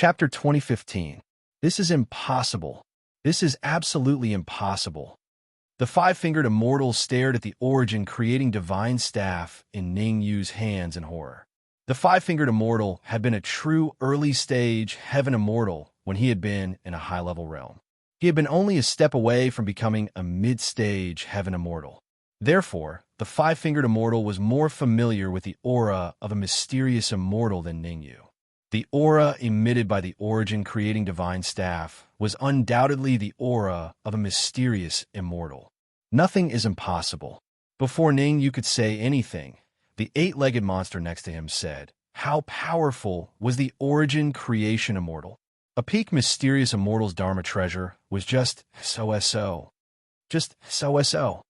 Chapter 2015. This is impossible. This is absolutely impossible. The five-fingered immortal stared at the origin creating divine staff in Ning Yu's hands in horror. The five-fingered immortal had been a true early-stage heaven immortal when he had been in a high-level realm. He had been only a step away from becoming a mid-stage heaven immortal. Therefore, the five-fingered immortal was more familiar with the aura of a mysterious immortal than Ning Yu. The aura emitted by the origin creating divine staff was undoubtedly the aura of a mysterious immortal. Nothing is impossible. Before Ning Yu could say anything, the eight-legged monster next to him said, "How powerful was the origin creation immortal?" A peak mysterious immortal's dharma treasure was just so-so. Just so-so.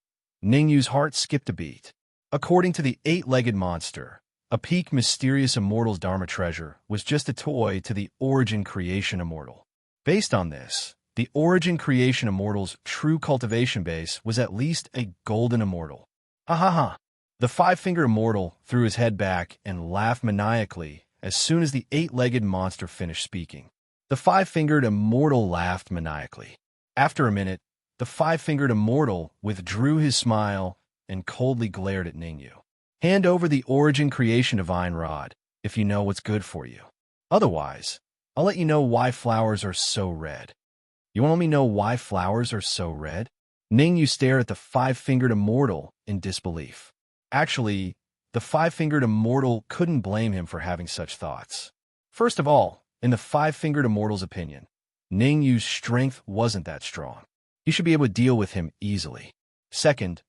Ning Yu's heart skipped a beat. According to the eight-legged monster, a peak mysterious immortal's dharma treasure was just a toy to the origin creation immortal. Based on this, the origin creation immortal's true cultivation base was at least a golden immortal. Ha ha ha. The five-fingered immortal threw his head back and laughed maniacally as soon as the eight-legged monster finished speaking. The five-fingered immortal laughed maniacally. After a minute, the five-fingered immortal withdrew his smile and coldly glared at Ning Yu. "Hand over the origin creation divine rod, if you know what's good for you. Otherwise, I'll let you know why flowers are so red." "You want me to know why flowers are so red?" Ning Yu stared at the five-fingered immortal in disbelief. Actually, the five-fingered immortal couldn't blame him for having such thoughts. First of all, in the five-fingered immortal's opinion, Ning Yu's strength wasn't that strong. He should be able to deal with him easily. Second,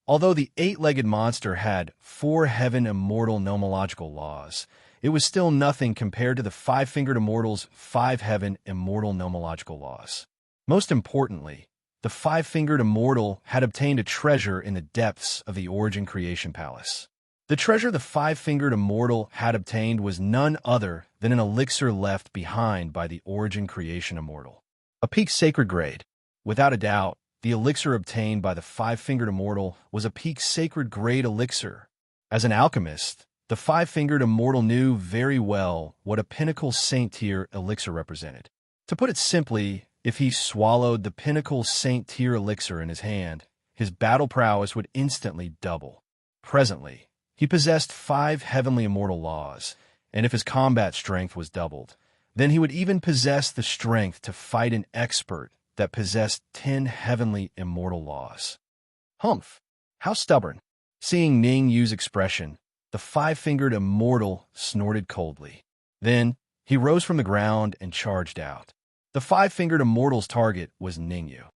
although the eight-legged monster had 4 heaven immortal nomological laws, it was still nothing compared to the five-fingered immortal's 5 heaven immortal nomological laws. Most importantly, the five-fingered immortal had obtained a treasure in the depths of the origin creation palace. The treasure the five-fingered immortal had obtained was none other than an elixir left behind by the origin creation immortal. A peak sacred grade. Without a doubt, the elixir obtained by the five-fingered immortal was a peak sacred grade elixir. As an alchemist, the five-fingered immortal knew very well what a pinnacle saint-tier elixir represented. To put it simply, if he swallowed the pinnacle saint-tier elixir in his hand, his battle prowess would instantly double. Presently, he possessed 5 heavenly immortal laws, and if his combat strength was doubled, then he would even possess the strength to fight an expert that possessed 10 heavenly immortal laws. Humph! How stubborn! Seeing Ning Yu's expression, the five-fingered immortal snorted coldly. Then, he rose from the ground and charged out. The five-fingered immortal's target was Ning Yu.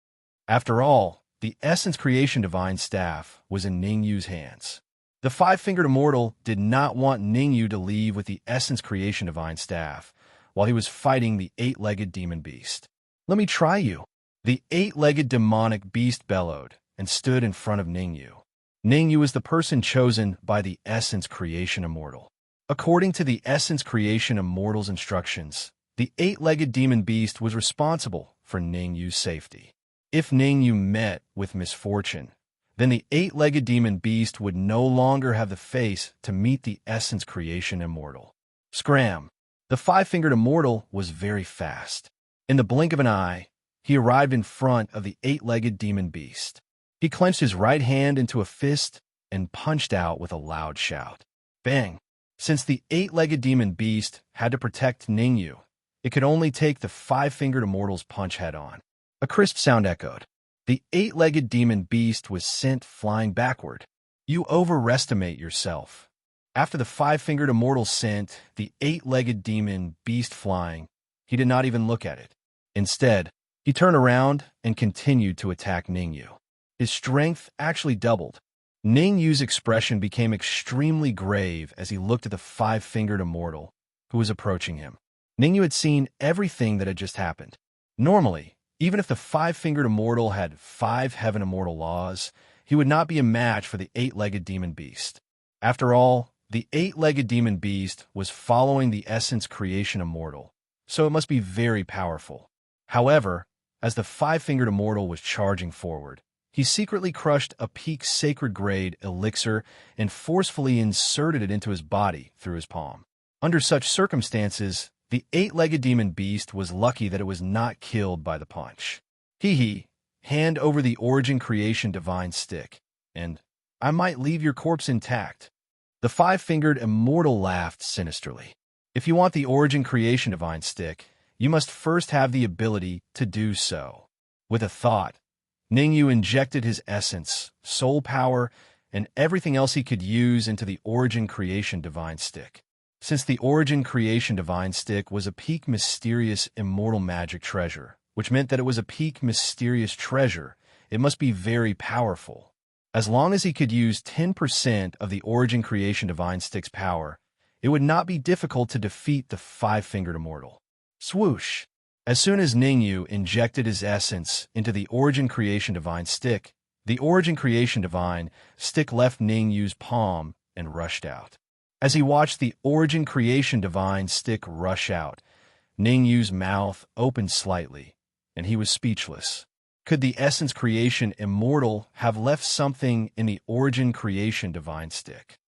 After all, the essence creation divine staff was in Ning Yu's hands. The five-fingered immortal did not want Ning Yu to leave with the essence creation divine staff while he was fighting the eight-legged demon beast. "Let me try you." The eight-legged demonic beast bellowed and stood in front of Ning Yu. Ning Yu was the person chosen by the essence creation immortal. According to the essence creation immortal's instructions, the eight-legged demon beast was responsible for Ning Yu's safety. If Ning Yu met with misfortune, then the eight-legged demon beast would no longer have the face to meet the essence creation immortal. Scram! The five-fingered immortal was very fast. In the blink of an eye, he arrived in front of the eight-legged demon beast. He clenched his right hand into a fist and punched out with a loud shout. Bang! Since the eight-legged demon beast had to protect Ning Yu, it could only take the five-fingered immortal's punch head-on. A crisp sound echoed. The eight-legged demon beast was sent flying backward. "You overestimate yourself." After the five-fingered immortal sent the eight-legged demon beast flying, he did not even look at it. Instead, he turned around and continued to attack Ning Yu. His strength actually doubled. Ning Yu's expression became extremely grave as he looked at the five-fingered immortal, who was approaching him. Ning Yu had seen everything that had just happened. Normally, even if the five-fingered immortal had 5 heaven immortal laws, he would not be a match for the eight-legged demon beast. After all, the eight-legged demon beast was following the essence creation immortal, so it must be very powerful. However, as the five-fingered immortal was charging forward, he secretly crushed a peak sacred grade elixir and forcefully inserted it into his body through his palm. Under such circumstances, The eight-legged demon beast was lucky that it was not killed by the punch. Hee, hand over the origin creation divine stick, and I might leave your corpse intact. The five-fingered immortal laughed sinisterly. If you want the origin creation divine stick, you must first have the ability to do so. With a thought, Ningyu injected his essence, soul power, and everything else he could use into the origin creation divine stick. Since the origin creation divine stick was a peak mysterious immortal magic treasure, which meant that it was a peak mysterious treasure, it must be very powerful. As long as he could use 10% of the origin creation divine stick's power, it would not be difficult to defeat the five-fingered immortal. Swoosh! As soon as Ningyu injected his essence into the origin creation divine stick, the origin creation divine stick left Ningyu's palm and rushed out. As he watched the origin creation divine stick rush out, Ningyu's mouth opened slightly, and he was speechless. Could the essence creation immortal have left something in the origin creation divine stick?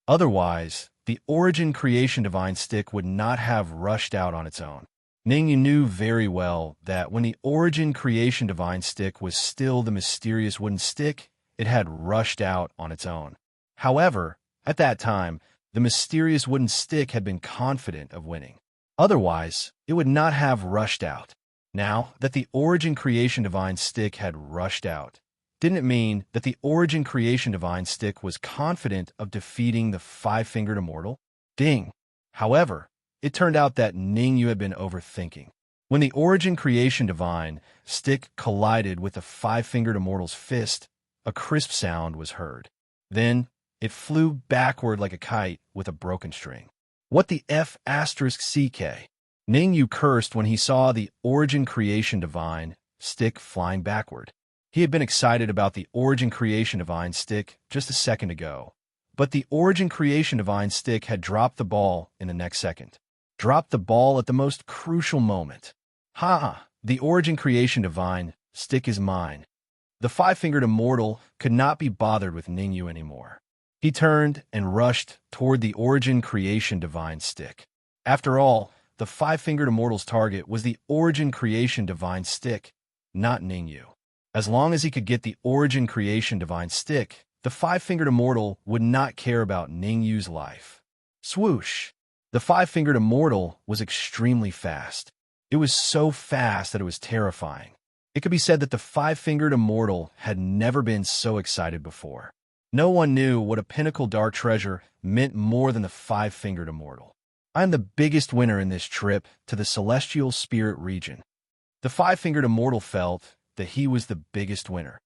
Otherwise, the origin creation divine stick would not have rushed out on its own. Ningyu knew very well that when the origin creation divine stick was still the mysterious wooden stick, it had rushed out on its own. However, at that time, the mysterious wooden stick had been confident of winning. Otherwise, it would not have rushed out. Now that the origin creation divine stick had rushed out, didn't it mean that the origin creation divine stick was confident of defeating the five-fingered immortal? Ding! However, it turned out that Ningyu had been overthinking. When the origin creation divine stick collided with the five-fingered immortal's fist, a crisp sound was heard. Then, it flew backward like a kite with a broken string. What the F***CK? Ningyu cursed when he saw the origin creation divine stick flying backward. He had been excited about the origin creation divine stick just a second ago, but the origin creation divine stick had dropped the ball in the next second. Dropped the ball at the most crucial moment. Ha! The origin creation divine stick is mine. The five-fingered immortal could not be bothered with Ningyu anymore. He turned and rushed toward the origin creation divine stick. After all, the five-fingered immortal's target was the origin creation divine stick, not Ningyu. As long as he could get the origin creation divine stick, the five-fingered immortal would not care about Ningyu's life. Swoosh! The five-fingered immortal was extremely fast. It was so fast that it was terrifying. It could be said that the five-fingered immortal had never been so excited before. No one knew what a pinnacle dark treasure meant more than the five-fingered immortal. I am the biggest winner in this trip to the celestial spirit region. The five-fingered immortal felt that he was the biggest winner.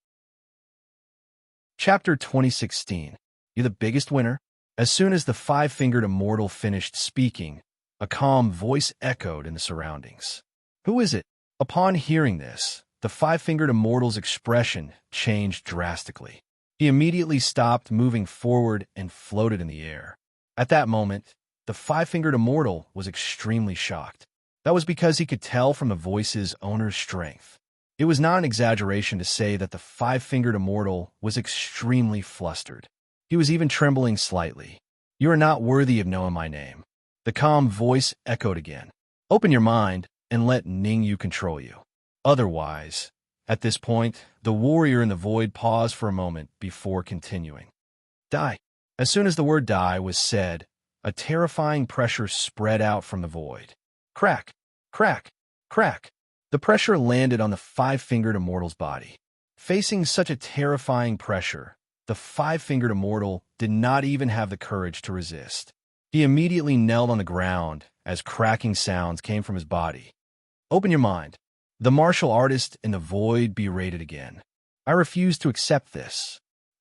Chapter 2016. You're the biggest winner? As soon as the five-fingered immortal finished speaking, a calm voice echoed in the surroundings. Who is it? Upon hearing this, the five-fingered immortal's expression changed drastically. He immediately stopped moving forward and floated in the air. At that moment, the five-fingered immortal was extremely shocked. That was because he could tell from the voice's owner's strength. It was not an exaggeration to say that the five-fingered immortal was extremely flustered. He was even trembling slightly. You are not worthy of knowing my name. The calm voice echoed again. Open your mind and let Ningyu control you. Otherwise, at this point, the warrior in the void paused for a moment before continuing. Die. As soon as the word die was said, a terrifying pressure spread out from the void. Crack, crack, crack. The pressure landed on the five-fingered immortal's body. Facing such a terrifying pressure, the five-fingered immortal did not even have the courage to resist. He immediately knelt on the ground as cracking sounds came from his body. Open your mind. The martial artist in the void berated again. I refuse to accept this.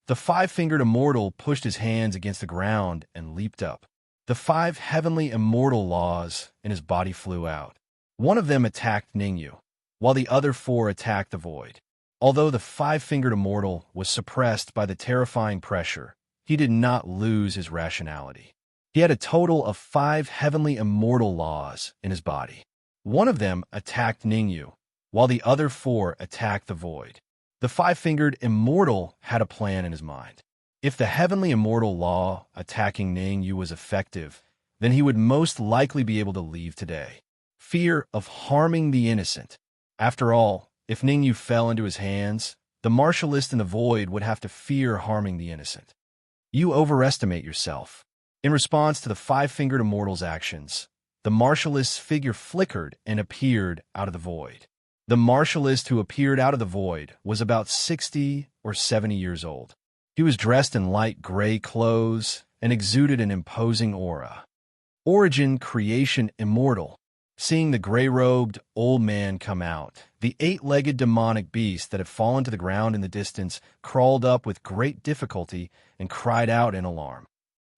The five-fingered immortal pushed his hands against the ground and leaped up. The five heavenly immortal laws in his body flew out. One of them attacked Ningyu, while the other four attacked the void. Although the five-fingered immortal was suppressed by the terrifying pressure, he did not lose his rationality. He had a total of 5 heavenly immortal laws in his body. One of them attacked Ningyu, while the other 4 attacked the void. The five-fingered immortal had a plan in his mind. If the heavenly immortal law attacking Ningyu was effective, then he would most likely be able to leave today. Fear of harming the innocent. After all, if Ningyu fell into his hands, the martialist in the void would have to fear harming the innocent. You overestimate yourself. In response to the five-fingered immortal's actions, the martialist's figure flickered and appeared out of the void. The martialist who appeared out of the void was about 60 or 70 years old. He was dressed in light gray clothes and exuded an imposing aura. Origin, creation, immortal. Seeing the gray-robed old man come out, the eight-legged demonic beast that had fallen to the ground in the distance crawled up with great difficulty and cried out in alarm.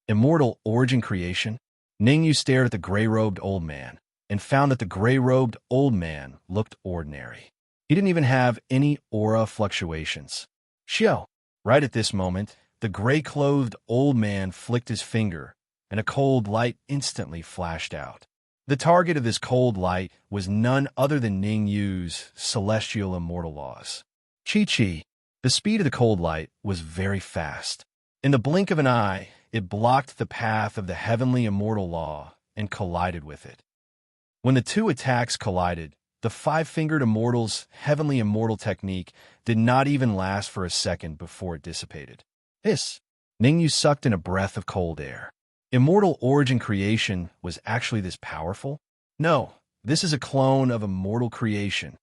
Immortal, origin, creation? Ningyu stared at the gray-robed old man and found that the gray-robed old man looked ordinary. He didn't even have any aura fluctuations. Xiao! Right at this moment, the gray-clothed old man flicked his finger, and a cold light instantly flashed out. The target of this cold light was none other than Ningyu's celestial immortal laws. Chi-Chi. The speed of the cold light was very fast. In the blink of an eye, it blocked the path of the heavenly immortal law and collided with it. When the two attacks collided, the five-fingered immortal's heavenly immortal technique did not even last for a second before it dissipated. Hiss! Ningyu sucked in a breath of cold air. Immortal origin creation was actually this powerful? No, this is a clone of immortal creation.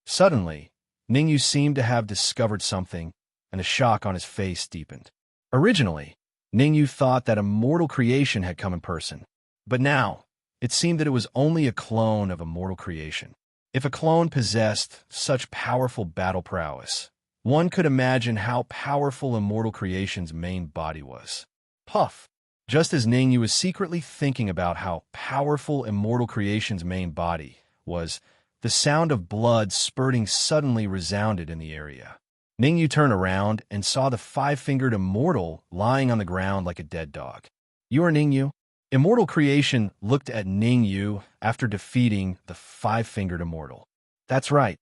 Suddenly, Ningyu seemed to have discovered something, and the shock on his face deepened. Originally, Ningyu thought that immortal creation had come in person, but now, it seemed that it was only a clone of immortal creation. If a clone possessed such powerful battle prowess, one could imagine how powerful immortal creation's main body was. Puff! Just as Ningyu was secretly thinking about how powerful immortal creation's main body was, the sound of blood spurting suddenly resounded in the area. Ningyu turned around and saw the five-fingered immortal lying on the ground like a dead dog. You are Ningyu? Immortal creation looked at Ningyu after defeating the five-fingered immortal. That's right,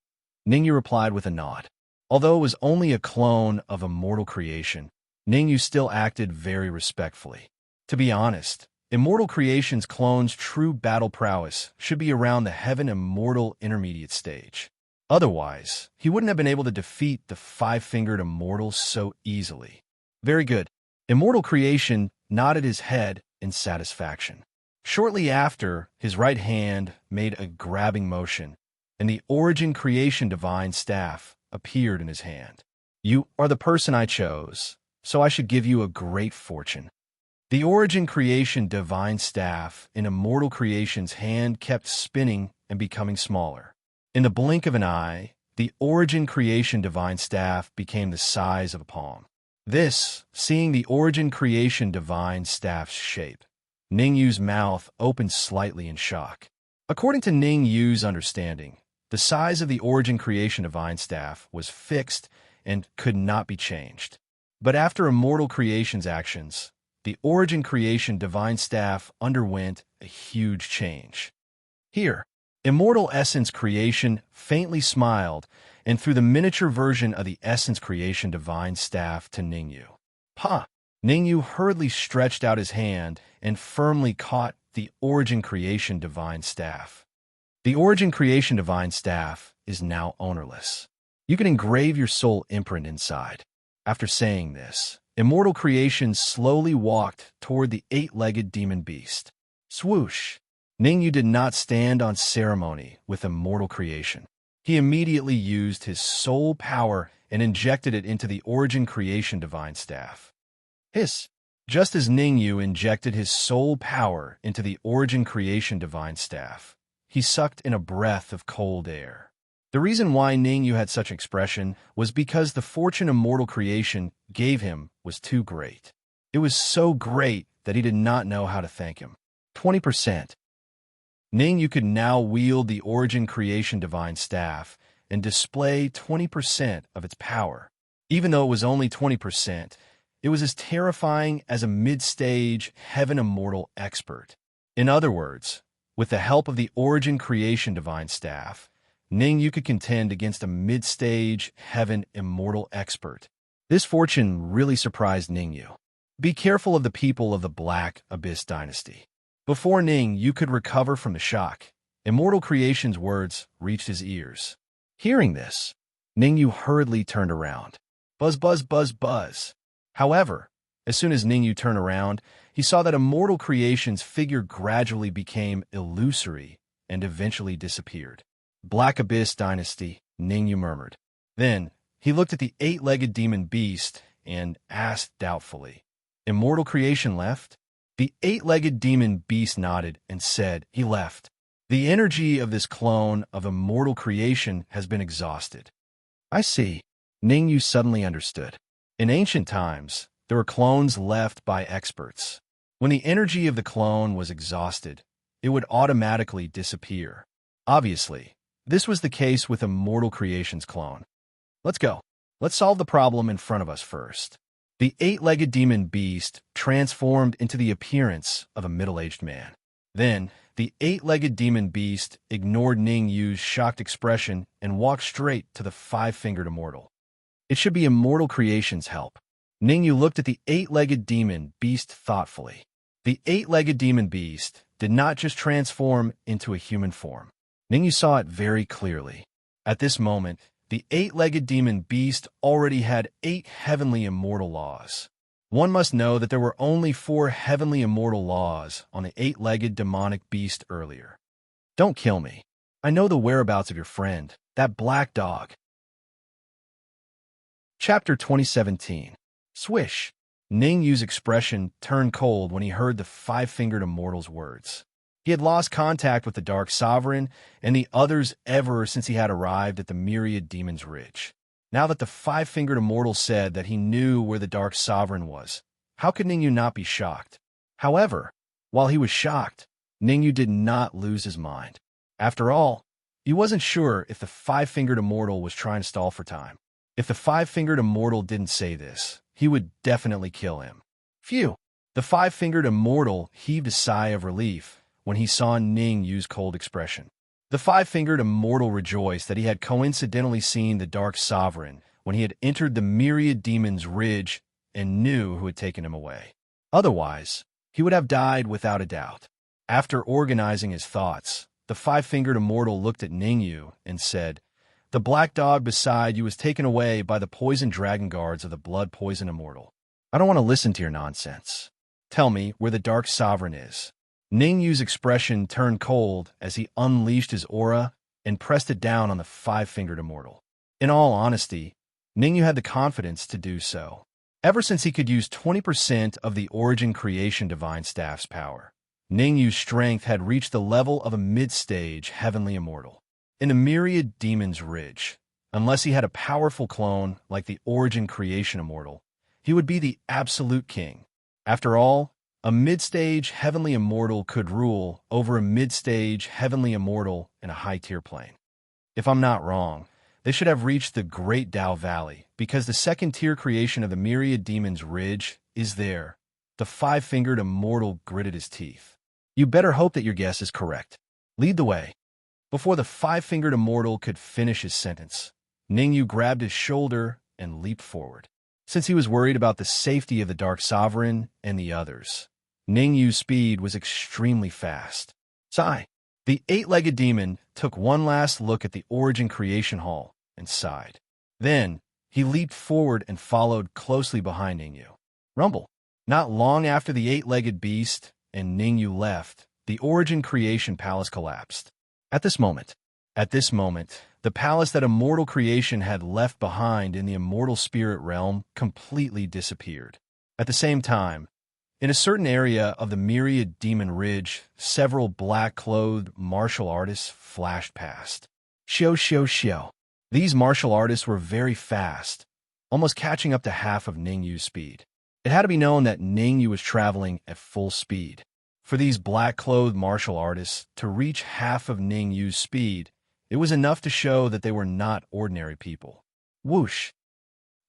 Ningyu replied with a nod. Although it was only a clone of immortal creation, Ningyu still acted very respectfully. To be honest, immortal creation's clone's true battle prowess should be around the heaven immortal intermediate stage. Otherwise, he wouldn't have been able to defeat the five-fingered immortal so easily. Very good. Immortal creation nodded his head in satisfaction. Shortly after, his right hand made a grabbing motion, and the origin creation divine staff appeared in his hand. You are the person I chose, so I should give you a great fortune. The origin creation divine staff in immortal creation's hand kept spinning and becoming smaller. In the blink of an eye, the origin creation divine staff became the size of a palm. This, seeing the origin creation divine staff's shape, Ningyu's mouth opened slightly in shock. According to Ningyu's understanding, the size of the origin creation divine staff was fixed and could not be changed. But after immortal creation's actions, the origin creation divine staff underwent a huge change. Here, immortal essence creation faintly smiled and threw the miniature version of the essence creation divine staff to Ningyu. Pa! Ningyu hurriedly stretched out his hand and firmly caught the origin creation divine staff. The origin creation divine staff is now ownerless. You can engrave your soul imprint inside. After saying this, immortal creation slowly walked toward the eight-legged demon beast. Swoosh! Ningyu did not stand on ceremony with immortal creation. He immediately used his soul power and injected it into the origin creation divine staff. Hiss! Just as Ningyu injected his soul power into the origin creation divine staff, he sucked in a breath of cold air. The reason why Ningyu had such expression was because the fortune immortal creation gave him was too great. It was so great that he did not know how to thank him. 20%. Ningyu could now wield the origin creation divine staff and display 20% of its power. Even though it was only 20%, it was as terrifying as a mid-stage heaven immortal expert. In other words, with the help of the origin creation divine staff, Ningyu could contend against a mid-stage heaven immortal expert. This fortune really surprised Ningyu. Be careful of the people of the Black Abyss dynasty. Before Ning Yu could recover from the shock, Immortal Creation's words reached his ears. Hearing this, Ning Yu hurriedly turned around. Buzz, buzz, buzz, buzz. However, as soon as Ning Yu turned around, he saw that Immortal Creation's figure gradually became illusory and eventually disappeared. Black Abyss Dynasty, Ning Yu murmured. Then, he looked at the eight-legged demon beast and asked doubtfully, Immortal Creation left? The eight-legged demon beast nodded and said, he left. The energy of this clone of Immortal Creation has been exhausted. I see. Ning Yu suddenly understood. In ancient times, there were clones left by experts. When the energy of the clone was exhausted, it would automatically disappear. Obviously, this was the case with Immortal Creation's clone. Let's go. Let's solve the problem in front of us first. The eight-legged demon beast transformed into the appearance of a middle-aged man. Then, the eight-legged demon beast ignored Ning Yu's shocked expression and walked straight to the five-fingered immortal. It should be Immortal Creation's help. Ning Yu looked at the eight-legged demon beast thoughtfully. The eight-legged demon beast did not just transform into a human form. Ning Yu saw it very clearly. At this moment, the eight-legged demon beast already had 8 heavenly immortal laws. One must know that there were only 4 heavenly immortal laws on the eight-legged demonic beast earlier. Don't kill me. I know the whereabouts of your friend, that black dog. Chapter 2017. Swish. Ning Yu's expression turned cold when he heard the five-fingered immortal's words. He had lost contact with the Dark Sovereign and the others ever since he had arrived at the Myriad Demon's Ridge. Now that the five-fingered immortal said that he knew where the Dark Sovereign was, how could Ning Yu not be shocked? However, while he was shocked, Ning Yu did not lose his mind. After all, he wasn't sure if the five-fingered immortal was trying to stall for time. If the five-fingered immortal didn't say this, he would definitely kill him. Phew! The five-fingered immortal heaved a sigh of relief when he saw Ning Yu's cold expression. The five-fingered immortal rejoiced that he had coincidentally seen the Dark Sovereign when he had entered the Myriad Demon's Ridge and knew who had taken him away. Otherwise, he would have died without a doubt. After organizing his thoughts, the five-fingered immortal looked at Ning Yu and said, The black dog beside you was taken away by the poison dragon guards of the blood poison immortal. I don't want to listen to your nonsense. Tell me where the Dark Sovereign is. Ning Yu's expression turned cold as he unleashed his aura and pressed it down on the five-fingered immortal. In all honesty, Ning Yu had the confidence to do so. Ever since he could use 20% of the Origin Creation Divine Staff's power, Ning Yu's strength had reached the level of a mid-stage heavenly immortal. In the Myriad Demon's Ridge, unless he had a powerful clone like the Origin Creation Immortal, he would be the absolute king. After all, a mid-stage heavenly immortal could rule over a mid-stage heavenly immortal in a high-tier plane. If I'm not wrong, they should have reached the Great Dao Valley because the second-tier creation of the Myriad Demon's Ridge is there. The five-fingered immortal gritted his teeth. You better hope that your guess is correct. Lead the way. Before the five-fingered immortal could finish his sentence, Ning Yu grabbed his shoulder and leaped forward. Since he was worried about the safety of the Dark Sovereign and the others, Ning Yu's speed was extremely fast. Sigh. The eight-legged demon took one last look at the Origin Creation Hall and sighed. Then, he leaped forward and followed closely behind Ning Yu. Rumble. Not long after the eight-legged beast and Ning Yu left, the Origin Creation Palace collapsed. At this moment, the palace that Immortal Creation had left behind in the Immortal Spirit Realm completely disappeared. At the same time, in a certain area of the Myriad Demon Ridge, several black-clothed martial artists flashed past. Xiao. These martial artists were very fast, almost catching up to half of Ning Yu's speed. It had to be known that Ning Yu was traveling at full speed. For these black-clothed martial artists to reach half of Ning Yu's speed, it was enough to show that they were not ordinary people. Whoosh!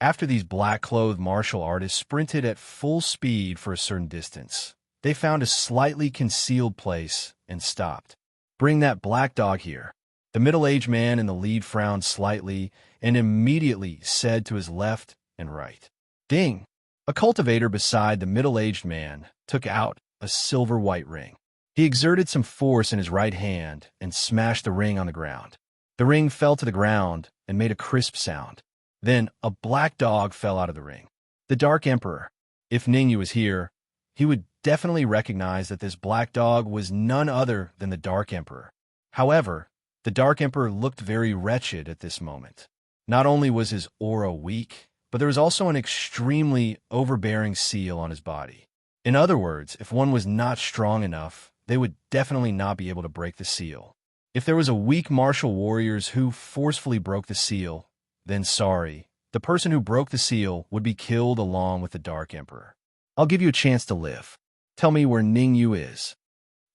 After these black-clothed martial artists sprinted at full speed for a certain distance, they found a slightly concealed place and stopped. Bring that black dog here. The middle-aged man in the lead frowned slightly and immediately said to his left and right. Ding! A cultivator beside the middle-aged man took out a silver white ring. He exerted some force in his right hand and smashed the ring on the ground. The ring fell to the ground and made a crisp sound. Then a black dog fell out of the ring. The Dark Emperor. If Ningyu was here, he would definitely recognize that this black dog was none other than the Dark Emperor. However, the Dark Emperor looked very wretched at this moment. Not only was his aura weak, but there was also an extremely overbearing seal on his body. In other words, if one was not strong enough, they would definitely not be able to break the seal. If there was a weak martial warriors who forcefully broke the seal, then sorry, the person who broke the seal would be killed along with the Dark Emperor. I'll give you a chance to live. Tell me where Ningyu is.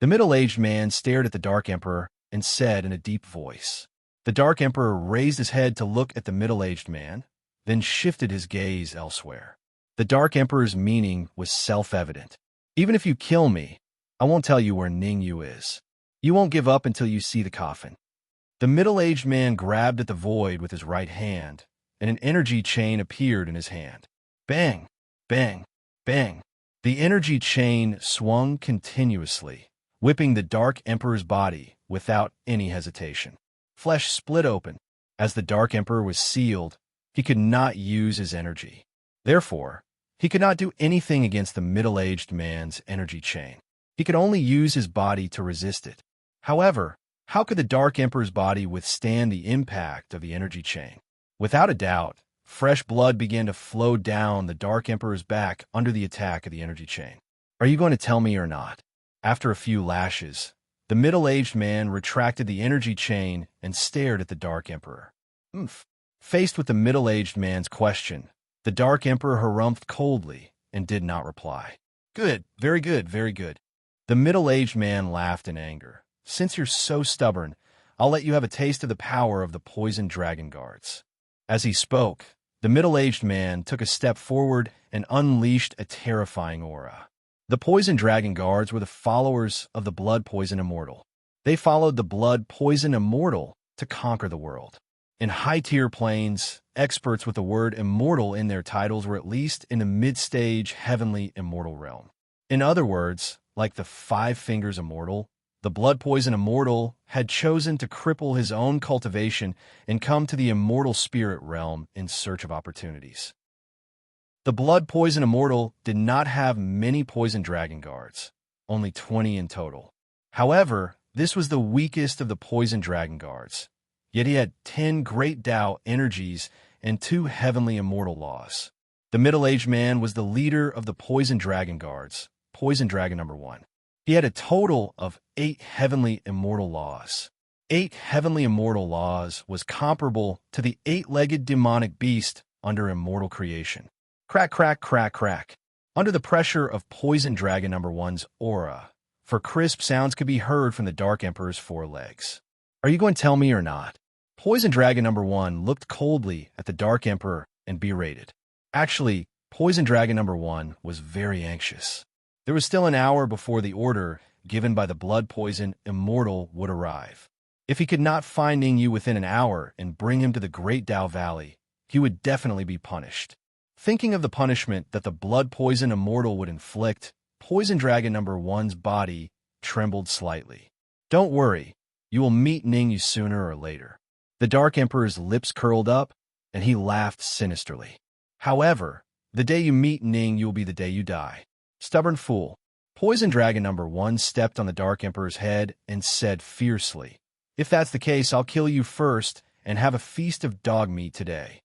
The middle-aged man stared at the Dark Emperor and said in a deep voice. The Dark Emperor raised his head to look at the middle-aged man, then shifted his gaze elsewhere. The Dark Emperor's meaning was self-evident. Even if you kill me, I won't tell you where Ningyu is. You won't give up until you see the coffin. The middle-aged man grabbed at the void with his right hand, and an energy chain appeared in his hand. Bang! Bang! Bang! The energy chain swung continuously, whipping the Dark Emperor's body without any hesitation. Flesh split open. As the Dark Emperor was sealed, he could not use his energy. Therefore, he could not do anything against the middle-aged man's energy chain. He could only use his body to resist it. However, how could the Dark Emperor's body withstand the impact of the energy chain? Without a doubt, fresh blood began to flow down the Dark Emperor's back under the attack of the energy chain. Are you going to tell me or not? After a few lashes, the middle-aged man retracted the energy chain and stared at the Dark Emperor. Faced with the middle-aged man's question, the Dark Emperor harumphed coldly and did not reply. Good, very good, very good. The middle-aged man laughed in anger. Since you're so stubborn, I'll let you have a taste of the power of the poison dragon guards. As he spoke, the middle-aged man took a step forward and unleashed a terrifying aura. The poison dragon guards were the followers of the blood poison immortal. They followed the blood poison immortal to conquer the world. In high-tier planes, experts with the word immortal in their titles were at least in the mid-stage heavenly immortal realm. In other words, like the Five Fingers immortal, the blood poison immortal had chosen to cripple his own cultivation and come to the immortal spirit realm in search of opportunities. The blood poison immortal did not have many poison dragon guards, only 20 in total. However, this was the weakest of the poison dragon guards, yet he had 10 great Tao energies and 2 heavenly immortal laws. The middle-aged man was the leader of the poison dragon guards, poison dragon number 1. He had a total of 8 heavenly immortal laws. 8 heavenly immortal laws was comparable to the 8-legged demonic beast under immortal creation. Crack, crack, crack, crack. Under the pressure of poison dragon number 1's aura, for crisp sounds could be heard from the Dark Emperor's 4 legs. Are you going to tell me or not? Poison dragon number 1 looked coldly at the Dark Emperor and berated. Actually, poison dragon number 1 was very anxious. There was still an hour before the order given by the blood poison immortal would arrive. If he could not find Ningyu within an hour and bring him to the Great Tao Valley, he would definitely be punished. Thinking of the punishment that the blood poison immortal would inflict, poison dragon number 1's body trembled slightly. Don't worry, you will meet Ningyu sooner or later. The Dark Emperor's lips curled up, and he laughed sinisterly. However, the day you meet Ningyu will be the day you die. Stubborn fool. Poison dragon number 1 stepped on the Dark Emperor's head and said fiercely, If that's the case, I'll kill you first and have a feast of dog meat today.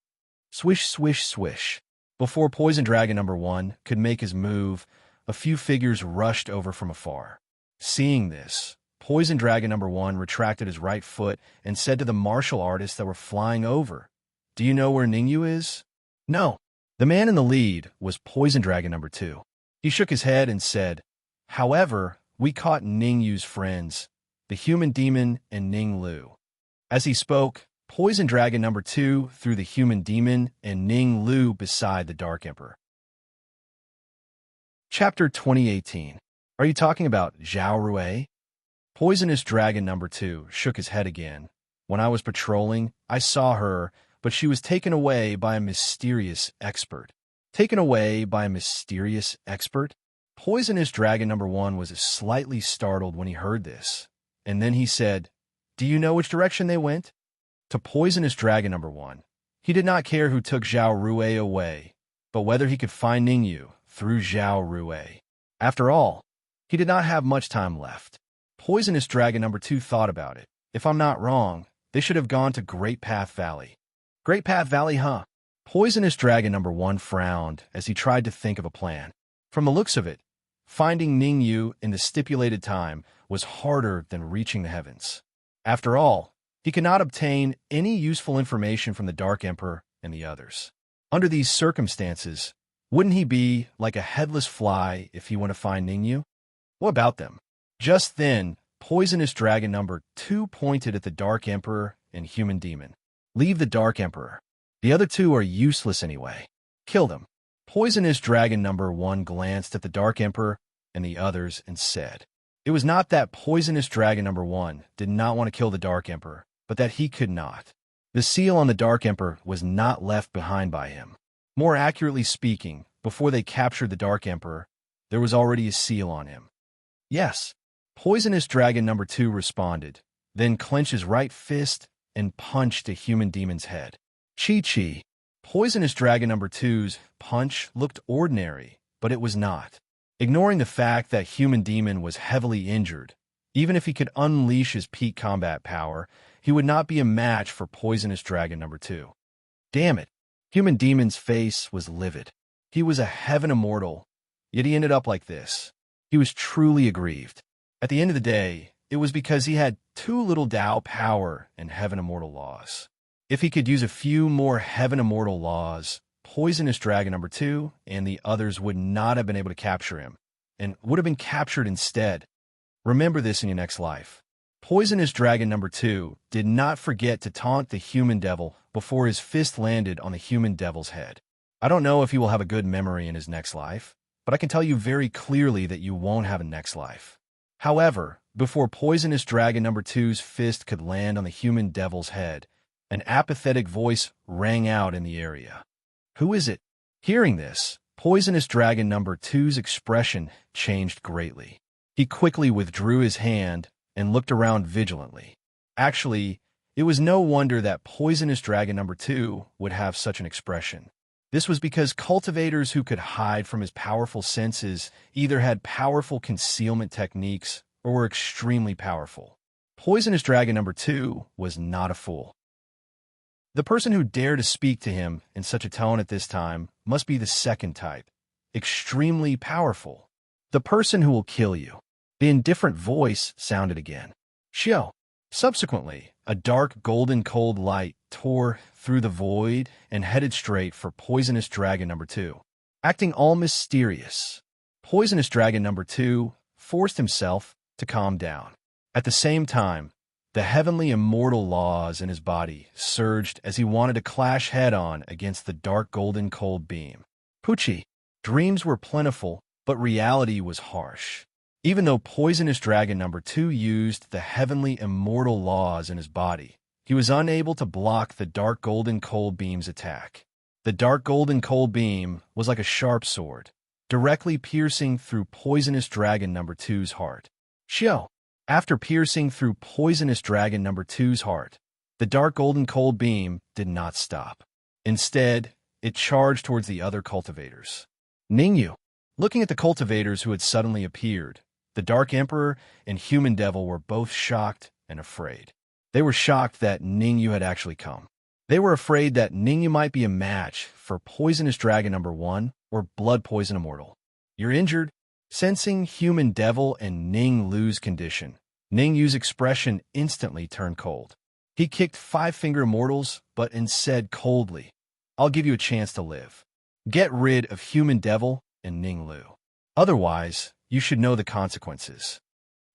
Swish, swish, swish. Before poison dragon number 1 could make his move, a few figures rushed over from afar. Seeing this, poison dragon number 1 retracted his right foot and said to the martial artists that were flying over, Do you know where Ningyu is? No. The man in the lead was poison dragon number 2. He shook his head and said, However, we caught Ningyu's friends, the human demon and Ning Lu. As he spoke, poison dragon number 2 threw the human demon and Ning Lu beside the Dark Emperor. Chapter 2018. Are you talking about Zhao Rui? Poisonous dragon number 2 shook his head again. When I was patrolling, I saw her, but she was taken away by a mysterious expert. Taken away by a mysterious expert? Poisonous Dragon number 1 was slightly startled when he heard this, and then he said, "Do you know which direction they went?" To Poisonous Dragon number 1, he did not care who took Zhao Rui away, but whether he could find Ningyu through Zhao Rui. After all, he did not have much time left. Poisonous Dragon number 2 thought about it. If I'm not wrong, they should have gone to Great Path Valley. Great Path Valley, huh? Poisonous Dragon number 1 frowned as he tried to think of a plan. From the looks of it, finding Ningyu in the stipulated time was harder than reaching the heavens. After all, he could not obtain any useful information from the Dark Emperor and the others. Under these circumstances, wouldn't he be like a headless fly if he went to find Ningyu? What about them? Just then, Poisonous Dragon number 2 pointed at the Dark Emperor and Human Demon. "Leave the Dark Emperor. The other two are useless anyway. Kill them." Poisonous Dragon number 1 glanced at the Dark Emperor and the others and said, it was not that Poisonous Dragon number 1 did not want to kill the Dark Emperor, but that he could not. The seal on the Dark Emperor was not left behind by him. More accurately speaking, before they captured the Dark Emperor, there was already a seal on him. Yes, Poisonous Dragon number 2 responded, then clenched his right fist and punched a Human Demon's head. Chi-chi. Poisonous Dragon number 2's punch looked ordinary, but it was not. Ignoring the fact that Human Demon was heavily injured, even if he could unleash his peak combat power, he would not be a match for Poisonous Dragon number 2. Damn it. Human Demon's face was livid. He was a heaven immortal, yet he ended up like this. He was truly aggrieved. At the end of the day, it was because he had too little Tao power and heaven immortal laws. If he could use a few more heaven immortal laws, Poisonous Dragon number 2 and the others would not have been able to capture him, and would have been captured instead. Remember this in your next life. Poisonous Dragon number 2 did not forget to taunt the Human Devil before his fist landed on the Human Devil's head. I don't know if he will have a good memory in his next life, but I can tell you very clearly that you won't have a next life. However, before Poisonous Dragon number 2's fist could land on the Human Devil's head, an apathetic voice rang out in the area. "Who is it?" Hearing this, Poisonous Dragon number 2's expression changed greatly. He quickly withdrew his hand and looked around vigilantly. Actually, it was no wonder that Poisonous Dragon number 2 would have such an expression. This was because cultivators who could hide from his powerful senses either had powerful concealment techniques or were extremely powerful. Poisonous Dragon number 2 was not a fool. The person who dared to speak to him in such a tone at this time must be the second type, extremely powerful. The person who will kill you. The indifferent voice sounded again. Shio. Subsequently, a dark golden cold light tore through the void and headed straight for Poisonous Dragon number 2. Acting all mysterious, Poisonous Dragon number 2 forced himself to calm down. At the same time, the heavenly immortal laws in his body surged as he wanted to clash head-on against the dark golden cold beam. Pucci. Dreams were plentiful, but reality was harsh. Even though Poisonous Dragon number 2 used the heavenly immortal laws in his body, he was unable to block the dark golden cold beam's attack. The dark golden cold beam was like a sharp sword, directly piercing through Poisonous Dragon number 2's heart. Shio. After piercing through Poisonous Dragon number 2's heart, the dark golden cold beam did not stop. Instead, it charged towards the other cultivators. Ningyu. Looking at the cultivators who had suddenly appeared, the Dark Emperor and Human Devil were both shocked and afraid. They were shocked that Ningyu had actually come. They were afraid that Ningyu might be a match for Poisonous Dragon number 1 or Blood Poison Immortal. "You're injured." Sensing Human Devil and Ning Lu's condition, Ningyu's expression instantly turned cold. He kicked Five-Finger Immortals, but instead coldly, "I'll give you a chance to live. Get rid of Human Devil and Ning Lu. Otherwise, you should know the consequences."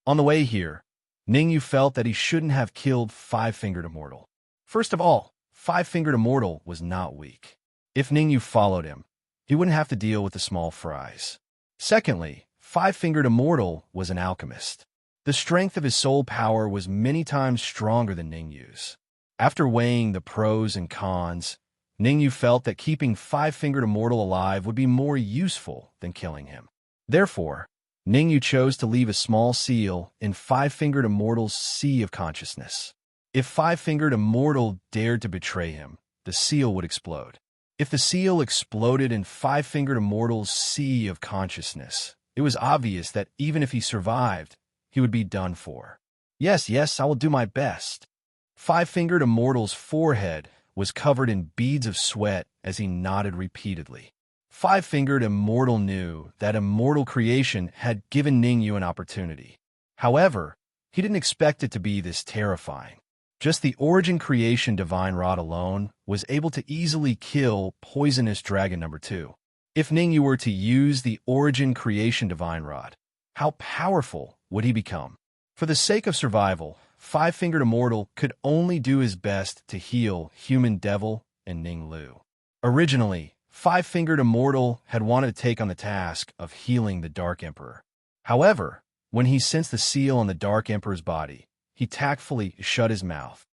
On the way here, Ningyu felt that he shouldn't have killed Five-Fingered Immortal. First of all, Five-Fingered Immortal was not weak. If Ningyu followed him, he wouldn't have to deal with the small fries. Secondly, Five-Fingered Immortal was an alchemist. The strength of his soul power was many times stronger than Ningyu's. After weighing the pros and cons, Ningyu felt that keeping Five-Fingered Immortal alive would be more useful than killing him. Therefore, Ningyu chose to leave a small seal in Five-Fingered Immortal's sea of consciousness. If Five-Fingered Immortal dared to betray him, the seal would explode. If the seal exploded in Five-Fingered Immortal's sea of consciousness, it was obvious that even if he survived, he would be done for. Yes, yes, I will do my best. Five-Fingered Immortal's forehead was covered in beads of sweat as he nodded repeatedly. Five-Fingered Immortal knew that immortal creation had given Ningyu an opportunity. However, he didn't expect it to be this terrifying. Just the Origin Creation Divine Rod alone was able to easily kill Poisonous Dragon number 2. If Ningyu were to use the Origin Creation Divine Rod, how powerful would he become? For the sake of survival, Five-Fingered Immortal could only do his best to heal Human Devil and Ning Lu. Originally, Five-Fingered Immortal had wanted to take on the task of healing the Dark Emperor. However, when he sensed the seal on the Dark Emperor's body, he tactfully shut his mouth.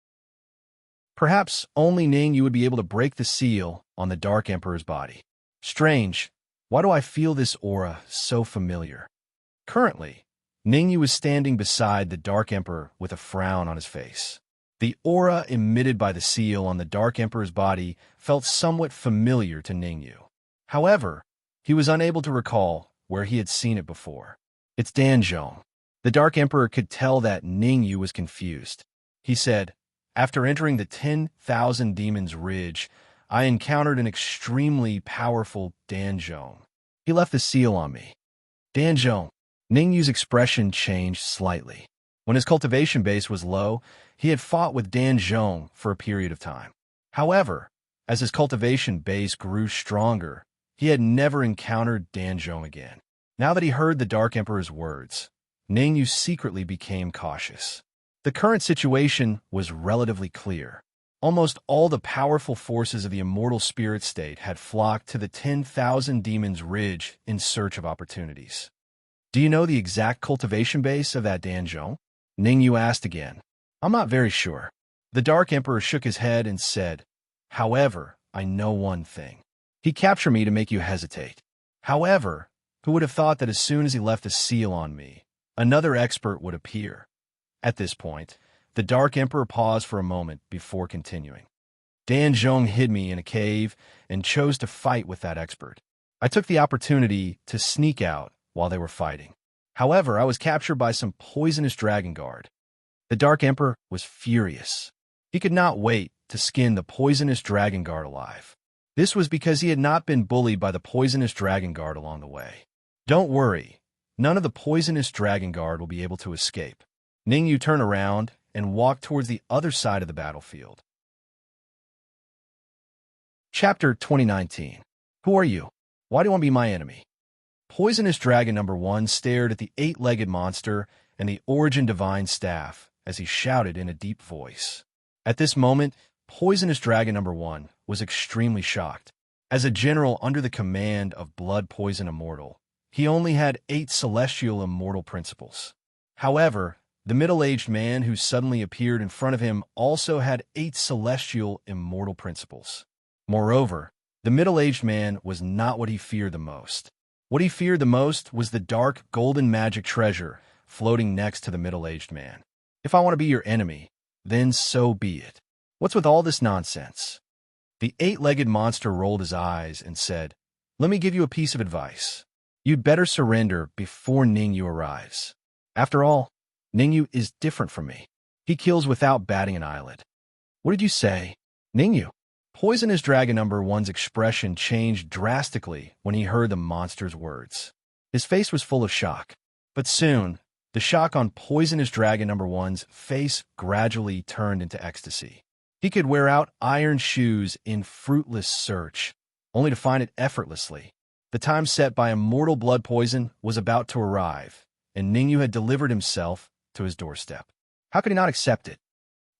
Perhaps only Ningyu would be able to break the seal on the Dark Emperor's body. Strange, why do I feel this aura so familiar? Currently, Ningyu was standing beside the Dark Emperor with a frown on his face. The aura emitted by the seal on the Dark Emperor's body felt somewhat familiar to Ningyu. However, he was unable to recall where he had seen it before. It's Danzhong. The Dark Emperor could tell that Ningyu was confused. He said, "After entering the 10,000 Demons Ridge, I encountered an extremely powerful Danzhong. He left the seal on me." Danzhong. Ningyu's expression changed slightly. When his cultivation base was low, he had fought with Danzhong for a period of time. However, as his cultivation base grew stronger, he had never encountered Danzhong again. Now that he heard the Dark Emperor's words, Ningyu secretly became cautious. The current situation was relatively clear. Almost all the powerful forces of the immortal spirit state had flocked to the 10,000 Demons Ridge in search of opportunities. "Do you know the exact cultivation base of that Danzhong?" Ningyu asked again. "I'm not very sure." The Dark Emperor shook his head and said, "However, I know one thing. He captured me to make you hesitate. However, who would have thought that as soon as he left a seal on me, another expert would appear?" At this point, the Dark Emperor paused for a moment before continuing. "Danzhong hid me in a cave and chose to fight with that expert. I took the opportunity to sneak out while they were fighting. However, I was captured by some poisonous dragon guard." The Dark Emperor was furious. He could not wait to skin the poisonous dragon guard alive. This was because he had not been bullied by the poisonous dragon guard along the way. "Don't worry, none of the poisonous dragon guard will be able to escape." Ningyu turned around and walked towards the other side of the battlefield. Chapter 2019. Who are you? Why do you want to be my enemy? Poisonous Dragon number 1 stared at the 8-legged monster and the Origin Divine Staff as he shouted in a deep voice. At this moment, Poisonous Dragon number 1 was extremely shocked. As a general under the command of Blood Poison Immortal, he only had 8 celestial immortal principles. However, the middle-aged man who suddenly appeared in front of him also had 8 celestial immortal principles. Moreover, the middle-aged man was not what he feared the most. What he feared the most was the dark golden magic treasure floating next to the middle-aged man. "If I want to be your enemy, then so be it. What's with all this nonsense?" The 8-legged monster rolled his eyes and said, "Let me give you a piece of advice. You'd better surrender before Ningyu arrives. After all, Ningyu is different from me. He kills without batting an eyelid." "What did you say?" "Ningyu." Poisonous Dragon number 1's expression changed drastically when he heard the monster's words. His face was full of shock. But soon, the shock on Poisonous Dragon number 1's face gradually turned into ecstasy. He could wear out iron shoes in fruitless search, only to find it effortlessly. The time set by immortal blood poison was about to arrive, and Ningyu had delivered himself to his doorstep. How could he not accept it?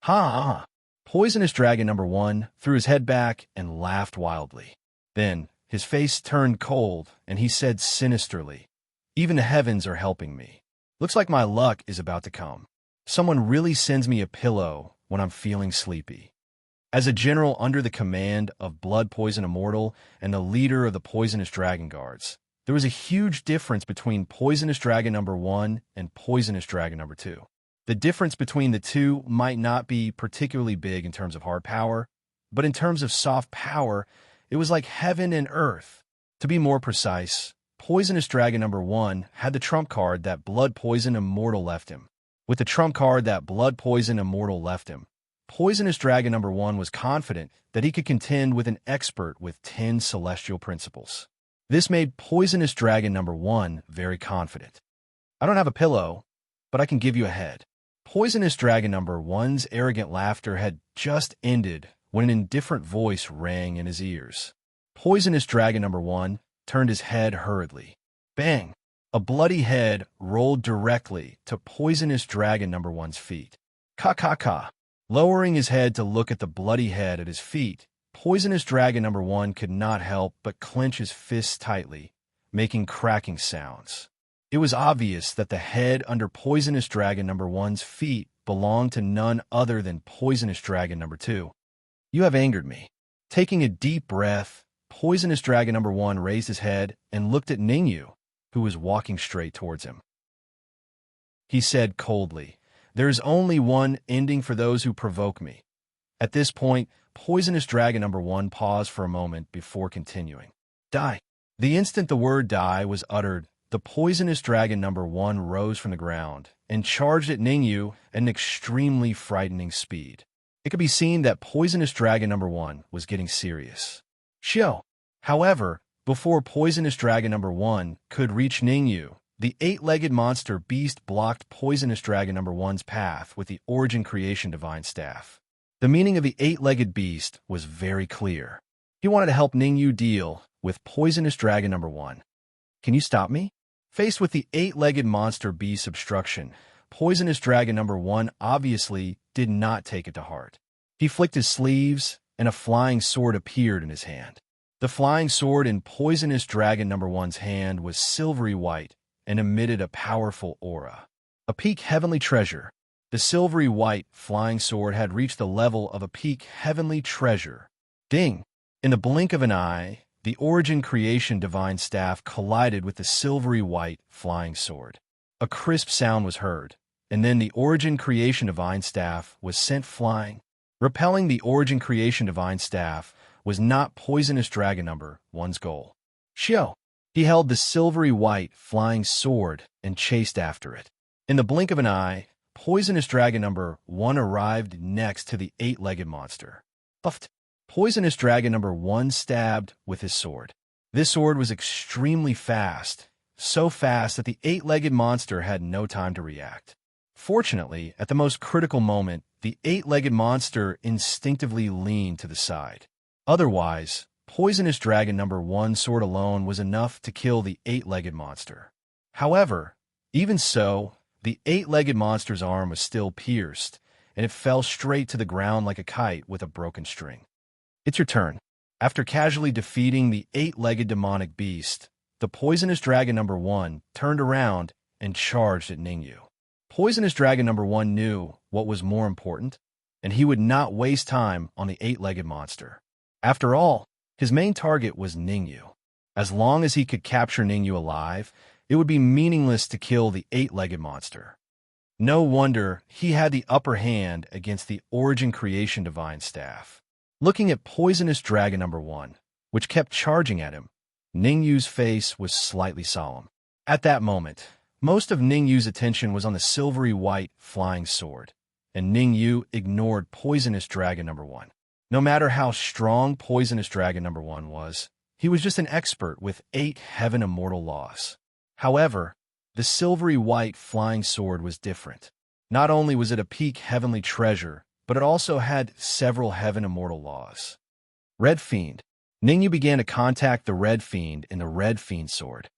Ha ha! Poisonous Dragon number 1 threw his head back and laughed wildly. Then, his face turned cold, and he said sinisterly, "Even the heavens are helping me. Looks like my luck is about to come. Someone really sends me a pillow when I'm feeling sleepy." As a general under the command of Blood Poison Immortal and the leader of the Poisonous Dragon Guards, There was a huge difference between Poisonous Dragon number 1 and Poisonous Dragon number 2. The difference between the two might not be particularly big in terms of hard power, but in terms of soft power, it was like heaven and earth. To be more precise, Poisonous Dragon number 1 had the trump card that Blood Poison Immortal left him. With the trump card that Blood Poison Immortal left him, Poisonous Dragon number 1 was confident that he could contend with an expert with 10 celestial principles. This made Poisonous Dragon number 1 very confident. I don't have a pillow, but I can give you a head. Poisonous Dragon number 1's arrogant laughter had just ended when an indifferent voice rang in his ears. Poisonous Dragon number 1 turned his head hurriedly. Bang! A bloody head rolled directly to Poisonous Dragon number 1's feet. Ka. Lowering his head to look at the bloody head at his feet, Poisonous Dragon number 1 could not help but clench his fists tightly, making cracking sounds. It was obvious that the head under Poisonous Dragon number 1's feet belonged to none other than Poisonous Dragon number 2. You have angered me. Taking a deep breath, Poisonous Dragon number 1 raised his head and looked at Ningyu, who was walking straight towards him. He said coldly, "There is only one ending for those who provoke me." At this point, Poisonous Dragon number 1 paused for a moment before continuing. Die. The instant the word die was uttered, the Poisonous Dragon number 1 rose from the ground and charged at Ningyu at an extremely frightening speed. It could be seen that Poisonous Dragon number 1 was getting serious. Shio. However, before Poisonous Dragon number 1 could reach Ningyu, the 8-legged monster beast blocked Poisonous Dragon number 1's path with the Origin Creation Divine Staff. The meaning of the 8-legged beast was very clear. He wanted to help Ningyu deal with Poisonous Dragon number 1. Can you stop me? Faced with the 8-legged monster beast's obstruction, Poisonous Dragon number 1 obviously did not take it to heart. He flicked his sleeves, and a flying sword appeared in his hand. The flying sword in Poisonous Dragon number 1's hand was silvery white and emitted a powerful aura. A peak heavenly treasure. The silvery white flying sword had reached the level of a peak heavenly treasure. Ding! In the blink of an eye, the Origin Creation Divine Staff collided with the silvery white flying sword. A crisp sound was heard, and then the Origin Creation Divine Staff was sent flying. Repelling the Origin Creation Divine Staff was not Poisonous Dragon number 1's goal. Shio! He held the silvery white flying sword and chased after it. In the blink of an eye, Poisonous Dragon number 1 arrived next to the 8-legged monster. Puffed. Poisonous Dragon number 1 stabbed with his sword. This sword was extremely fast, so fast that the 8-legged monster had no time to react. Fortunately, at the most critical moment, the 8-legged monster instinctively leaned to the side. Otherwise, Poisonous Dragon number 1's sword alone was enough to kill the 8-legged monster. However, even so, the 8-legged monster's arm was still pierced, and it fell straight to the ground like a kite with a broken string. It's your turn. After casually defeating the 8-legged demonic beast, the Poisonous Dragon number 1 turned around and charged at Ningyu. Poisonous Dragon number 1 knew what was more important, and he would not waste time on the 8-legged monster. After all, his main target was Ningyu. As long as he could capture Ningyu alive, it would be meaningless to kill the 8-legged monster. No wonder he had the upper hand against the Origin Creation Divine Staff. Looking at Poisonous Dragon number 1, which kept charging at him, Ningyu's face was slightly solemn. At that moment, most of Ningyu's attention was on the silvery white flying sword, and Ningyu ignored Poisonous Dragon number 1. No matter how strong Poisonous Dragon number 1 was, he was just an expert with 8 heaven immortal laws. However, the silvery white flying sword was different. Not only was it a peak heavenly treasure, but it also had several heaven immortal laws. Red Fiend. Ningyu began to contact the Red Fiend in the Red Fiend sword.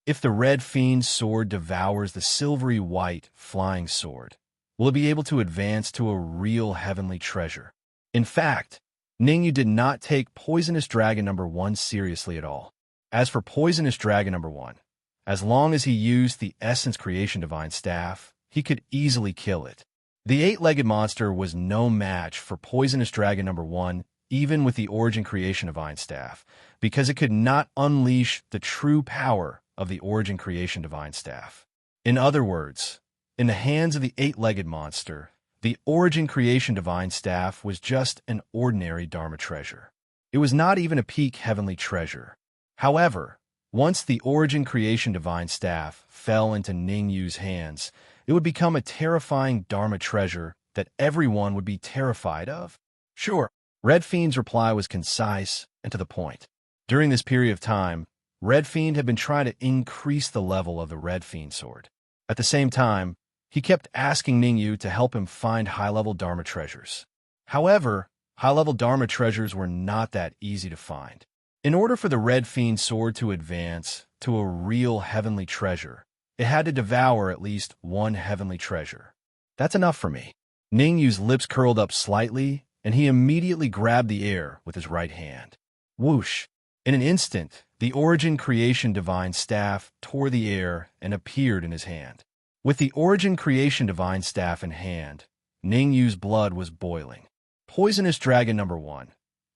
If the Red Fiend sword devours the silvery white flying sword, will it be able to advance to a real heavenly treasure? In fact, Ningyu did not take Poisonous Dragon number 1 seriously at all. As for Poisonous Dragon number 1, as long as he used the Essence Creation Divine Staff, he could easily kill it. The 8-legged monster was no match for Poisonous Dragon number 1 even with the Origin Creation Divine Staff, because it could not unleash the true power of the Origin Creation Divine Staff. In other words, in the hands of the eight-legged monster, the Origin Creation Divine Staff was just an ordinary Dharma treasure. It was not even a peak heavenly treasure. However, once the Origin Creation Divine Staff fell into Ningyu's hands, it would become a terrifying Dharma treasure that everyone would be terrified of. Sure, Red Fiend's reply was concise and to the point. During this period of time, Red Fiend had been trying to increase the level of the Red Fiend sword. At the same time, he kept asking Ningyu to help him find high-level Dharma treasures. However, high-level Dharma treasures were not that easy to find. In order for the Red Fiend sword to advance to a real heavenly treasure, it had to devour at least one heavenly treasure. That's enough for me. Ningyu's lips curled up slightly, and he immediately grabbed the air with his right hand. Whoosh! In an instant, the Origin Creation Divine Staff tore the air and appeared in his hand. With the Origin Creation Divine Staff in hand, Ningyu's blood was boiling. Poisonous Dragon number 1.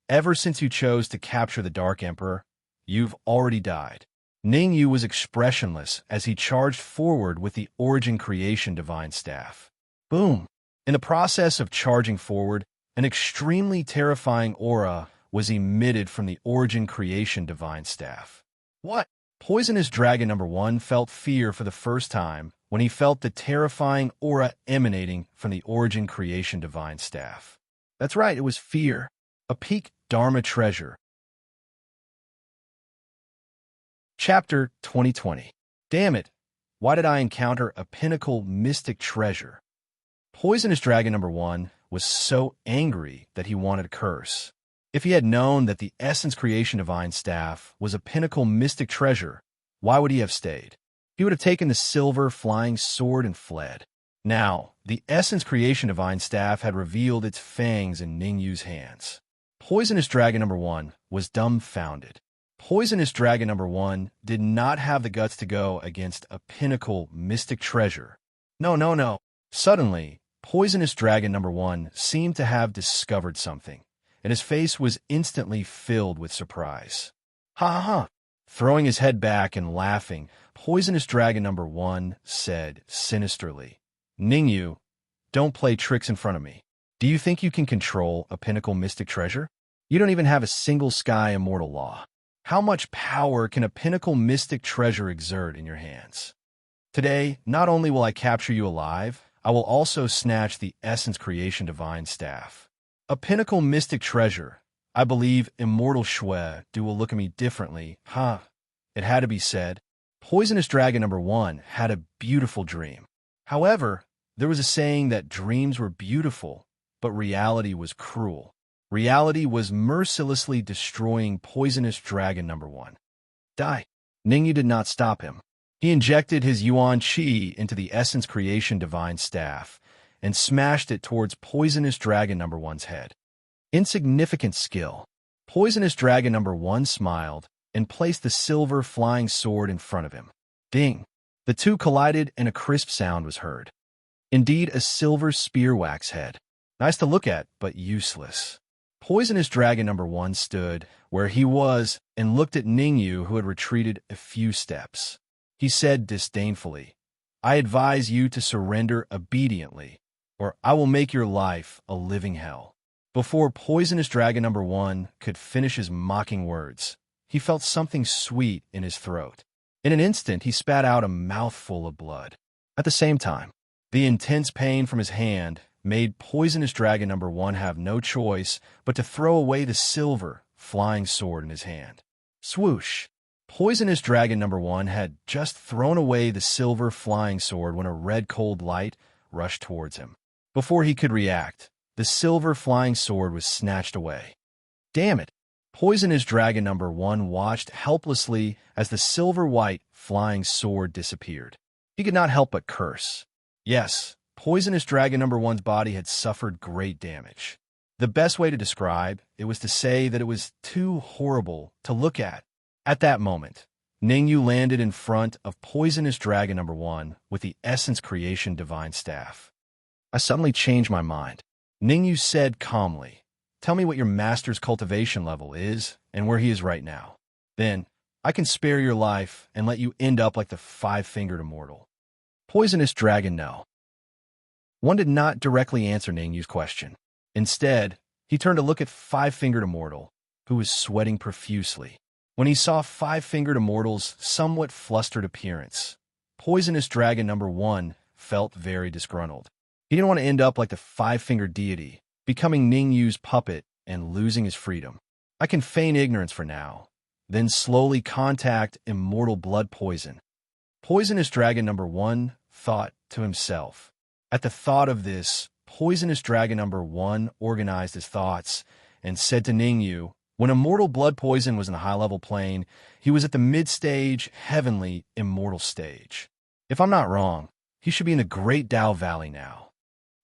Ever since you chose to capture the Dark Emperor, you've already died. Ningyu was expressionless as he charged forward with the Origin Creation Divine Staff. Boom! In the process of charging forward, an extremely terrifying aura was emitted from the Origin Creation Divine Staff. What? Poisonous Dragon number 1 felt fear for the first time when he felt the terrifying aura emanating from the Origin Creation Divine Staff. That's right, it was fear. A peak Dharma treasure. Chapter 2020. Damn it, why did I encounter a pinnacle mystic treasure? Poisonous Dragon number 1 was so angry that he wanted to curse. If he had known that the Essence Creation Divine Staff was a pinnacle mystic treasure, why would he have stayed? He would have taken the silver flying sword and fled. Now, the Essence Creation Divine Staff had revealed its fangs in Ningyu's hands. Poisonous Dragon number 1 was dumbfounded. Poisonous Dragon number 1 did not have the guts to go against a pinnacle mystic treasure. No. Suddenly, Poisonous Dragon number 1 seemed to have discovered something, and his face was instantly filled with surprise. Ha! Throwing his head back and laughing, Poisonous Dragon number 1 said sinisterly, Ningyu, don't play tricks in front of me. Do you think you can control a pinnacle mystic treasure? You don't even have a single sky immortal law. How much power can a pinnacle mystic treasure exert in your hands? Today, not only will I capture you alive, I will also snatch the Essence Creation Divine Staff. A pinnacle mystic treasure. I believe immortal Shui Do will look at me differently. It had to be said. Poisonous Dragon number 1 had a beautiful dream. However, there was a saying that dreams were beautiful, but reality was cruel. Reality was mercilessly destroying Poisonous Dragon number 1. Die. Ningyu did not stop him. He injected his Yuan Qi into the Essence Creation Divine Staff and smashed it towards Poisonous Dragon number 1's head. Insignificant skill. Poisonous Dragon number 1 smiled and placed the silver flying sword in front of him. Ding! The two collided and a crisp sound was heard. Indeed, a silver spear wax head. Nice to look at, but useless. Poisonous Dragon number 1 stood where he was and looked at Ningyu, who had retreated a few steps. He said disdainfully, I advise you to surrender obediently, or I will make your life a living hell. Before Poisonous Dragon number 1 could finish his mocking words, he felt something sweet in his throat. In an instant, he spat out a mouthful of blood. At the same time, the intense pain from his hand made Poisonous Dragon number 1 have no choice but to throw away the silver flying sword in his hand. Swoosh! Poisonous Dragon number 1 had just thrown away the silver flying sword when a red cold light rushed towards him. Before he could react, the silver flying sword was snatched away. Damn it! Poisonous Dragon number 1 watched helplessly as the silver-white flying sword disappeared. He could not help but curse. Yes, Poisonous Dragon number 1's body had suffered great damage. The best way to describe it was to say that it was too horrible to look at. At that moment, Ningyu landed in front of Poisonous Dragon number 1 with the Essence Creation Divine Staff. I suddenly changed my mind. Ningyu said calmly, tell me what your master's cultivation level is and where he is right now. Then, I can spare your life and let you end up like the five-fingered immortal. Poisonous dragon, no. One did not directly answer Ningyu's question. Instead, he turned to look at five-fingered immortal, who was sweating profusely. When he saw five-fingered immortal's somewhat flustered appearance, poisonous dragon number 1 felt very disgruntled. He didn't want to end up like the five-fingered deity, becoming Ningyu's puppet and losing his freedom. I can feign ignorance for now, then slowly contact immortal blood poison. Poisonous dragon number 1 thought to himself. At the thought of this, poisonous dragon number 1 organized his thoughts and said to Ningyu, when immortal blood poison was in the high-level plane, he was at the mid-stage, heavenly, immortal stage. If I'm not wrong, he should be in the Great Dao Valley now.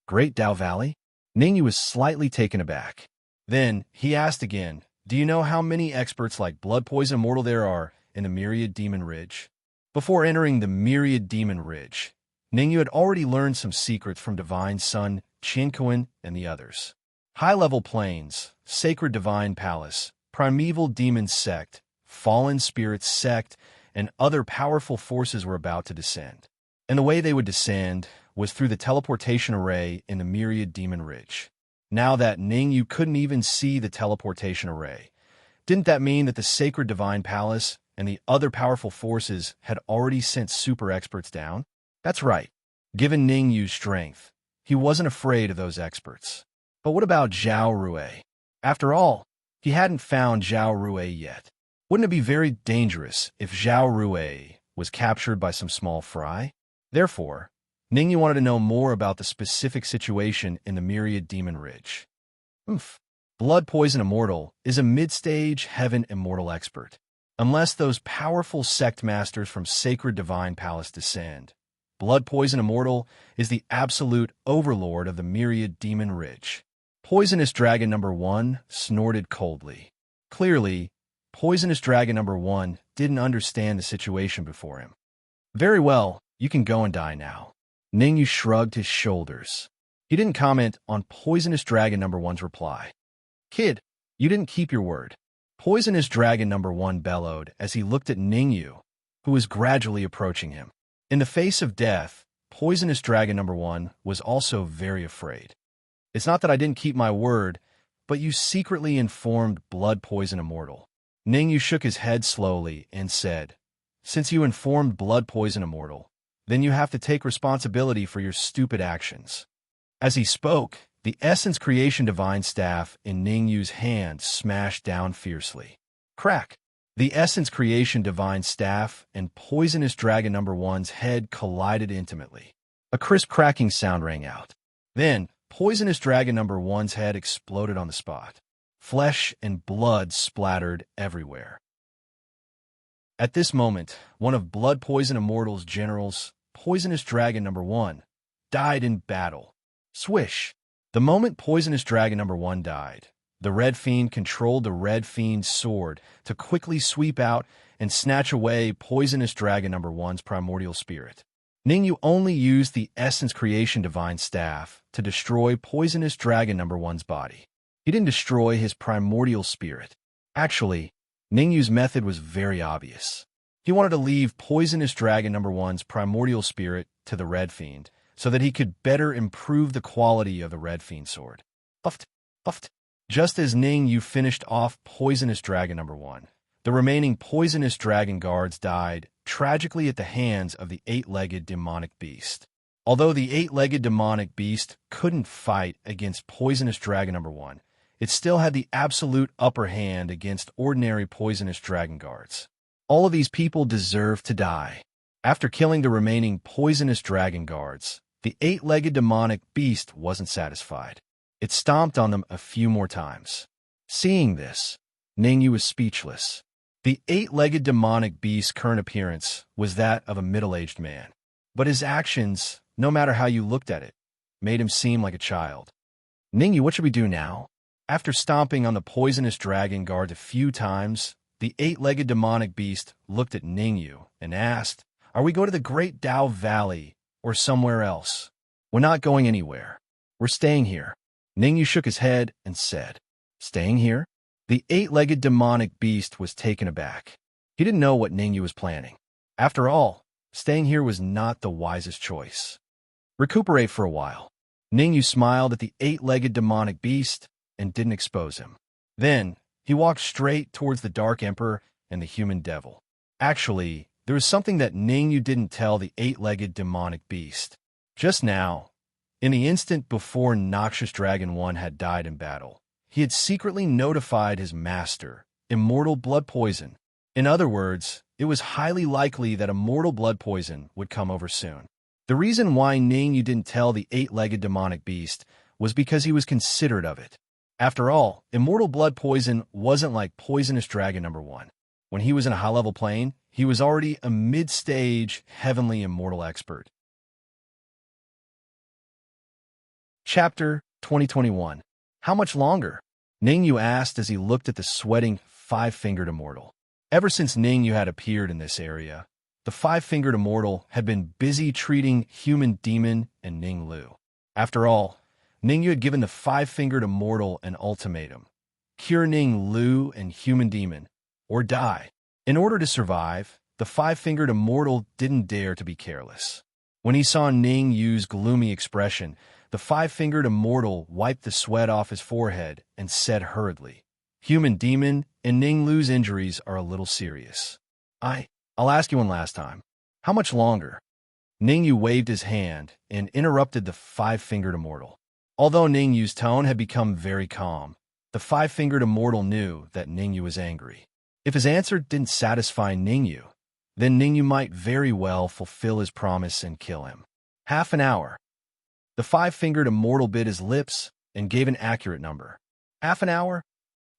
Great Dao Valley? Ningyu was slightly taken aback. Then, he asked again, do you know how many experts like Blood Poison Immortal there are in the Myriad Demon Ridge? Before entering the Myriad Demon Ridge, Ningyu had already learned some secrets from Divine Sun, Chinquin, and the others. High-level planes, Sacred Divine Palace, Primeval Demon Sect, Fallen Spirits Sect, and other powerful forces were about to descend. And the way they would descend was through the teleportation array in the Myriad Demon Ridge. Now that Ningyu couldn't even see the teleportation array, didn't that mean that the Sacred Divine Palace and the other powerful forces had already sent super experts down? That's right. Given Ningyu's strength, he wasn't afraid of those experts. But what about Zhao Rui? After all, he hadn't found Zhao Rui yet. Wouldn't it be very dangerous if Zhao Rui was captured by some small fry? Therefore, Ningyu wanted to know more about the specific situation in the Myriad Demon Ridge. Blood Poison Immortal is a mid-stage Heaven Immortal expert. Unless those powerful sect masters from Sacred Divine Palace descend, Blood Poison Immortal is the absolute overlord of the Myriad Demon Ridge. Poisonous Dragon number 1 snorted coldly. Clearly, Poisonous Dragon number 1 didn't understand the situation before him. Very well, you can go and die now. Ningyu shrugged his shoulders. He didn't comment on Poisonous Dragon number 1's reply. Kid, you didn't keep your word. Poisonous Dragon number 1 bellowed as he looked at Ningyu, who was gradually approaching him. In the face of death, Poisonous Dragon number 1 was also very afraid. It's not that I didn't keep my word, but you secretly informed Blood Poison Immortal. Ningyu shook his head slowly and said, since you informed Blood Poison Immortal, then you have to take responsibility for your stupid actions. As he spoke, the Essence Creation Divine Staff in Ningyu's hand smashed down fiercely. Crack! The Essence Creation Divine Staff and Poisonous Dragon number 1's head collided intimately. A crisp cracking sound rang out. Then, Poisonous Dragon number 1's head exploded on the spot. Flesh and blood splattered everywhere. At this moment, one of Blood Poison Immortal's generals, Poisonous Dragon number 1, died in battle. Swish! The moment Poisonous Dragon number 1 died, the Red Fiend controlled the Red Fiend's sword to quickly sweep out and snatch away Poisonous Dragon number 1's primordial spirit. Ningyu only used the Essence Creation Divine Staff to destroy Poisonous Dragon number 1's body. He didn't destroy his primordial spirit. Actually, Ningyu's method was very obvious. He wanted to leave Poisonous Dragon number 1's primordial spirit to the Red Fiend so that he could better improve the quality of the Red Fiend sword. Uft, uft. Just as Ningyu finished off Poisonous Dragon number 1, the remaining Poisonous Dragon guards died tragically at the hands of the eight-legged demonic beast. Although the eight-legged demonic beast couldn't fight against Poisonous Dragon number 1, it still had the absolute upper hand against ordinary Poisonous Dragon guards. All of these people deserved to die. After killing the remaining Poisonous Dragon guards, the eight-legged demonic beast wasn't satisfied. It stomped on them a few more times. Seeing this, Ningyu was speechless. The eight-legged demonic beast's current appearance was that of a middle-aged man. But his actions, no matter how you looked at it, made him seem like a child. Ningyu, what should we do now? After stomping on the Poisonous Dragon guard a few times, the eight-legged demonic beast looked at Ningyu and asked, are we going to the Great Dao Valley or somewhere else? We're not going anywhere. We're staying here. Ningyu shook his head and said, Staying here? The eight-legged demonic beast was taken aback. He didn't know what Ningyu was planning. After all, staying here was not the wisest choice. Recuperate for a while. Ningyu smiled at the eight-legged demonic beast and didn't expose him. Then, he walked straight towards the Dark Emperor and the human devil. Actually, there was something that Ningyu didn't tell the eight-legged demonic beast. Just now, in the instant before Noxious Dragon 1 had died in battle, he had secretly notified his master, Immortal Blood Poison. In other words, it was highly likely that Immortal Blood Poison would come over soon. The reason why Ningyu didn't tell the eight-legged demonic beast was because he was considerate of it. After all, Immortal Blood Poison wasn't like Poisonous Dragon number 1. When he was in a high-level plane, he was already a mid-stage heavenly immortal expert. Chapter 2021. How much longer? Ningyu asked as he looked at the sweating five-fingered immortal. Ever since Ningyu had appeared in this area, the five-fingered immortal had been busy treating human demon and Ning Lu. After all, Ningyu had given the five-fingered immortal an ultimatum: cure Ning Lu and human demon, or die. In order to survive, the five-fingered immortal didn't dare to be careless. When he saw Ning Yu's gloomy expression, the five-fingered immortal wiped the sweat off his forehead and said hurriedly, "Human demon and Ning Lu's injuries are a little serious. I'll ask you one last time. How much longer?" Ningyu waved his hand and interrupted the five-fingered immortal. Although Ningyu's tone had become very calm, the five-fingered immortal knew that Ningyu was angry. If his answer didn't satisfy Ningyu, then Ningyu might very well fulfill his promise and kill him. Half an hour. The five-fingered immortal bit his lips and gave an accurate number. Half an hour?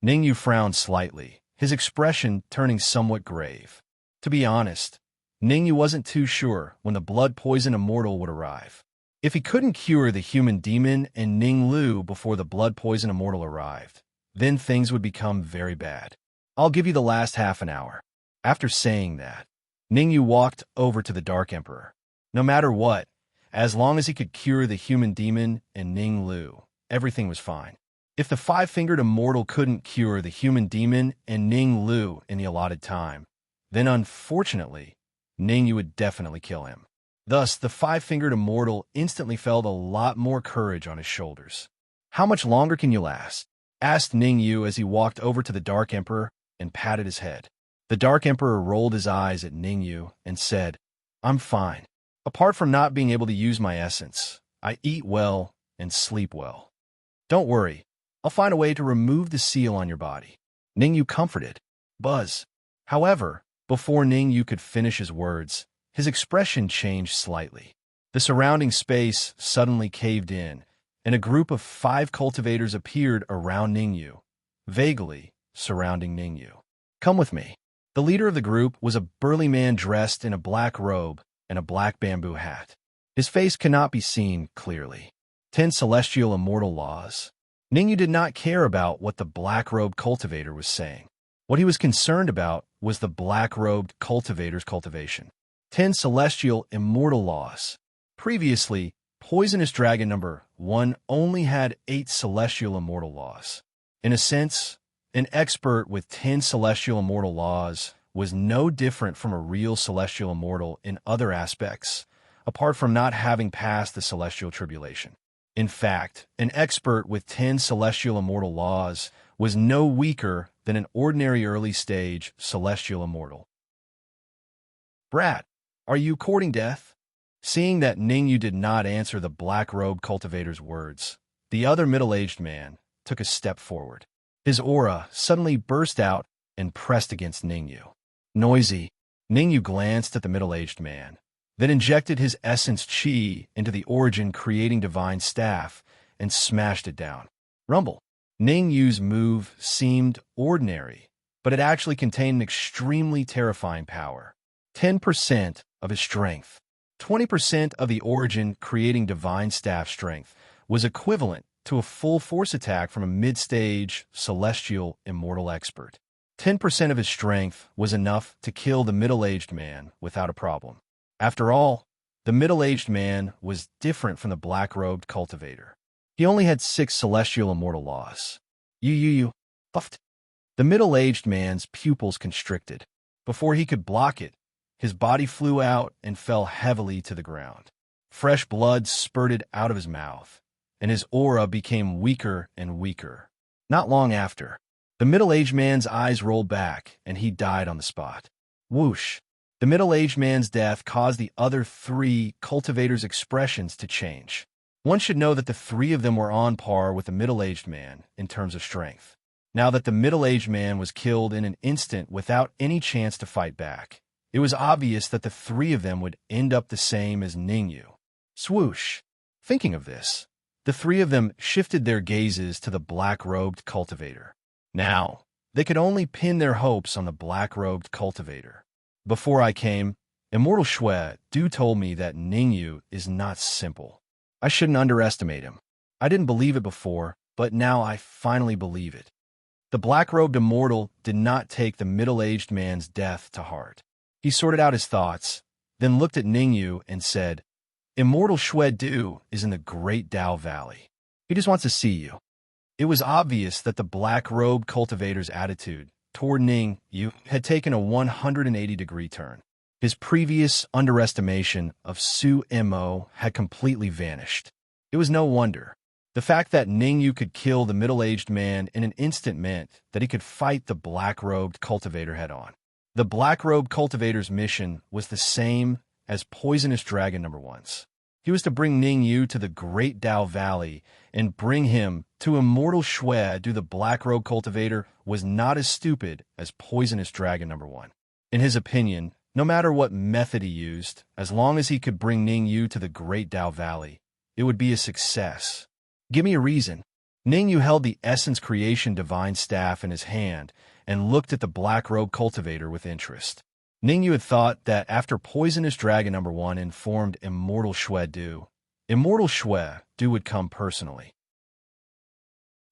Ningyu frowned slightly, his expression turning somewhat grave. To be honest, Ningyu wasn't too sure when the blood poison immortal would arrive. If he couldn't cure the human demon and Ning Lu before the blood poison immortal arrived, then things would become very bad. I'll give you the last half an hour. After saying that, Ningyu walked over to the Dark Emperor. No matter what, as long as he could cure the human demon and Ning Lu, everything was fine. If the five-fingered immortal couldn't cure the human demon and Ning Lu in the allotted time, then unfortunately, Ningyu would definitely kill him. Thus, the five-fingered immortal instantly felt a lot more courage on his shoulders. "How much longer can you last?" asked Ningyu as he walked over to the Dark Emperor and patted his head. The Dark Emperor rolled his eyes at Ningyu and said, "I'm fine. Apart from not being able to use my essence, I eat well and sleep well. Don't worry, I'll find a way to remove the seal on your body." Ningyu comforted Buzz. However, before Ningyu could finish his words, his expression changed slightly. The surrounding space suddenly caved in, and a group of 5 cultivators appeared around Ningyu, vaguely surrounding Ningyu. "Come with me." The leader of the group was a burly man dressed in a black robe and a black bamboo hat. His face cannot be seen clearly. 10 celestial immortal laws. Ningyu did not care about what the black-robed cultivator was saying. What he was concerned about was the black-robed cultivator's cultivation. 10 celestial immortal laws. Previously, Poisonous Dragon number 1 only had 8 celestial immortal laws. In a sense, an expert with 10 celestial immortal laws was no different from a real celestial immortal in other aspects, apart from not having passed the celestial tribulation. In fact, an expert with 10 celestial immortal laws was no weaker than an ordinary early-stage celestial immortal. "Brat, are you courting death?" Seeing that Ningyu did not answer the black-robed cultivator's words, the other middle-aged man took a step forward. His aura suddenly burst out and pressed against Ningyu. Noisy, Ningyu glanced at the middle-aged man, then injected his essence chi into the origin-creating divine staff and smashed it down. Rumble. Ningyu's move seemed ordinary, but it actually contained an extremely terrifying power. 10% of his strength. 20% of the origin-creating divine staff strength was equivalent to a full force attack from a mid-stage celestial immortal expert. 10% of his strength was enough to kill the middle-aged man without a problem. After all, the middle-aged man was different from the black-robed cultivator. He only had 6 celestial immortal laws. You. Puffed. The middle-aged man's pupils constricted. Before he could block it, his body flew out and fell heavily to the ground. Fresh blood spurted out of his mouth, and his aura became weaker and weaker. Not long after, the middle-aged man's eyes rolled back, and he died on the spot. Whoosh! The middle-aged man's death caused the other three cultivators' expressions to change. One should know that the three of them were on par with the middle-aged man in terms of strength. Now that the middle-aged man was killed in an instant without any chance to fight back, it was obvious that the three of them would end up the same as Ningyu. Swoosh! Thinking of this, the three of them shifted their gazes to the black-robed cultivator. Now, they could only pin their hopes on the black-robed cultivator. Before I came, Immortal Shui Du told me that Ningyu is not simple. I shouldn't underestimate him. I didn't believe it before, but now I finally believe it. The black-robed immortal did not take the middle-aged man's death to heart. He sorted out his thoughts, then looked at Ningyu and said, Immortal Shui Du is in the Great Dao Valley. He just wants to see you. It was obvious that the black-robed cultivator's attitude toward Ningyu had taken a 180-degree turn. His previous underestimation of Su Mo had completely vanished. It was no wonder. The fact that Ningyu could kill the middle-aged man in an instant meant that he could fight the black-robed cultivator head-on. The black-robed cultivator's mission was the same as Poisonous Dragon No. 1's. He was to bring Ningyu to the Great Dao Valley and bring him to Immortal Shui Du. The black-robed cultivator was not as stupid as Poisonous Dragon No. 1. In his opinion, no matter what method he used, as long as he could bring Ningyu to the Great Dao Valley, it would be a success. Give me a reason. Ningyu held the Essence Creation Divine Staff in his hand and looked at the black-robed cultivator with interest. Ningyu had thought that after Poisonous Dragon No. 1 informed Immortal Shui Du, Immortal Shui Du would come personally.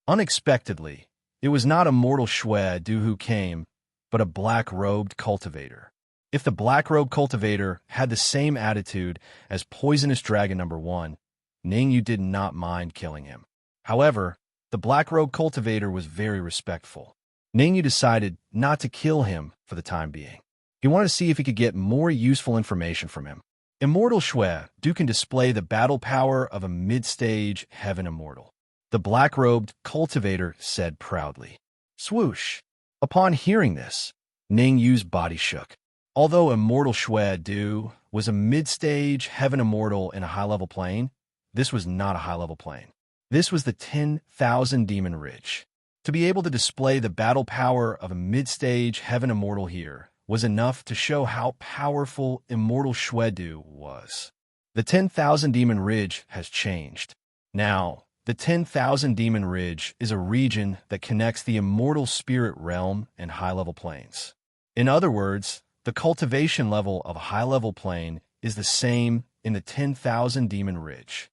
Unexpectedly, it was not Immortal Shui Du who came, but a black-robed cultivator. If the black-robed cultivator had the same attitude as Poisonous Dragon No. 1, Ningyu did not mind killing him. However, the black-robed cultivator was very respectful. Ningyu decided not to kill him for the time being. He wanted to see if he could get more useful information from him. Immortal Shui Du can display the battle power of a mid-stage heaven immortal. The black-robed cultivator said proudly. Swoosh! Upon hearing this, Ningyu's body shook. Although Immortal Shui Du was a mid-stage heaven immortal in a high-level plane, this was not a high-level plane. This was the 10,000 Demon Ridge. To be able to display the battle power of a mid-stage heaven immortal here was enough to show how powerful Immortal Shui Du was. The 10,000 Demon Ridge has changed. Now, the 10,000 Demon Ridge is a region that connects the immortal spirit realm and high-level planes. In other words, the cultivation level of a high-level plane is the same in the 10,000 Demon Ridge.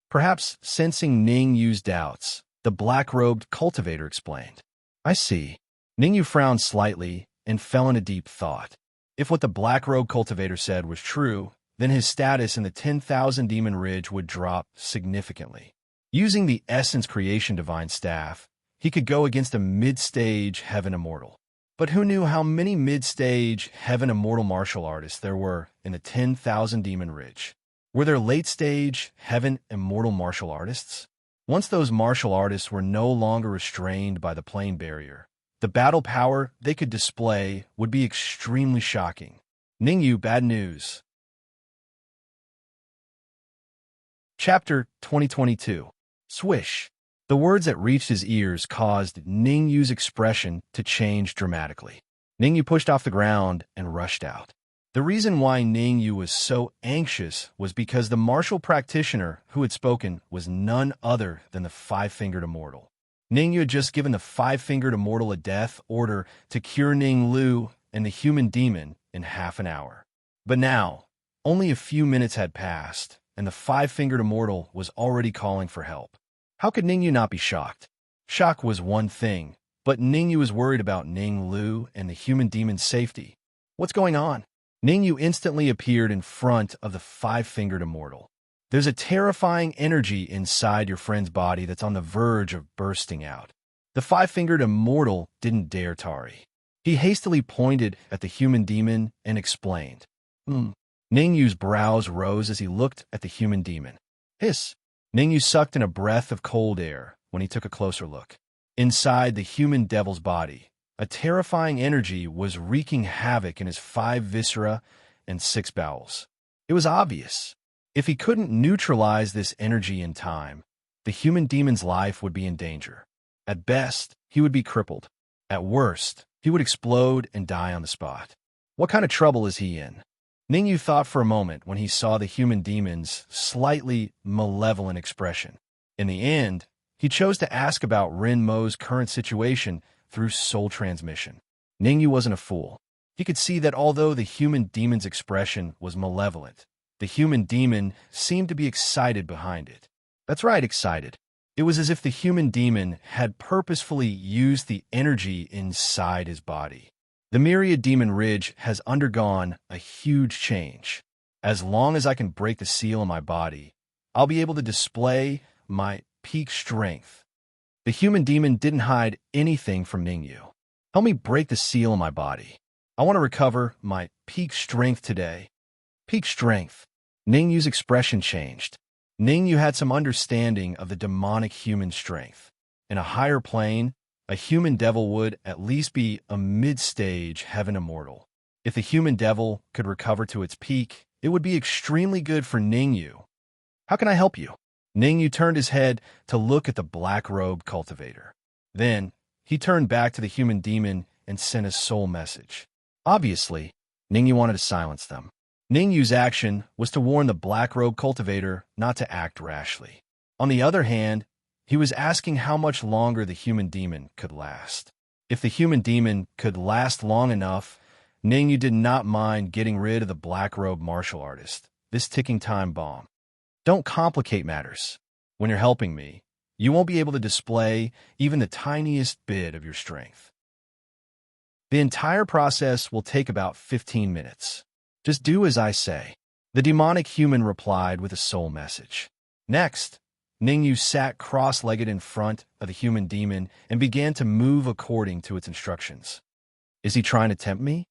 Perhaps sensing Ningyu's doubts, the black-robed cultivator explained. I see. Ningyu frowned slightly and fell into deep thought. If what the black-robed cultivator said was true, then his status in the 10,000 Demon Ridge would drop significantly. Using the Essence Creation Divine Staff, he could go against a mid-stage Heaven Immortal. But who knew how many mid-stage Heaven Immortal martial artists there were in the 10,000 Demon Ridge? Were there late-stage Heaven Immortal martial artists? Once those martial artists were no longer restrained by the plane barrier, the battle power they could display would be extremely shocking. Ningyu, bad news. Chapter 2022. Swish. The words that reached his ears caused Ningyu's expression to change dramatically. Ningyu pushed off the ground and rushed out. The reason why Ningyu was so anxious was because the martial practitioner who had spoken was none other than the Five-Fingered Immortal. Ningyu had just given the Five-Fingered Immortal a death order to cure Ning Lu and the human demon in half an hour. But now, only a few minutes had passed, and the Five-Fingered Immortal was already calling for help. How could Ningyu not be shocked? Shock was one thing, but Ningyu was worried about Ning Lu and the human demon's safety. What's going on? Ningyu instantly appeared in front of the Five-Fingered Immortal. There's a terrifying energy inside your friend's body that's on the verge of bursting out. The five-fingered immortal didn't dare tarry. He hastily pointed at the human demon and explained. Ningyu's brows rose as he looked at the human demon. Hiss! Ningyu sucked in a breath of cold air when he took a closer look. Inside the human devil's body, a terrifying energy was wreaking havoc in his 5 viscera and 6 bowels. It was obvious. If he couldn't neutralize this energy in time, the human demon's life would be in danger. At best, he would be crippled. At worst, he would explode and die on the spot. What kind of trouble is he in? Ningyu thought for a moment when he saw the human demon's slightly malevolent expression. In the end, he chose to ask about Rin Mo's current situation through soul transmission. Ningyu wasn't a fool. He could see that although the human demon's expression was malevolent, the human demon seemed to be excited behind it. That's right, excited. It was as if the human demon had purposefully used the energy inside his body. The Myriad Demon Ridge has undergone a huge change. As long as I can break the seal in my body, I'll be able to display my peak strength. The human demon didn't hide anything from Ningyu. Help me break the seal in my body. I want to recover my peak strength today. Peak strength. Ningyu's expression changed. Ningyu had some understanding of the demonic human strength. In a higher plane, a human devil would at least be a mid-stage heaven immortal. If the human devil could recover to its peak, it would be extremely good for Ningyu. How can I help you? Ningyu turned his head to look at the black-robed cultivator. Then, he turned back to the human demon and sent a soul message. Obviously, Ningyu wanted to silence them. Ningyu's action was to warn the black-robed cultivator not to act rashly. On the other hand, he was asking how much longer the human demon could last. If the human demon could last long enough, Ningyu did not mind getting rid of the black-robed martial artist, this ticking time bomb. Don't complicate matters. When you're helping me, you won't be able to display even the tiniest bit of your strength. The entire process will take about 15 minutes. Just do as I say. The demonic human replied with a soul message. Next, Ningyu sat cross-legged in front of the human demon and began to move according to its instructions. Is he trying to tempt me?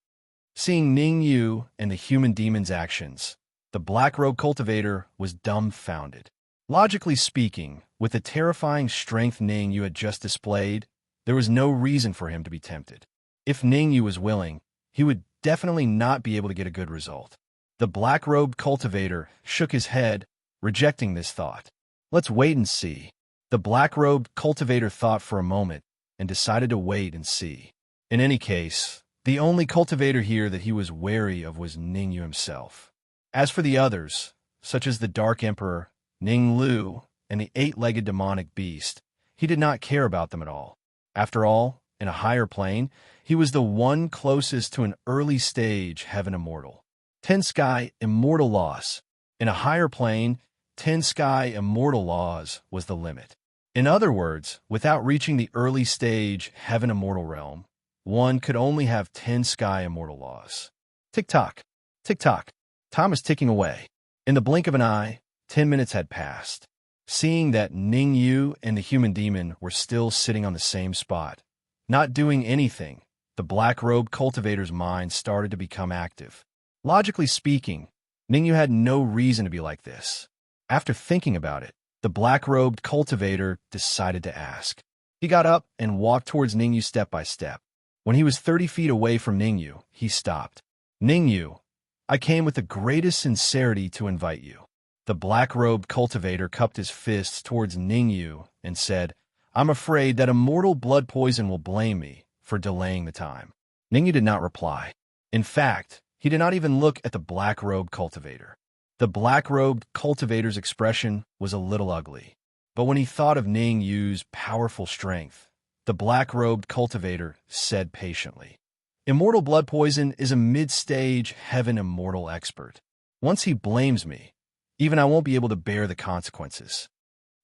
Seeing Ningyu and the human demon's actions, the black-robed cultivator was dumbfounded. Logically speaking, with the terrifying strength Ningyu had just displayed, there was no reason for him to be tempted. If Ningyu was willing, he would definitely not be able to get a good result. The black-robed cultivator shook his head, rejecting this thought. Let's wait and see. The black-robed cultivator thought for a moment and decided to wait and see. In any case, the only cultivator here that he was wary of was Ningyu himself. As for the others, such as the Dark Emperor, Ninglu, and the 8-legged demonic beast, he did not care about them at all. After all, in a higher plane, he was the one closest to an early-stage heaven immortal. 10 sky immortal laws. In a higher plane, 10 sky immortal laws was the limit. In other words, without reaching the early-stage heaven immortal realm, one could only have 10 sky immortal laws. Tick-tock, tick-tock. Time was ticking away. In the blink of an eye, 10 minutes had passed. Seeing that Ningyu and the human demon were still sitting on the same spot, not doing anything, the black-robed cultivator's mind started to become active. Logically speaking, Ningyu had no reason to be like this. After thinking about it, the black-robed cultivator decided to ask. He got up and walked towards Ningyu step by step. When he was 30 feet away from Ningyu, he stopped. Ningyu, I came with the greatest sincerity to invite you. The black-robed cultivator cupped his fists towards Ningyu and said, I'm afraid that immortal blood poison will blame me for delaying the time. Ningyu did not reply. In fact, he did not even look at the black-robed cultivator. The black-robed cultivator's expression was a little ugly. But when he thought of Ningyu's powerful strength, the black-robed cultivator said patiently, Immortal blood poison is a mid-stage heaven immortal expert. Once he blames me, even I won't be able to bear the consequences.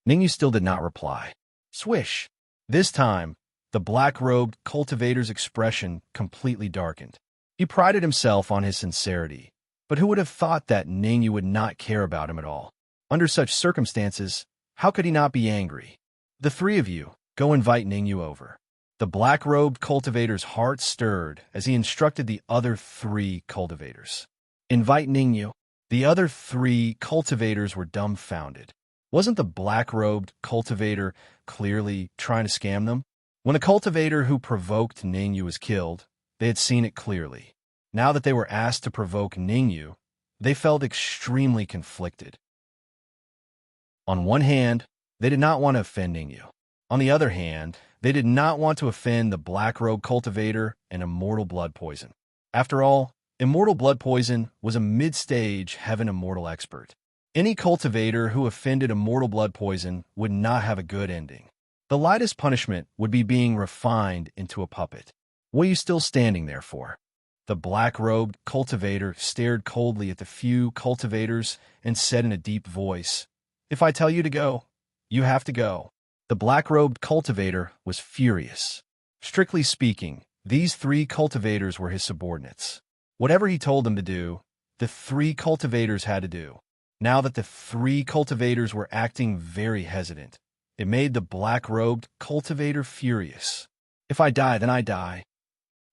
Ningyu still did not reply. Swish! This time, the black-robed cultivator's expression completely darkened. He prided himself on his sincerity, but who would have thought that Ningyu would not care about him at all? Under such circumstances, how could he not be angry? The three of you, Go invite Ningyu over. The black-robed cultivator's heart stirred as he instructed the other 3 cultivators. Invite Ningyu. The other 3 cultivators were dumbfounded. Wasn't the black-robed cultivator clearly trying to scam them? When the cultivator who provoked Ningyu was killed, they had seen it clearly. Now that they were asked to provoke Ningyu, they felt extremely conflicted. On one hand, they did not want to offend Ningyu. On the other hand, they did not want to offend the black-robe cultivator and immortal blood poison. After all, immortal blood poison was a mid-stage heaven immortal expert. Any cultivator who offended immortal blood poison would not have a good ending. The lightest punishment would be being refined into a puppet. What are you still standing there for? The black-robed cultivator stared coldly at the few cultivators and said in a deep voice, "If I tell you to go, you have to go." The black-robed cultivator was furious. Strictly speaking, these 3 cultivators were his subordinates. Whatever he told them to do, the 3 cultivators had to do. Now that the 3 cultivators were acting very hesitant, it made the black-robed cultivator furious. "If I die, then I die."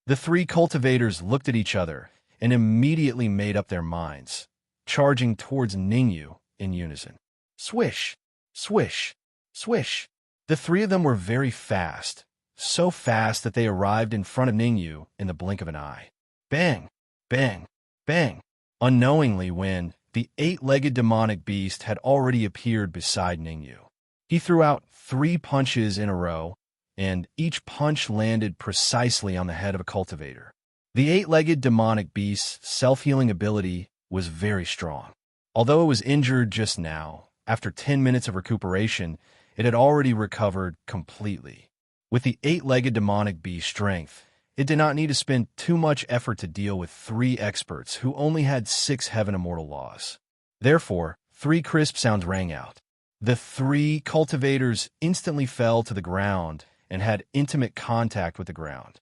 The 3 cultivators looked at each other and immediately made up their minds, charging towards Ningyu in unison. Swish! Swish! Swish! The 3 of them were very fast, so fast that they arrived in front of Ningyu in the blink of an eye. Bang! Bang! Bang! Unknowingly, when the 8-legged demonic beast had already appeared beside Ningyu. He threw out 3 punches in a row, and each punch landed precisely on the head of a cultivator. The 8-legged demonic beast's self-healing ability was very strong. Although it was injured just now, after 10 minutes of recuperation, it had already recovered completely. With the 8-legged demonic beast's strength, it did not need to spend too much effort to deal with 3 experts who only had 6 heaven immortal laws. Therefore, 3 crisp sounds rang out. The 3 cultivators instantly fell to the ground and had intimate contact with the ground.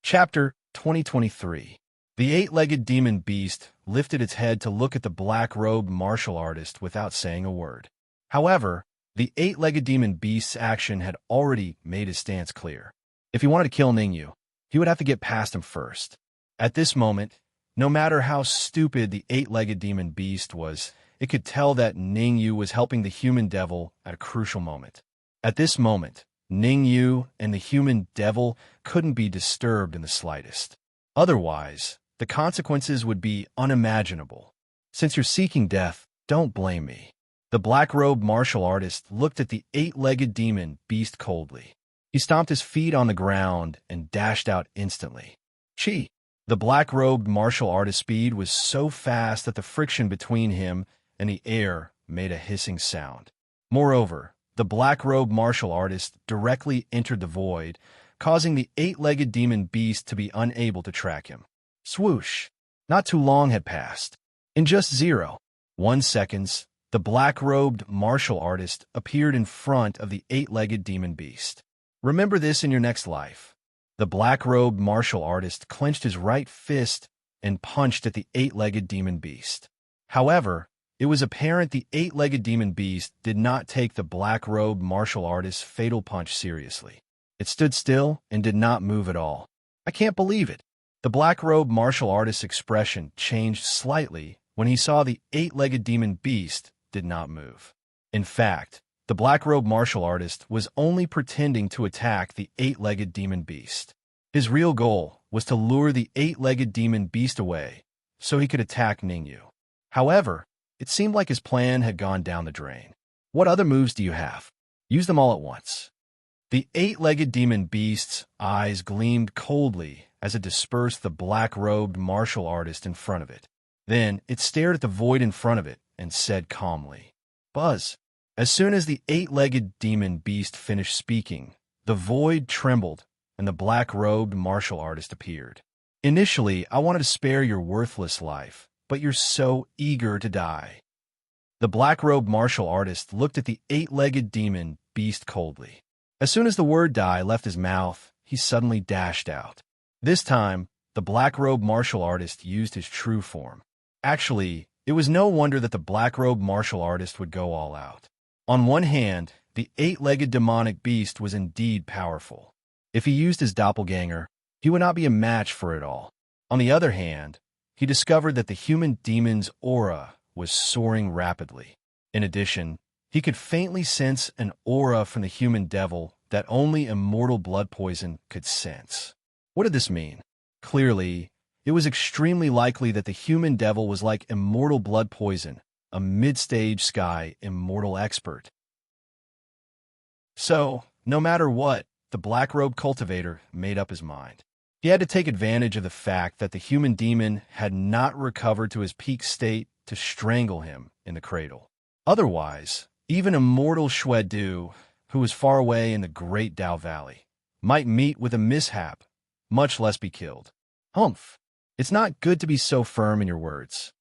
Chapter 2023. The 8-legged demon beast lifted its head to look at the black-robed martial artist without saying a word. However, the 8-legged demon beast's action had already made his stance clear. If he wanted to kill Ningyu, he would have to get past him first. At this moment, no matter how stupid the 8-legged demon beast was, it could tell that Ningyu was helping the human devil at a crucial moment. At this moment, Ningyu and the human devil couldn't be disturbed in the slightest. Otherwise, the consequences would be unimaginable. Since you're seeking death, don't blame me. The black-robed martial artist looked at the 8-legged demon beast coldly. He stomped his feet on the ground and dashed out instantly. Chi! The black-robed martial artist's speed was so fast that the friction between him and the air made a hissing sound. Moreover, the black-robed martial artist directly entered the void, causing the 8-legged demon beast to be unable to track him. Swoosh! Not too long had passed. In just 0.1 seconds, the black-robed martial artist appeared in front of the 8-legged demon beast. Remember this in your next life. The black-robed martial artist clenched his right fist and punched at the 8-legged demon beast. However, it was apparent the 8-legged demon beast did not take the black-robed martial artist's fatal punch seriously. It stood still and did not move at all. I can't believe it. The black-robed martial artist's expression changed slightly when he saw the 8-legged demon beast did not move. In fact, the black-robed martial artist was only pretending to attack the 8-legged demon beast. His real goal was to lure the 8-legged demon beast away so he could attack Ningyu. However, it seemed like his plan had gone down the drain. What other moves do you have? Use them all at once. The 8-legged demon beast's eyes gleamed coldly as it dispersed the black-robed martial artist in front of it. Then it stared at the void in front of it and said calmly, "Buzz." As soon as the 8-legged demon beast finished speaking, the void trembled and the black-robed martial artist appeared. Initially, I wanted to spare your worthless life, but you're so eager to die. The black-robed martial artist looked at the 8-legged demon beast coldly. As soon as the word die left his mouth, he suddenly dashed out. This time, the black-robed martial artist used his true form. Actually, it was no wonder that the black-robed martial artist would go all out. On one hand, the eight-legged demonic beast was indeed powerful. If he used his doppelganger, he would not be a match for it all. On the other hand, he discovered that the human demon's aura was soaring rapidly. In addition, he could faintly sense an aura from the human devil that only immortal blood poison could sense. What did this mean? Clearly, it was extremely likely that the human devil was like immortal blood poison, a mid-stage sky immortal expert. So, no matter what, the black-robe cultivator made up his mind. He had to take advantage of the fact that the human demon had not recovered to his peak state to strangle him in the cradle. Otherwise, even immortal Shwedu, who was far away in the Great Dao Valley, might meet with a mishap, much less be killed. Humph! It's not good to be so firm in your words.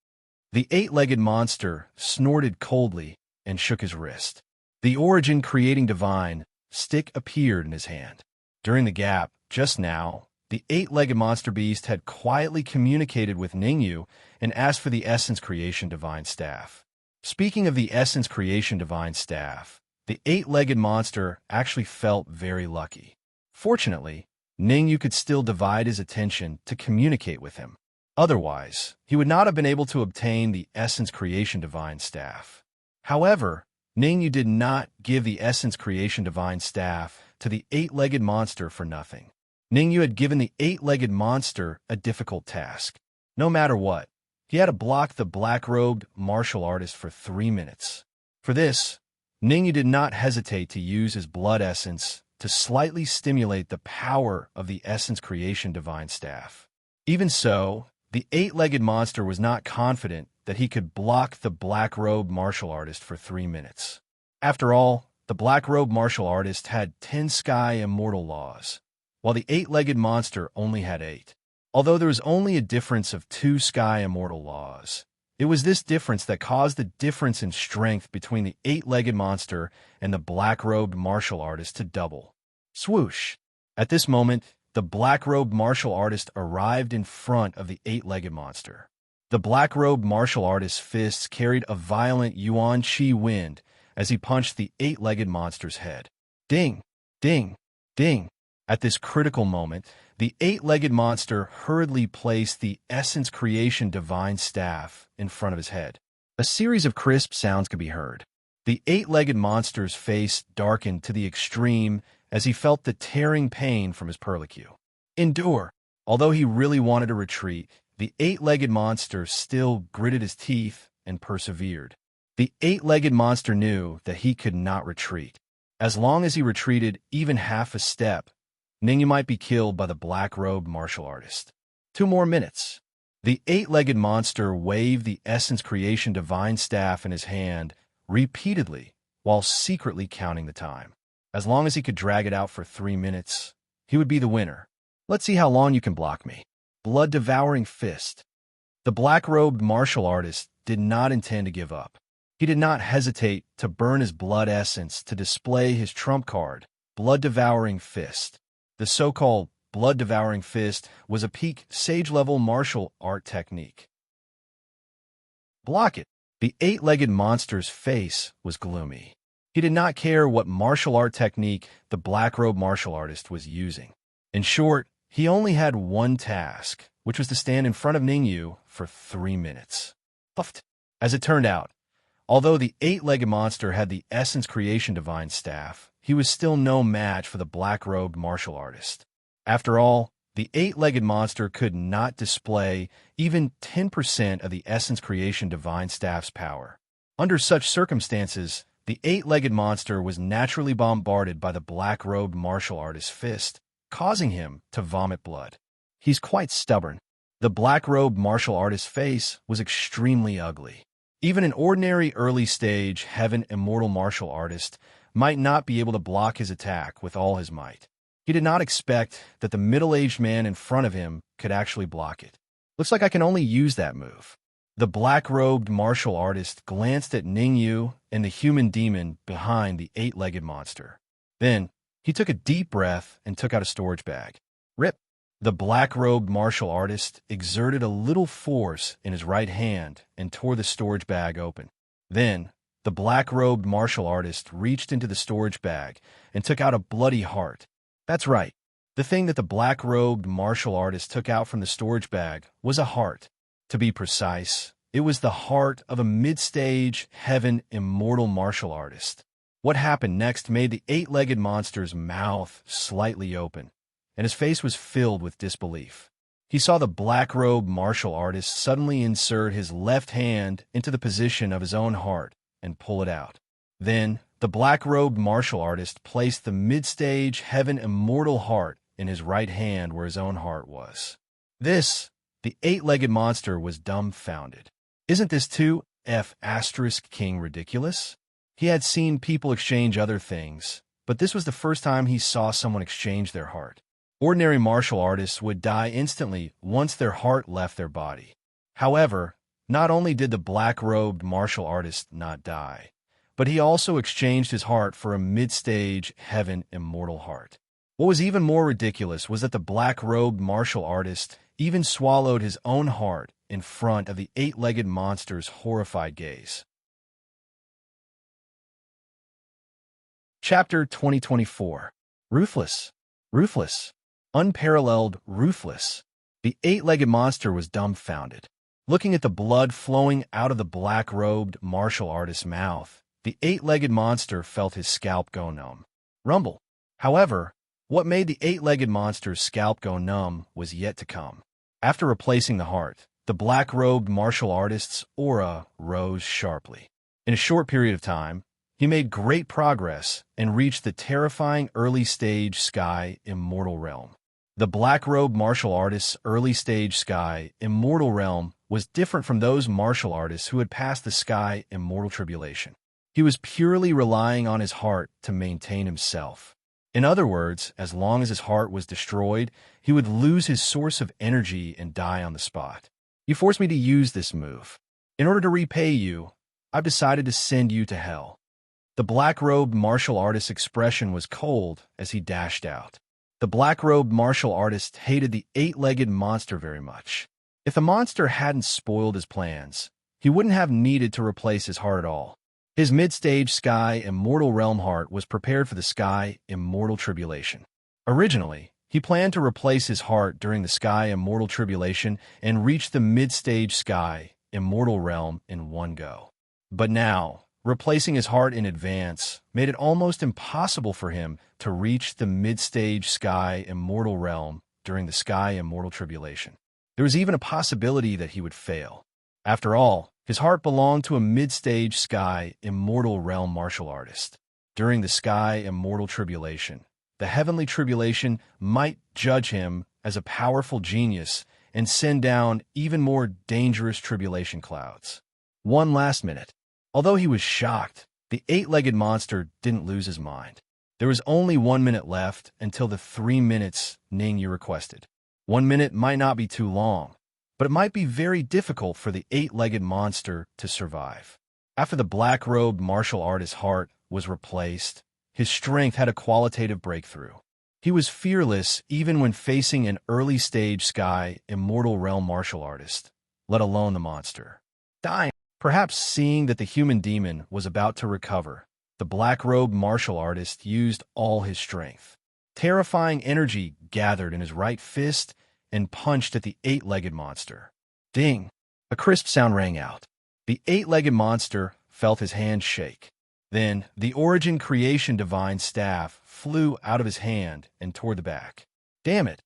The eight-legged monster snorted coldly and shook his wrist. The origin creating divine stick appeared in his hand. During the gap, just now, the eight-legged monster beast had quietly communicated with Ningyu and asked for the essence creation divine staff. Speaking of the essence creation divine staff, the eight-legged monster actually felt very lucky. Fortunately, Ningyu could still divide his attention to communicate with him. Otherwise, he would not have been able to obtain the essence creation divine staff. However, Ningyu did not give the essence creation divine staff to the eight-legged monster for nothing. Ningyu had given the eight-legged monster a difficult task. No matter what, he had to block the black-robed martial artist for 3 minutes. For this, Ningyu did not hesitate to use his blood essence to slightly stimulate the power of the essence creation divine staff. Even so, the eight-legged monster was not confident that he could block the black-robed martial artist for 3 minutes. After all, the black-robed martial artist had 10 sky immortal laws, while the eight-legged monster only had 8. Although there was only a difference of 2 sky immortal laws, it was this difference that caused the difference in strength between the eight-legged monster and the black-robed martial artist to double. Swoosh! At this moment, the black-robed martial artist arrived in front of the eight-legged monster. The black-robed martial artist's fists carried a violent yuan qi wind as he punched the eight-legged monster's head. Ding! Ding! Ding! At this critical moment, the eight-legged monster hurriedly placed the essence creation divine staff in front of his head. A series of crisp sounds could be heard. The eight-legged monster's face darkened to the extreme as he felt the tearing pain from his perlicue. Endure! Although he really wanted to retreat, the eight-legged monster still gritted his teeth and persevered. The eight-legged monster knew that he could not retreat. As long as he retreated even half a step, Ningyu might be killed by the black-robed martial artist. 2 more minutes. The eight-legged monster waved the essence creation divine staff in his hand repeatedly while secretly counting the time. As long as he could drag it out for 3 minutes, he would be the winner. Let's see how long you can block me. Blood-devouring fist. The black-robed martial artist did not intend to give up. He did not hesitate to burn his blood essence to display his trump card, blood-devouring fist. The so-called blood-devouring fist was a peak sage-level martial art technique. Block it. The eight-legged monster's face was gloomy. He did not care what martial art technique the black-robe martial artist was using. In short, he only had one task, which was to stand in front of Ningyu for 3 minutes. Puffed. As it turned out, although the eight-legged monster had the essence creation divine staff, he was still no match for the black-robed martial artist. After all, the eight-legged monster could not display even 10% of the essence creation divine staff's power. Under such circumstances, the eight-legged monster was naturally bombarded by the black-robed martial artist's fist, causing him to vomit blood. He's quite stubborn. The black-robed martial artist's face was extremely ugly. Even an ordinary early-stage heaven immortal martial artist might not be able to block his attack with all his might. He did not expect that the middle-aged man in front of him could actually block it. Looks like I can only use that move. The black-robed martial artist glanced at Ningyu and the human demon behind the eight-legged monster. Then, he took a deep breath and took out a storage bag. Rip! The black-robed martial artist exerted a little force in his right hand and tore the storage bag open. Then, the black-robed martial artist reached into the storage bag and took out a bloody heart. That's right. The thing that the black-robed martial artist took out from the storage bag was a heart. To be precise, it was the heart of a mid-stage, heaven, immortal martial artist. What happened next made the eight-legged monster's mouth slightly open, and his face was filled with disbelief. He saw the black-robed martial artist suddenly insert his left hand into the position of his own heart and pull it out. Then, the black-robed martial artist placed the mid-stage, heaven, immortal heart in his right hand where his own heart was. The eight-legged monster was dumbfounded. Isn't this too King ridiculous? He had seen people exchange other things, but this was the first time he saw someone exchange their heart. Ordinary martial artists would die instantly once their heart left their body. However, not only did the black-robed martial artist not die, but he also exchanged his heart for a mid-stage, heaven, immortal heart. What was even more ridiculous was that the black-robed martial artist even swallowed his own heart in front of the eight-legged monster's horrified gaze. Chapter 2024. Ruthless. Ruthless. Unparalleled ruthless. The eight-legged monster was dumbfounded. Looking at the blood flowing out of the black-robed martial artist's mouth, the eight-legged monster felt his scalp go numb. Rumble. However, what made the eight-legged monster's scalp go numb was yet to come. After replacing the heart, the black-robed martial artist's aura rose sharply. In a short period of time, he made great progress and reached the terrifying early-stage sky immortal realm. The black-robed martial artist's early-stage sky immortal realm was different from those martial artists who had passed the sky immortal tribulation. He was purely relying on his heart to maintain himself. In other words, as long as his heart was destroyed, he would lose his source of energy and die on the spot. You forced me to use this move. In order to repay you, I've decided to send you to hell. The black-robed martial artist's expression was cold as he dashed out. The black-robed martial artist hated the eight-legged monster very much. If the monster hadn't spoiled his plans, he wouldn't have needed to replace his heart at all. His mid-stage sky immortal realm heart was prepared for the sky immortal tribulation. Originally, he planned to replace his heart during the sky immortal tribulation and reach the mid-stage sky immortal realm in one go. But now, replacing his heart in advance made it almost impossible for him to reach the mid-stage sky immortal realm during the sky immortal tribulation. There was even a possibility that he would fail. After all, his heart belonged to a mid-stage sky immortal realm martial artist. During the sky immortal tribulation, the heavenly tribulation might judge him as a powerful genius and send down even more dangerous tribulation clouds. One last minute. Although he was shocked, the eight-legged monster didn't lose his mind. There was only 1 minute left until the 3 minutes Ningyu requested. 1 minute might not be too long, but it might be very difficult for the eight-legged monster to survive. After the black-robed martial artist's heart was replaced, his strength had a qualitative breakthrough. He was fearless even when facing an early-stage sky immortal realm martial artist, let alone the monster. Dying. Perhaps seeing that the human demon was about to recover, the black-robed martial artist used all his strength. Terrifying energy gathered in his right fist and punched at the eight-legged monster. Ding! A crisp sound rang out. The eight-legged monster felt his hand shake. Then, the origin creation divine staff flew out of his hand and toward the back. Damn it!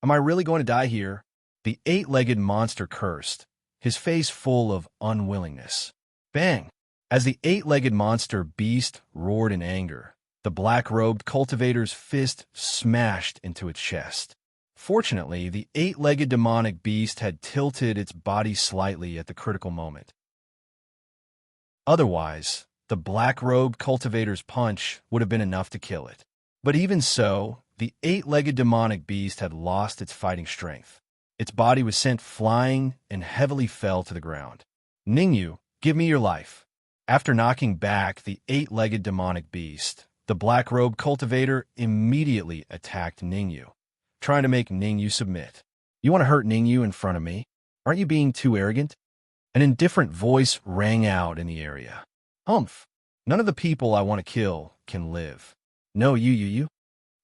Am I really going to die here? The eight-legged monster cursed, his face full of unwillingness. Bang! As the eight-legged monster beast roared in anger, the black-robed cultivator's fist smashed into its chest. Fortunately, the eight-legged demonic beast had tilted its body slightly at the critical moment. Otherwise, the black-robed cultivator's punch would have been enough to kill it. But even so, the eight-legged demonic beast had lost its fighting strength. Its body was sent flying and heavily fell to the ground. Ningyu, give me your life. After knocking back the eight-legged demonic beast, the black-robed cultivator immediately attacked Ningyu, trying to make Ningyu submit. You want to hurt Ningyu in front of me? Aren't you being too arrogant? An indifferent voice rang out in the area. Humph. None of the people I want to kill can live. No, you.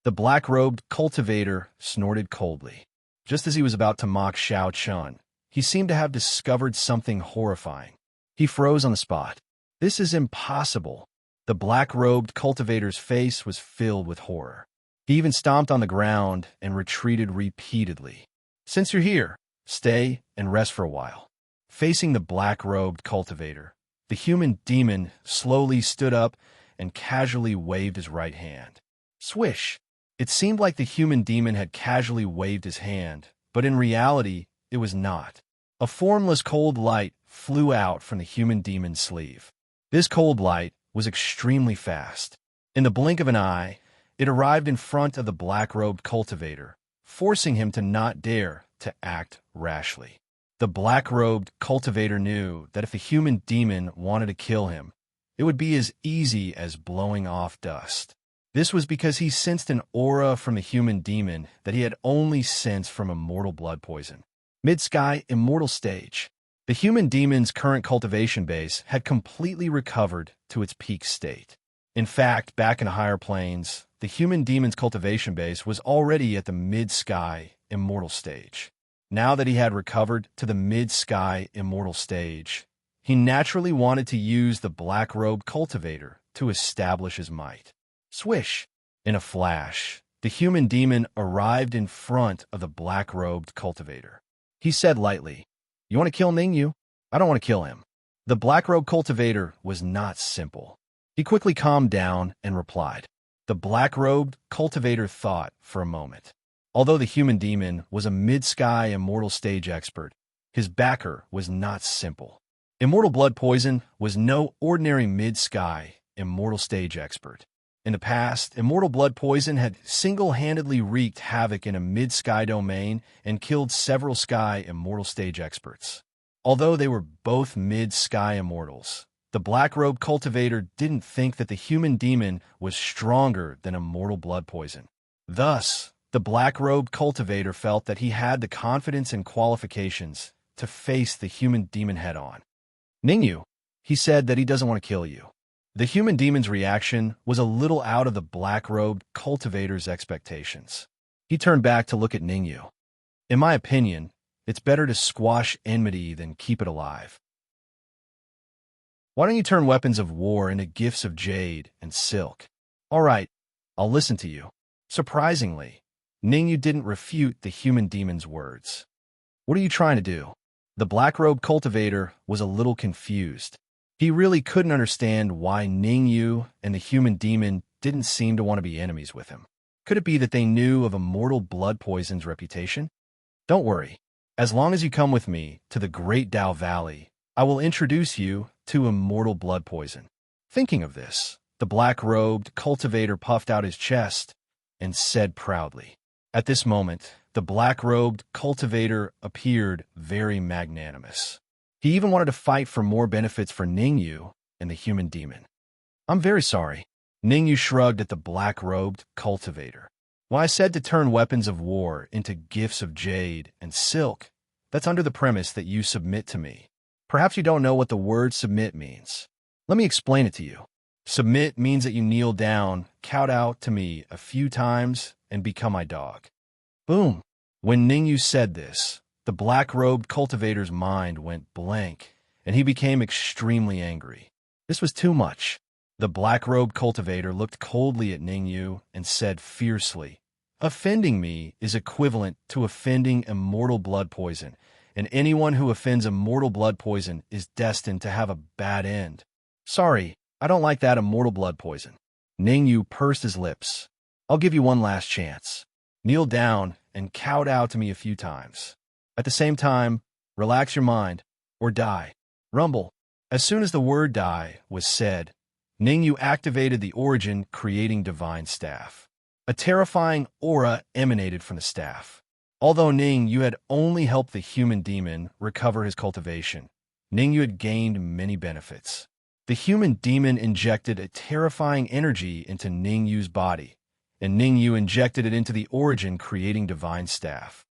The black-robed cultivator snorted coldly. Just as he was about to mock Xiao Chun, he seemed to have discovered something horrifying. He froze on the spot. This is impossible. The black-robed cultivator's face was filled with horror. He even stomped on the ground and retreated repeatedly. Since you're here, stay and rest for a while. Facing the black-robed cultivator, the human demon slowly stood up and casually waved his right hand. Swish! It seemed like the human demon had casually waved his hand, but in reality, it was not. A formless cold light flew out from the human demon's sleeve. This cold light was extremely fast. In the blink of an eye, it arrived in front of the black-robed cultivator, forcing him to not dare to act rashly. The black-robed cultivator knew that if the human demon wanted to kill him, it would be as easy as blowing off dust. This was because he sensed an aura from the human demon that he had only sensed from immortal blood poison. Mid-sky immortal stage. The human demon's current cultivation base had completely recovered to its peak state. In fact, back in higher planes, the human demon's cultivation base was already at the mid-sky immortal stage. Now that he had recovered to the mid-sky immortal stage, he naturally wanted to use the black-robed cultivator to establish his might. Swish! In a flash, the human demon arrived in front of the black-robed cultivator. He said lightly, "You want to kill Ningyu? I don't want to kill him." The black-robed cultivator was not simple. He quickly calmed down and replied. The black-robed cultivator thought for a moment. Although the human demon was a mid-sky immortal stage expert, his backer was not simple. Immortal blood poison was no ordinary mid-sky immortal stage expert. In the past, immortal blood poison had single-handedly wreaked havoc in a mid-sky domain and killed several sky immortal stage experts. Although they were both mid-sky immortals, the black-robe cultivator didn't think that the human demon was stronger than immortal blood poison. Thus, the black-robe cultivator felt that he had the confidence and qualifications to face the human demon head-on. Ningyu, he said that he doesn't want to kill you. The human demon's reaction was a little out of the black-robed cultivator's expectations. He turned back to look at Ningyu. In my opinion, it's better to squash enmity than keep it alive. Why don't you turn weapons of war into gifts of jade and silk? All right, I'll listen to you. Surprisingly, Ningyu didn't refute the human demon's words. What are you trying to do? The black-robed cultivator was a little confused. He really couldn't understand why Ningyu and the human demon didn't seem to want to be enemies with him. Could it be that they knew of immortal blood poison's reputation? Don't worry. As long as you come with me to the Great Dao Valley, I will introduce you to immortal blood poison. Thinking of this, the black-robed cultivator puffed out his chest and said proudly. At this moment, the black-robed cultivator appeared very magnanimous. He even wanted to fight for more benefits for Ningyu and the human demon. I'm very sorry. Ningyu shrugged at the black-robed cultivator. When I said to turn weapons of war into gifts of jade and silk, that's under the premise that you submit to me. Perhaps you don't know what the word submit means. Let me explain it to you. Submit means that you kneel down, kowtow to me a few times, and become my dog. Boom! When Ningyu said this, the black-robed cultivator's mind went blank, and he became extremely angry. This was too much. The black-robed cultivator looked coldly at Ningyu and said fiercely, "Offending me is equivalent to offending immortal blood poison, and anyone who offends immortal blood poison is destined to have a bad end. Sorry, I don't like that immortal blood poison." Ningyu pursed his lips. "I'll give you one last chance. Kneel down and kowtow to me a few times. At the same time, relax your mind, or die. Rumble." As soon as the word die was said, Ningyu activated the origin creating divine staff. A terrifying aura emanated from the staff. Although Ningyu had only helped the human demon recover his cultivation, Ningyu had gained many benefits. The human demon injected a terrifying energy into Ningyu's body, and Ningyu injected it into the origin creating divine staff.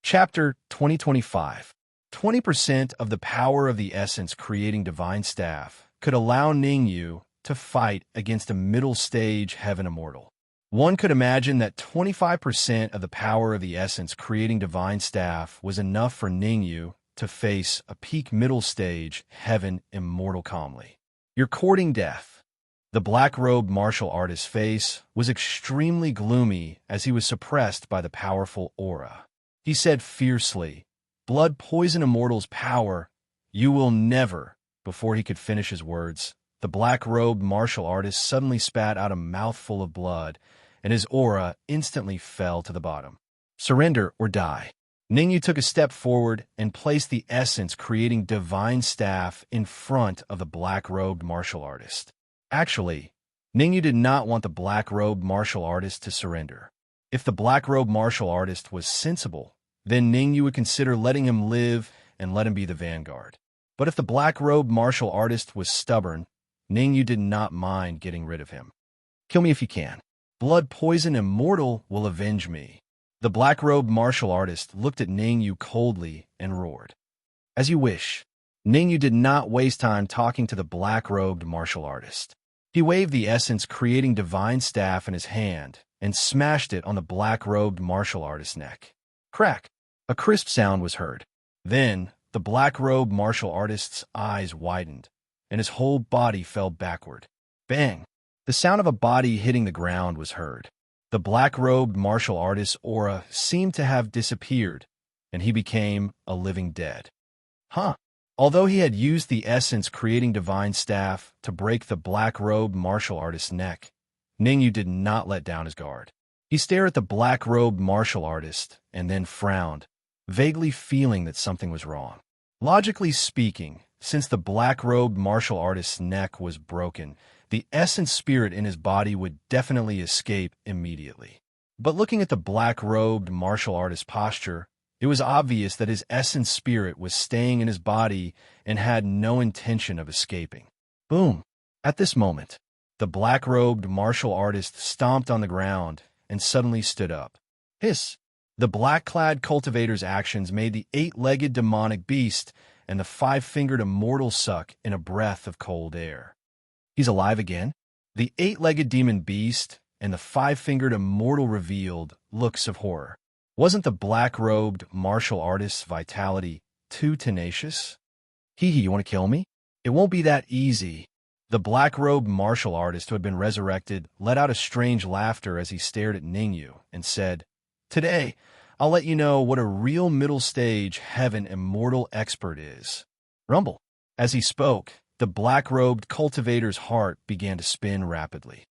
Chapter 2025. 20% of the power of the essence creating divine staff could allow Ningyu to fight against a middle stage heaven immortal. One could imagine that 25% of the power of the essence creating divine staff was enough for Ningyu to face a peak middle stage heaven immortal calmly. You're courting death. The black-robed martial artist's face was extremely gloomy as he was suppressed by the powerful aura. He said fiercely, "Blood poison immortal's power, you will never." Before he could finish his words, the black-robed martial artist suddenly spat out a mouthful of blood, and his aura instantly fell to the bottom. Surrender or die. Ningyu took a step forward and placed the essence creating divine staff in front of the black-robed martial artist. Actually, Ningyu did not want the black-robed martial artist to surrender. If the black-robed martial artist was sensible, then Ningyu would consider letting him live and let him be the vanguard. But if the black-robed martial artist was stubborn, Ningyu did not mind getting rid of him. Kill me if you can. Blood poison immortal will avenge me. The black-robed martial artist looked at Ningyu coldly and roared. As you wish. Ningyu did not waste time talking to the black-robed martial artist. He waved the essence creating divine staff in his hand and smashed it on the black-robed martial artist's neck. Crack! A crisp sound was heard. Then, the black-robed martial artist's eyes widened, and his whole body fell backward. Bang! The sound of a body hitting the ground was heard. The black-robed martial artist's aura seemed to have disappeared, and he became a living dead. Huh! Although he had used the essence creating divine staff to break the black-robed martial artist's neck, Ningyu did not let down his guard. He stared at the black-robed martial artist and then frowned, vaguely feeling that something was wrong. Logically speaking, since the black-robed martial artist's neck was broken, the essence spirit in his body would definitely escape immediately. But looking at the black-robed martial artist's posture, it was obvious that his essence spirit was staying in his body and had no intention of escaping. Boom! At this moment, the black-robed martial artist stomped on the ground and suddenly stood up. Hiss! The black-clad cultivator's actions made the eight-legged demonic beast and the five-fingered immortal suck in a breath of cold air. He's alive again? The eight-legged demon beast and the five-fingered immortal revealed looks of horror. Wasn't the black-robed martial artist's vitality too tenacious? Hee, you want to kill me? It won't be that easy. The black-robed martial artist who had been resurrected let out a strange laughter as he stared at Ningyu and said, "Today, I'll let you know what a real middle-stage heaven immortal expert is." Rumble. As he spoke, the black-robed cultivator's heart began to spin rapidly.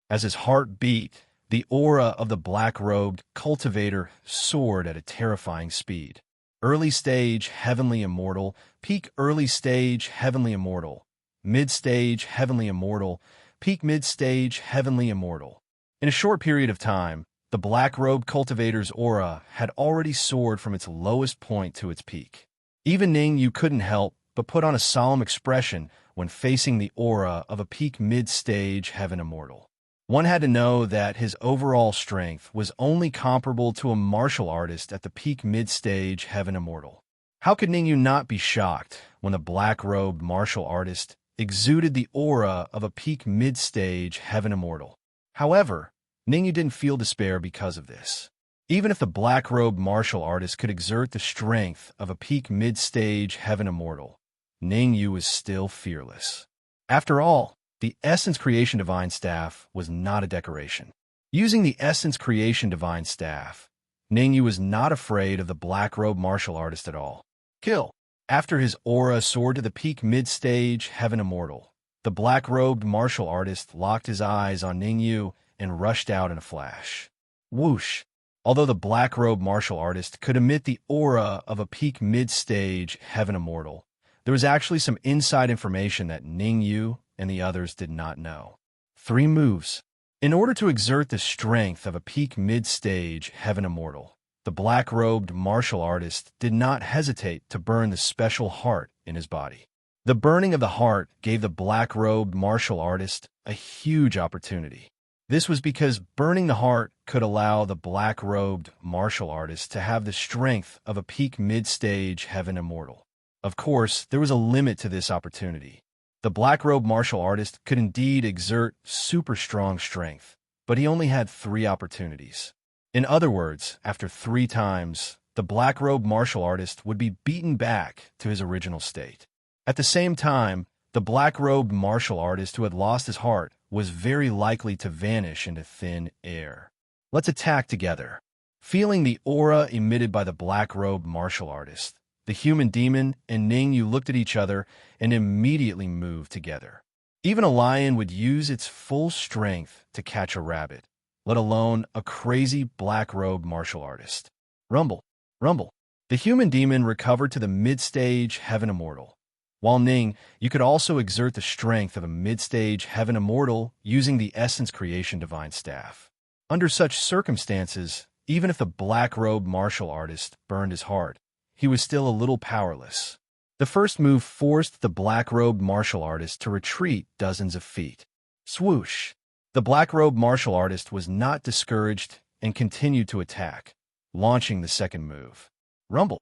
As his heart beat, the aura of the black-robed cultivator soared at a terrifying speed. Early stage heavenly immortal, peak early stage heavenly immortal, mid-stage heavenly immortal, peak mid-stage heavenly immortal. In a short period of time, the black-robed cultivator's aura had already soared from its lowest point to its peak. Even Ningyu couldn't help but put on a solemn expression when facing the aura of a peak mid-stage heaven immortal. One had to know that his overall strength was only comparable to a martial artist at the peak mid-stage heaven immortal. How could Ningyu not be shocked when the black-robed martial artist exuded the aura of a peak mid-stage heaven immortal? However, Ningyu didn't feel despair because of this. Even if the black-robed martial artist could exert the strength of a peak mid-stage heaven immortal, Ningyu was still fearless. After all, the Essence Creation Divine Staff was not a decoration. Using the Essence Creation Divine Staff, Ningyu was not afraid of the black-robed martial artist at all. Kill! After his aura soared to the peak mid-stage heaven immortal, the black-robed martial artist locked his eyes on Ningyu and rushed out in a flash. Whoosh! Although the black-robed martial artist could emit the aura of a peak mid-stage heaven immortal, there was actually some inside information that Ningyu and the others did not know. 3 moves. In order to exert the strength of a peak mid-stage heaven immortal, the black-robed martial artist did not hesitate to burn the special heart in his body. The burning of the heart gave the black-robed martial artist a huge opportunity. This was because burning the heart could allow the black-robed martial artist to have the strength of a peak mid-stage heaven immortal. Of course, there was a limit to this opportunity. The black-robed martial artist could indeed exert super strong strength, but he only had 3 opportunities. In other words, after 3 times, the black-robed martial artist would be beaten back to his original state. At the same time, the black-robed martial artist who had lost his heart was very likely to vanish into thin air. Let's attack together. Feeling the aura emitted by the black-robed martial artist, the human demon and Ningyu looked at each other and immediately moved together. Even a lion would use its full strength to catch a rabbit, let alone a crazy black-robed martial artist. Rumble, rumble. The human demon recovered to the mid-stage heaven immortal. While Ning, you could also exert the strength of a mid-stage heaven immortal using the essence creation divine staff. Under such circumstances, even if the black-robed martial artist burned his heart, he was still a little powerless. The first move forced the black-robed martial artist to retreat dozens of feet. Swoosh! The black-robed martial artist was not discouraged and continued to attack, launching the second move. Rumble!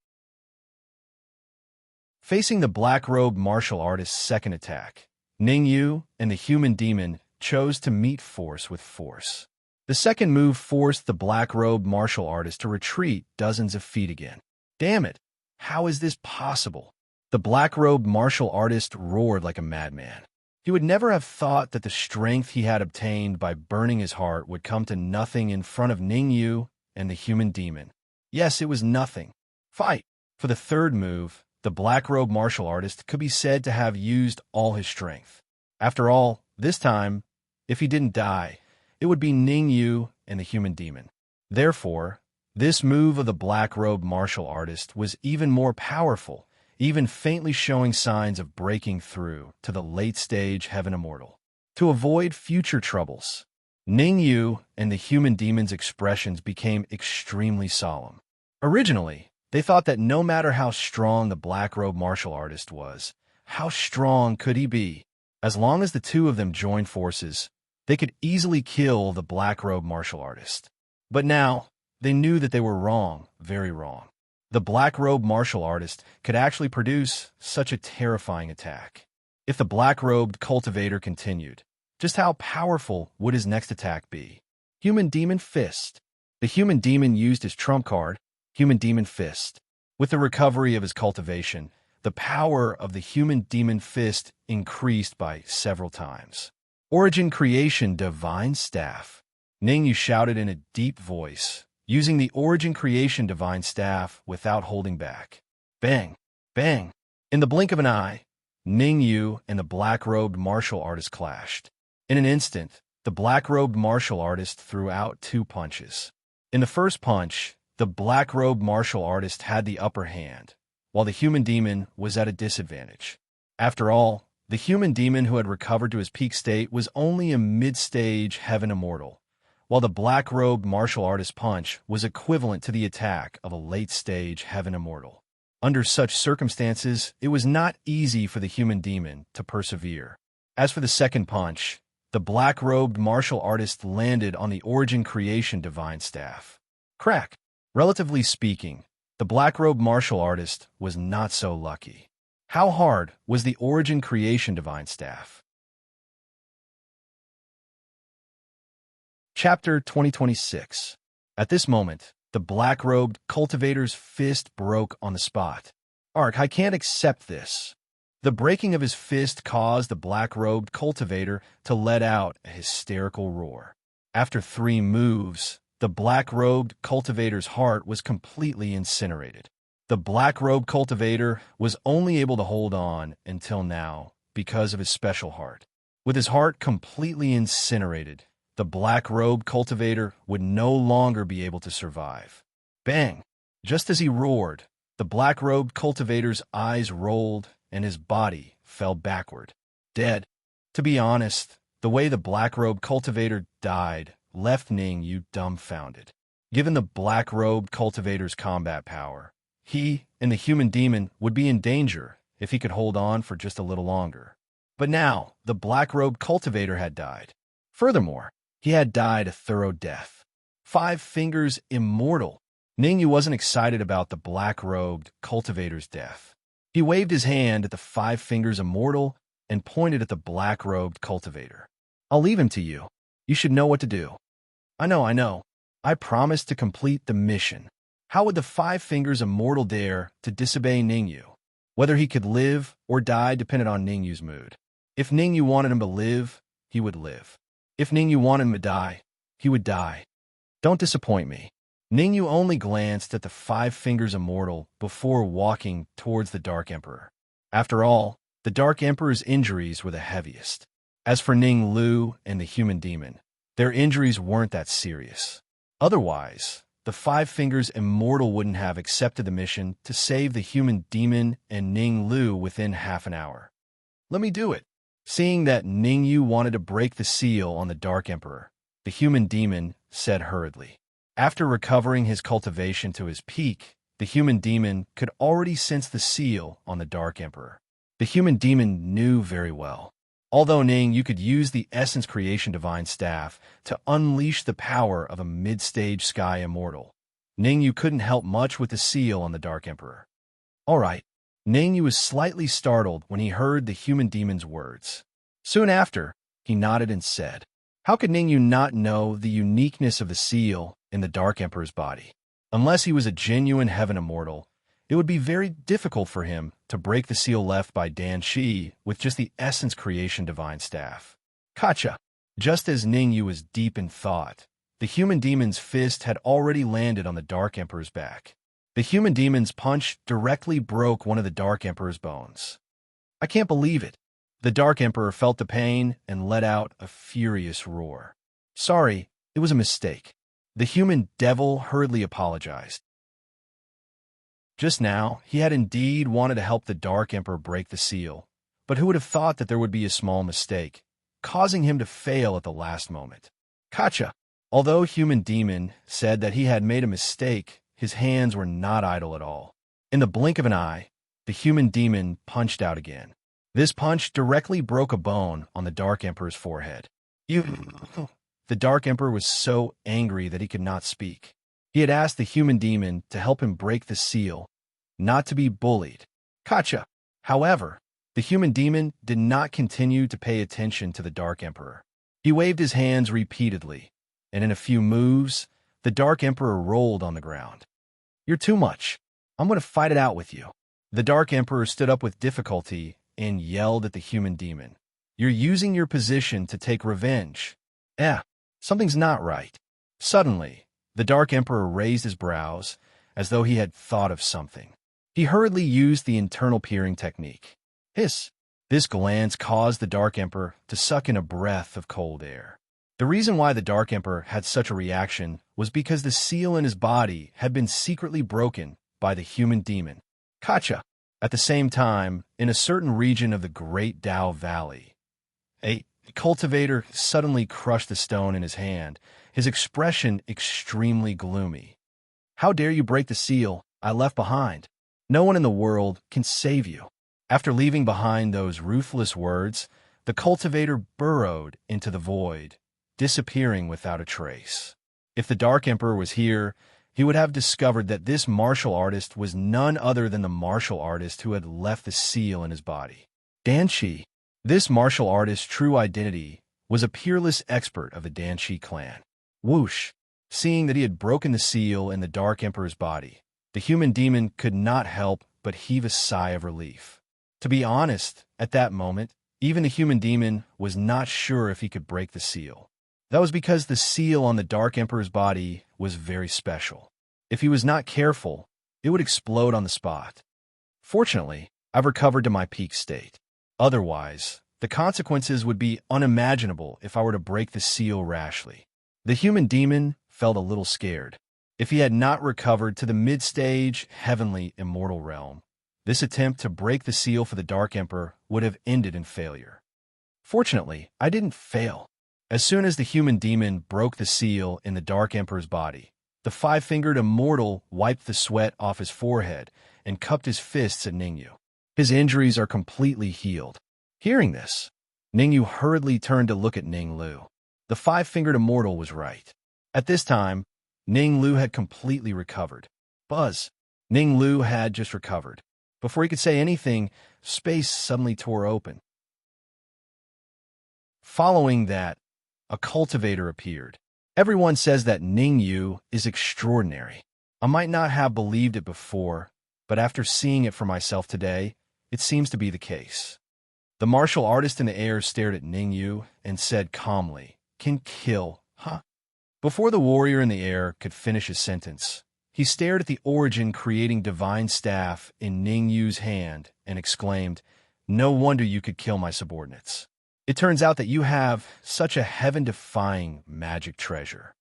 Facing the black-robed martial artist's second attack, Ningyu and the human demon chose to meet force with force. The second move forced the black-robed martial artist to retreat dozens of feet again. Damn it! How is this possible? The black-robed martial artist roared like a madman. He would never have thought that the strength he had obtained by burning his heart would come to nothing in front of Ningyu and the human demon. Yes, it was nothing. Fight! For the third move, the black-robed martial artist could be said to have used all his strength. After all, this time, if he didn't die, it would be Ningyu and the human demon. Therefore, this move of the black-robed martial artist was even more powerful, even faintly showing signs of breaking through to the late-stage heaven immortal. To avoid future troubles, Ningyu and the human demon's expressions became extremely solemn. Originally, they thought that no matter how strong the black-robed martial artist was, how strong could he be? As long as the two of them joined forces, they could easily kill the black-robed martial artist. But now, they knew that they were wrong, very wrong. The black-robed martial artist could actually produce such a terrifying attack. If the black-robed cultivator continued, just how powerful would his next attack be? Human Demon Fist. The human demon used his trump card, Human Demon Fist. With the recovery of his cultivation, the power of the Human Demon Fist increased by several times. Origin Creation Divine Staff. Ningyu shouted in a deep voice, using the Origin Creation Divine Staff without holding back. Bang! Bang! In the blink of an eye, Ningyu and the black-robed martial artist clashed. In an instant, the black-robed martial artist threw out 2 punches. In the first punch, the black-robed martial artist had the upper hand, while the human demon was at a disadvantage. After all, the human demon who had recovered to his peak state was only a mid-stage heaven immortal, while the black-robed martial artist punch was equivalent to the attack of a late-stage heaven immortal. Under such circumstances, it was not easy for the human demon to persevere. As for the second punch, the black-robed martial artist landed on the Origin Creation Divine Staff. Crack! Relatively speaking, the black-robed martial artist was not so lucky. How hard was the Origin Creation Divine Staff? Chapter 2026. At this moment, the black-robed cultivator's fist broke on the spot. Ark, I can't accept this. The breaking of his fist caused the black-robed cultivator to let out a hysterical roar. After 3 moves, the black-robed cultivator's heart was completely incinerated. The black-robed cultivator was only able to hold on until now because of his special heart. With his heart completely incinerated, the black-robed cultivator would no longer be able to survive. Bang! Just as he roared, the black-robed cultivator's eyes rolled and his body fell backward. Dead. To be honest, the way the black-robed cultivator died left Ningyu dumbfounded. Given the black-robed cultivator's combat power, he and the human demon would be in danger if he could hold on for just a little longer. But now, the black-robed cultivator had died. Furthermore, he had died a thorough death. 5 fingers immortal. Ningyu wasn't excited about the black-robed cultivator's death. He waved his hand at the 5 fingers immortal and pointed at the black-robed cultivator. I'll leave him to you. You should know what to do. I know. I promised to complete the mission. How would the 5 fingers immortal dare to disobey Ningyu? Whether he could live or die depended on Ningyu's mood. If Ningyu wanted him to live, he would live. If Ningyu wanted him to die, he would die. Don't disappoint me. Ningyu only glanced at the 5 fingers immortal before walking towards the Dark Emperor. After all, the Dark Emperor's injuries were the heaviest. As for Ning Lu and the human demon, their injuries weren't that serious. Otherwise, the 5 fingers immortal wouldn't have accepted the mission to save the human demon and Ning Lu within half an hour. Let me do it. Seeing that Ningyu wanted to break the seal on the Dark Emperor, the human demon said hurriedly. After recovering his cultivation to his peak, the human demon could already sense the seal on the Dark Emperor. The human demon knew very well. Although Ningyu could use the Essence Creation Divine Staff to unleash the power of a mid-stage sky immortal, Ningyu couldn't help much with the seal on the Dark Emperor. All right. Ningyu was slightly startled when he heard the human demon's words. Soon after, he nodded and said, how could Ningyu not know the uniqueness of the seal in the Dark Emperor's body? Unless he was a genuine heaven immortal, it would be very difficult for him to break the seal left by Dan Shi with just the Essence Creation Divine Staff. Gotcha! Just as Ningyu was deep in thought, the human demon's fist had already landed on the Dark Emperor's back. The human demon's punch directly broke one of the Dark Emperor's bones. I can't believe it. The Dark Emperor felt the pain and let out a furious roar. Sorry, it was a mistake. The human devil hurriedly apologized. Just now, he had indeed wanted to help the Dark Emperor break the seal, but who would have thought that there would be a small mistake, causing him to fail at the last moment? Gotcha! Although Human Demon said that he had made a mistake, his hands were not idle at all. In the blink of an eye, the Human Demon punched out again. This punch directly broke a bone on the Dark Emperor's forehead. The Dark Emperor was so angry that he could not speak. He had asked the human demon to help him break the seal, not to be bullied. Gotcha! However, the human demon did not continue to pay attention to the Dark Emperor. He waved his hands repeatedly, and in a few moves, the Dark Emperor rolled on the ground. You're too much. I'm going to fight it out with you. The Dark Emperor stood up with difficulty and yelled at the human demon. You're using your position to take revenge. Something's not right. Suddenly, the Dark Emperor raised his brows as though he had thought of something. He hurriedly used the internal peering technique. Hiss! This glance caused the Dark Emperor to suck in a breath of cold air. The reason why the Dark Emperor had such a reaction was because the seal in his body had been secretly broken by the human demon. Gotcha! At the same time, in a certain region of the Great Dao Valley, a cultivator suddenly crushed the stone in his hand, his expression extremely gloomy. How dare you break the seal I left behind? No one in the world can save you. After leaving behind those ruthless words, the cultivator burrowed into the void, disappearing without a trace. If the Dark Emperor was here, he would have discovered that this martial artist was none other than the martial artist who had left the seal in his body. Danshi. This martial artist's true identity was a peerless expert of the Danshi clan. Whoosh! Seeing that he had broken the seal in the Dark Emperor's body, the human demon could not help but heave a sigh of relief. To be honest, at that moment, even the human demon was not sure if he could break the seal. That was because the seal on the Dark Emperor's body was very special. If he was not careful, it would explode on the spot. Fortunately, I've recovered to my peak state. Otherwise, the consequences would be unimaginable if I were to break the seal rashly. The human demon felt a little scared. If he had not recovered to the mid-stage, heavenly, immortal realm, this attempt to break the seal for the Dark Emperor would have ended in failure. Fortunately, I didn't fail. As soon as the human demon broke the seal in the Dark Emperor's body, the five-fingered immortal wiped the sweat off his forehead and cupped his fists at Ningyu. His injuries are completely healed. Hearing this, Ningyu hurriedly turned to look at Ning Lu. The five-fingered immortal was right. At this time, Ning Lu had completely recovered. Buzz. Ning Lu had just recovered. Before he could say anything, space suddenly tore open. Following that, a cultivator appeared. Everyone says that Ning Yu is extraordinary. I might not have believed it before, but after seeing it for myself today, it seems to be the case. The martial artist in the air stared at Ning Yu and said calmly, "Can kill, huh?" Before the warrior in the air could finish his sentence, he stared at the origin creating divine staff in Ning Yu's hand and exclaimed, "No wonder you could kill my subordinates. It turns out that you have such a heaven-defying magic treasure."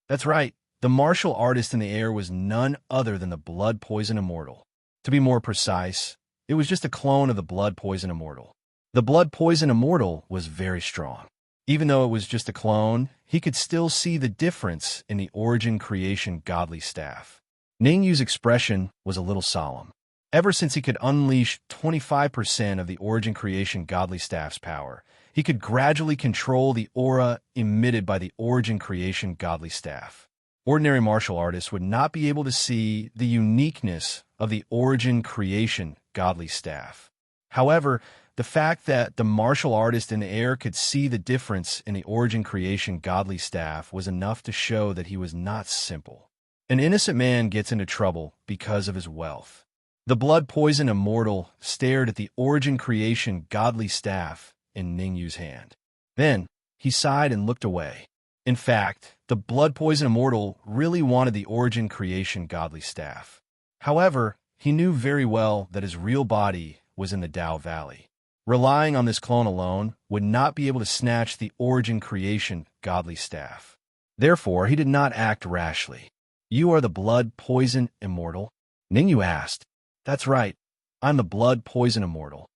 That's right, the martial artist in the air was none other than the Blood Poison Immortal. To be more precise, it was just a clone of the Blood Poison Immortal. The Blood Poison Immortal was very strong. Even though it was just a clone, he could still see the difference in the origin creation godly staff. Ning Yu's expression was a little solemn. Ever since he could unleash 25% of the origin creation godly staff's power, he could gradually control the aura emitted by the origin creation godly staff. Ordinary martial artists would not be able to see the uniqueness of the origin creation godly staff. However, the fact that the martial artist in the air could see the difference in the origin creation godly staff was enough to show that he was not simple. An innocent man gets into trouble because of his wealth. The Blood Poison Immortal stared at the origin creation godly staff in Ning Yu's hand. Then, he sighed and looked away. In fact, the Blood Poison Immortal really wanted the origin creation godly staff. However, he knew very well that his real body was in the Tao Valley. Relying on this clone alone would not be able to snatch the origin creation godly staff. Therefore, he did not act rashly. "You are the Blood Poison Immortal?" Ning Yu asked. "That's right. I'm the Blood Poison Immortal."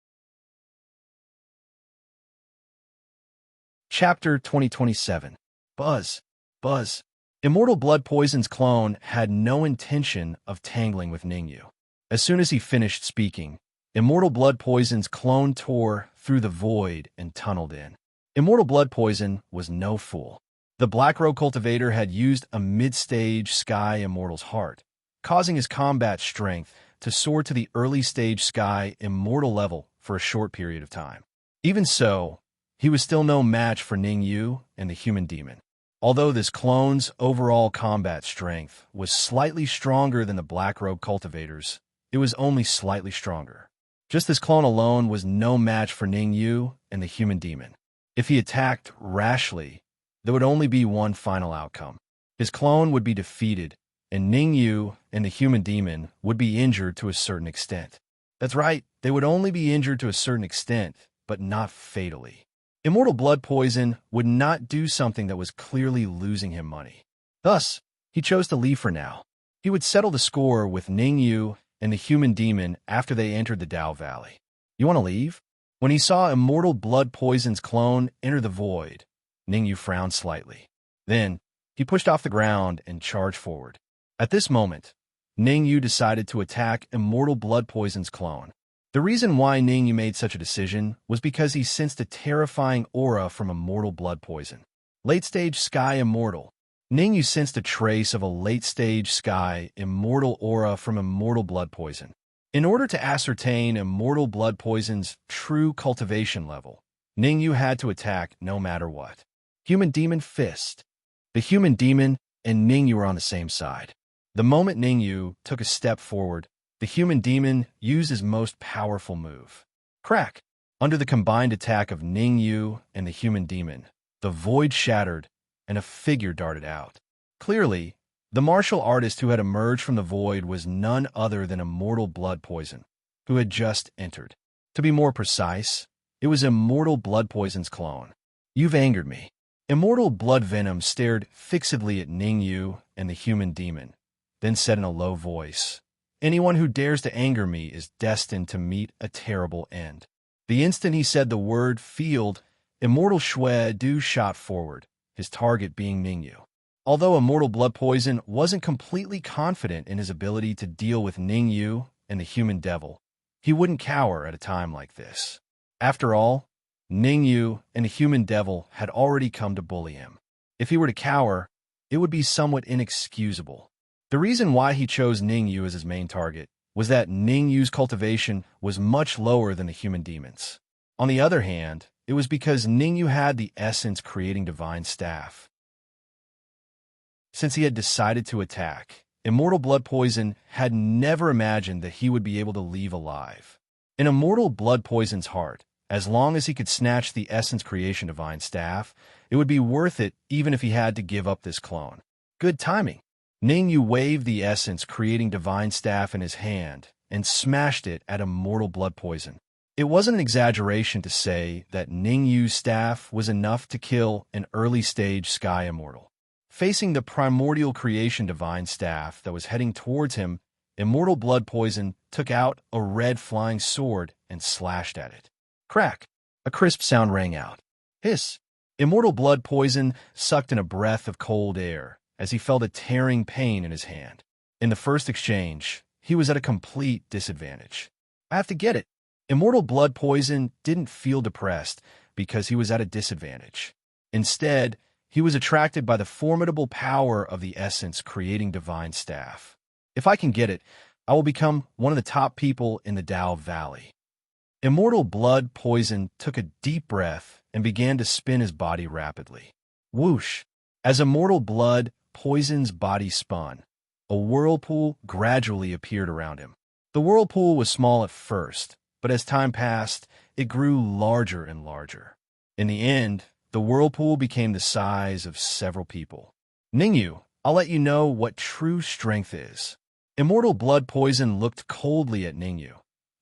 Chapter 2027. Buzz. Immortal Blood Poison's clone had no intention of tangling with Ning Yu. As soon as he finished speaking, Immortal Blood Poison's clone tore through the void and tunneled in. Immortal Blood Poison was no fool. The Black Row Cultivator had used a mid-stage Sky Immortal's heart, causing his combat strength to soar to the early-stage Sky Immortal level for a short period of time. Even so, he was still no match for Ning Yu and the Human Demon. Although this clone's overall combat strength was slightly stronger than the Black Robe Cultivator's, it was only slightly stronger. Just this clone alone was no match for Ning Yu and the Human Demon. If he attacked rashly, there would only be one final outcome. His clone would be defeated, and Ning Yu and the Human Demon would be injured to a certain extent. That's right, they would only be injured to a certain extent, but not fatally. Immortal Blood Poison would not do something that was clearly losing him money. Thus, he chose to leave for now. He would settle the score with Ning Yu and the Human Demon after they entered the Tao Valley. "You want to leave?" When he saw Immortal Blood Poison's clone enter the void, Ning Yu frowned slightly. Then, he pushed off the ground and charged forward. At this moment, Ning Yu decided to attack Immortal Blood Poison's clone. The reason why Ning Yu made such a decision was because he sensed a terrifying aura from Immortal Blood Poison. Late-stage Sky Immortal. Ning Yu sensed a trace of a late-stage Sky Immortal aura from Immortal Blood Poison. In order to ascertain Immortal Blood Poison's true cultivation level, Ning Yu had to attack no matter what. Human Demon Fist. The Human Demon and Ning Yu were on the same side. The moment Ning Yu took a step forward, the Human Demon used his most powerful move. Crack! Under the combined attack of Ning Yu and the Human Demon, the void shattered and a figure darted out. Clearly, the martial artist who had emerged from the void was none other than Immortal Blood Poison, who had just entered. To be more precise, it was Immortal Blood Poison's clone. "You've angered me." Immortal Blood Venom stared fixedly at Ning Yu and the Human Demon, then said in a low voice, "Anyone who dares to anger me is destined to meet a terrible end." The instant he said the word field, Immortal Shui Du shot forward, his target being Ning Yu. Although Immortal Blood Poison wasn't completely confident in his ability to deal with Ning Yu and the Human Devil, he wouldn't cower at a time like this. After all, Ning Yu and the Human Devil had already come to bully him. If he were to cower, it would be somewhat inexcusable. The reason why he chose Ning Yu as his main target was that Ning Yu's cultivation was much lower than the human demons. On the other hand, it was because Ning Yu had the essence creating divine staff. Since he had decided to attack, Immortal Blood Poison had never imagined that he would be able to leave alive. In Immortal Blood Poison's heart, as long as he could snatch the essence creation divine staff, it would be worth it even if he had to give up this clone. Good timing. Ning Yu waved the essence creating divine staff in his hand and smashed it at Immortal Blood Poison. It wasn't an exaggeration to say that Ning Yu's staff was enough to kill an early-stage Sky Immortal. Facing the primordial creation divine staff that was heading towards him, Immortal Blood Poison took out a red flying sword and slashed at it. Crack! A crisp sound rang out. Hiss! Immortal Blood Poison sucked in a breath of cold air as he felt a tearing pain in his hand. In the first exchange, he was at a complete disadvantage. I have to get it. Immortal Blood Poison didn't feel depressed because he was at a disadvantage. Instead, he was attracted by the formidable power of the essence creating divine staff. If I can get it, I will become one of the top people in the Dao Valley. Immortal Blood Poison took a deep breath and began to spin his body rapidly. Whoosh! As Immortal Blood Poison's body spun, a whirlpool gradually appeared around him. The whirlpool was small at first, but as time passed, it grew larger and larger. In the end, the whirlpool became the size of several people. Ning Yu, I'll let you know what true strength is. Immortal Blood Poison looked coldly at Ning Yu,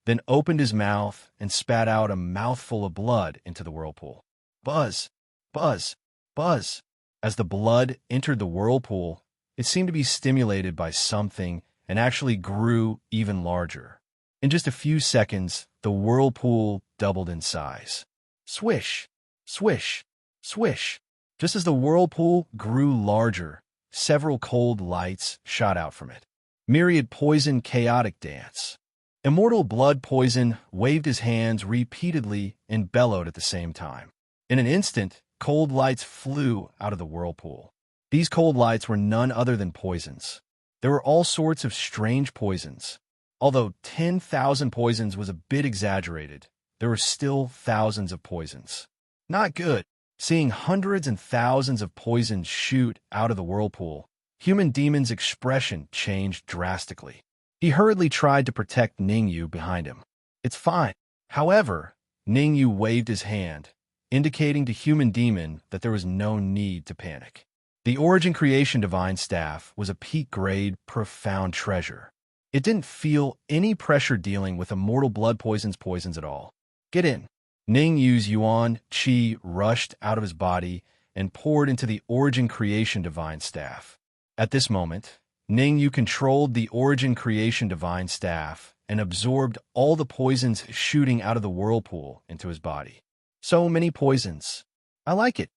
then opened his mouth and spat out a mouthful of blood into the whirlpool. Buzz! Buzz! Buzz! As the blood entered the whirlpool, it seemed to be stimulated by something and actually grew even larger. In just a few seconds, the whirlpool doubled in size. Swish! Swish! Swish! Just as the whirlpool grew larger, several cold lights shot out from it. Myriad Poison Chaotic Dance. Immortal Blood Poison waved his hands repeatedly and bellowed at the same time. In an instant, cold lights flew out of the whirlpool. These cold lights were none other than poisons. There were all sorts of strange poisons. Although 10,000 poisons was a bit exaggerated, there were still thousands of poisons. Not good. Seeing hundreds and thousands of poisons shoot out of the whirlpool, Human Demon's expression changed drastically. He hurriedly tried to protect Ning Yu behind him. It's fine. However, Ning Yu waved his hand, indicating to Human Demon that there was no need to panic. The Origin Creation Divine Staff was a peak-grade, profound treasure. It didn't feel any pressure dealing with Immortal Blood Poison's poisons at all. Get in. Ning Yu's Yuan Qi rushed out of his body and poured into the Origin Creation Divine Staff. At this moment, Ning Yu controlled the Origin Creation Divine Staff and absorbed all the poisons shooting out of the whirlpool into his body. So many poisons. I like it.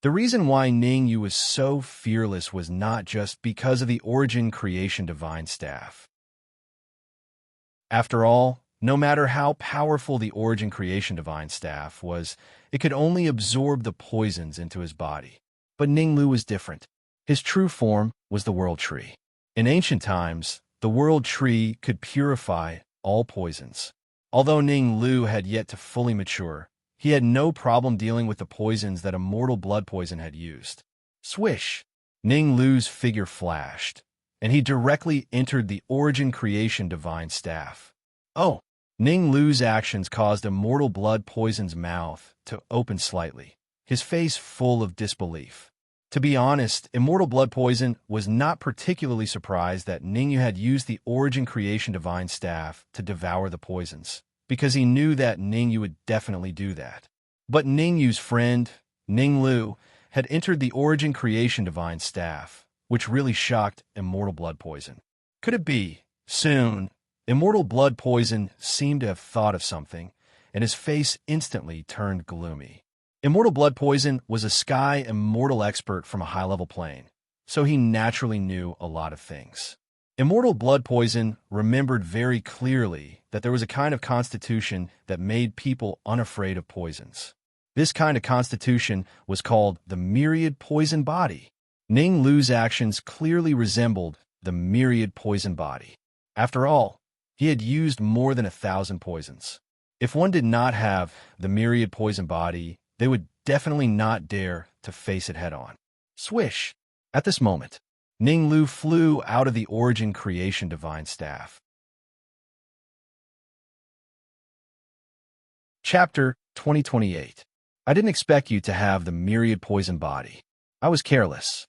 The reason why Ning Yu was so fearless was not just because of the Origin Creation Divine Staff. After all, no matter how powerful the Origin Creation Divine Staff was, it could only absorb the poisons into his body. But Ning Lu was different. His true form was the World Tree. In ancient times, the World Tree could purify all poisons. Although Ning Lu had yet to fully mature, he had no problem dealing with the poisons that Immortal Blood Poison had used. Swish! Ning Lu's figure flashed, and he directly entered the Origin Creation Divine Staff. Oh! Ning Lu's actions caused Immortal Blood Poison's mouth to open slightly, his face full of disbelief. To be honest, Immortal Blood Poison was not particularly surprised that Ning Yu had used the Origin Creation Divine Staff to devour the poisons, because he knew that Ning Yu would definitely do that. But Ning Yu's friend, Ning Lu, had entered the Origin Creation Divine Staff, which really shocked Immortal Blood Poison. Could it be? Soon, Immortal Blood Poison seemed to have thought of something, and his face instantly turned gloomy. Immortal Blood Poison was a Sky Immortal expert from a high-level plane, so he naturally knew a lot of things. Immortal Blood Poison remembered very clearly that there was a kind of constitution that made people unafraid of poisons. This kind of constitution was called the Myriad Poison Body. Ning Lu's actions clearly resembled the myriad poison body. After all, he had used more than 1,000 poisons. If one did not have the myriad poison body, they would definitely not dare to face it head-on. Swish! At this moment, Ning Lu flew out of the origin creation divine staff. Chapter 2028. I didn't expect you to have the myriad poison body. I was careless.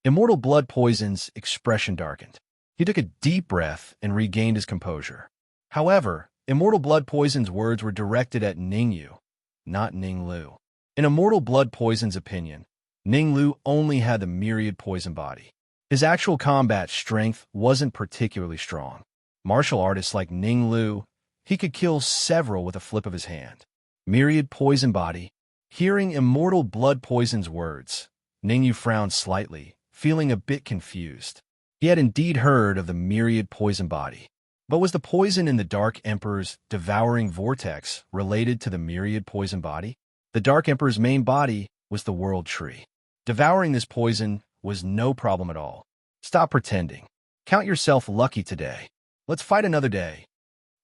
Immortal Blood Poison's expression darkened. He took a deep breath and regained his composure. However, Immortal Blood Poison's words were directed at Ning Yu, not Ning Lu. In Immortal Blood Poison's opinion, Ning Lu only had the myriad poison body. His actual combat strength wasn't particularly strong. Martial artists like Ning Lu, he could kill several with a flip of his hand. Myriad poison body. Hearing Immortal Blood Poison's words, Ning Yu frowned slightly, feeling a bit confused. He had indeed heard of the myriad poison body. But was the poison in the Dark Emperor's devouring vortex related to the myriad poison body? The Dark Emperor's main body was the World Tree. Devouring this poison was no problem at all. Stop pretending. Count yourself lucky today. Let's fight another day.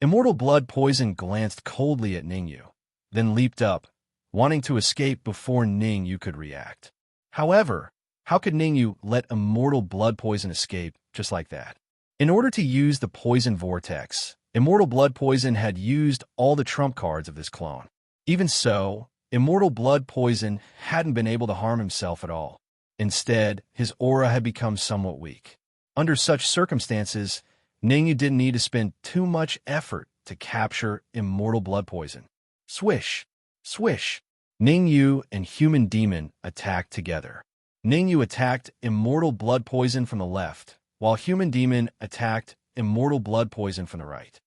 Immortal Blood Poison glanced coldly at Ning Yu, then leaped up, wanting to escape before Ning Yu could react. However, how could Ning Yu let Immortal Blood Poison escape just like that? In order to use the poison vortex, Immortal Blood Poison had used all the trump cards of this clone. Even so, Immortal Blood Poison hadn't been able to harm himself at all. Instead, his aura had become somewhat weak. Under such circumstances, Ning Yu didn't need to spend too much effort to capture Immortal Blood Poison. Swish! Swish! Ning Yu and Human Demon attacked together. Ning Yu attacked Immortal Blood Poison from the left, while Human Demon attacked Immortal Blood Poison from the right.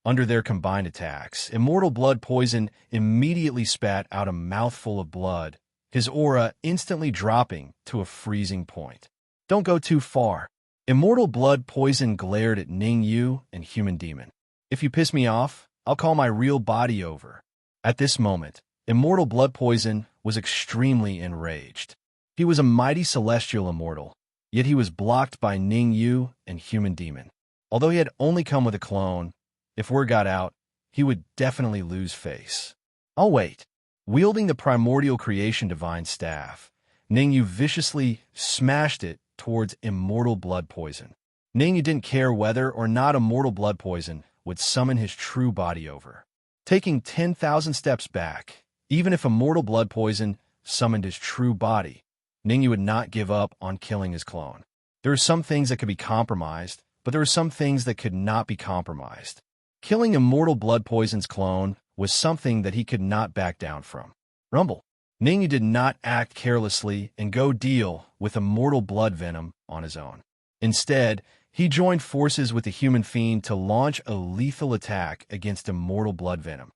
Under their combined attacks, Immortal Blood Poison immediately spat out a mouthful of blood, his aura instantly dropping to a freezing point. Don't go too far. Immortal Blood Poison glared at Ning Yu and Human Demon. If you piss me off, I'll call my real body over. At this moment, Immortal Blood Poison was extremely enraged. He was a mighty celestial immortal, yet he was blocked by Ning Yu and Human Demon. Although he had only come with a clone, if word got out, he would definitely lose face. I'll wait. Wielding the primordial creation divine staff, Ning Yu viciously smashed it towards Immortal Blood Poison. Ning Yu didn't care whether or not Immortal Blood Poison would summon his true body over. Taking 10,000 steps back, even if Immortal Blood Poison summoned his true body, Ning Yu would not give up on killing his clone. There are some things that could be compromised, but there are some things that could not be compromised. Killing Immortal Blood Poison's clone was something that he could not back down from. Rumble. Ning Yu did not act carelessly and go deal with Immortal Blood Venom on his own. Instead, he joined forces with the Human Fiend to launch a lethal attack against Immortal Blood Venom.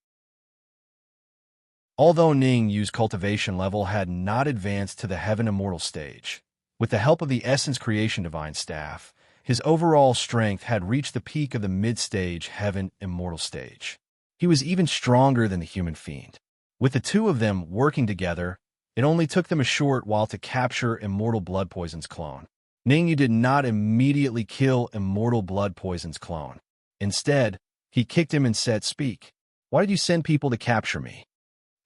Although Ning Yu's cultivation level had not advanced to the Heaven Immortal stage, with the help of the Essence Creation Divine Staff, his overall strength had reached the peak of the mid-stage Heaven Immortal stage. He was even stronger than the Human Fiend. With the two of them working together, it only took them a short while to capture Immortal Blood Poison's clone. Ning Yu did not immediately kill Immortal Blood Poison's clone. Instead, he kicked him and said, "Speak. Why did you send people to capture me?"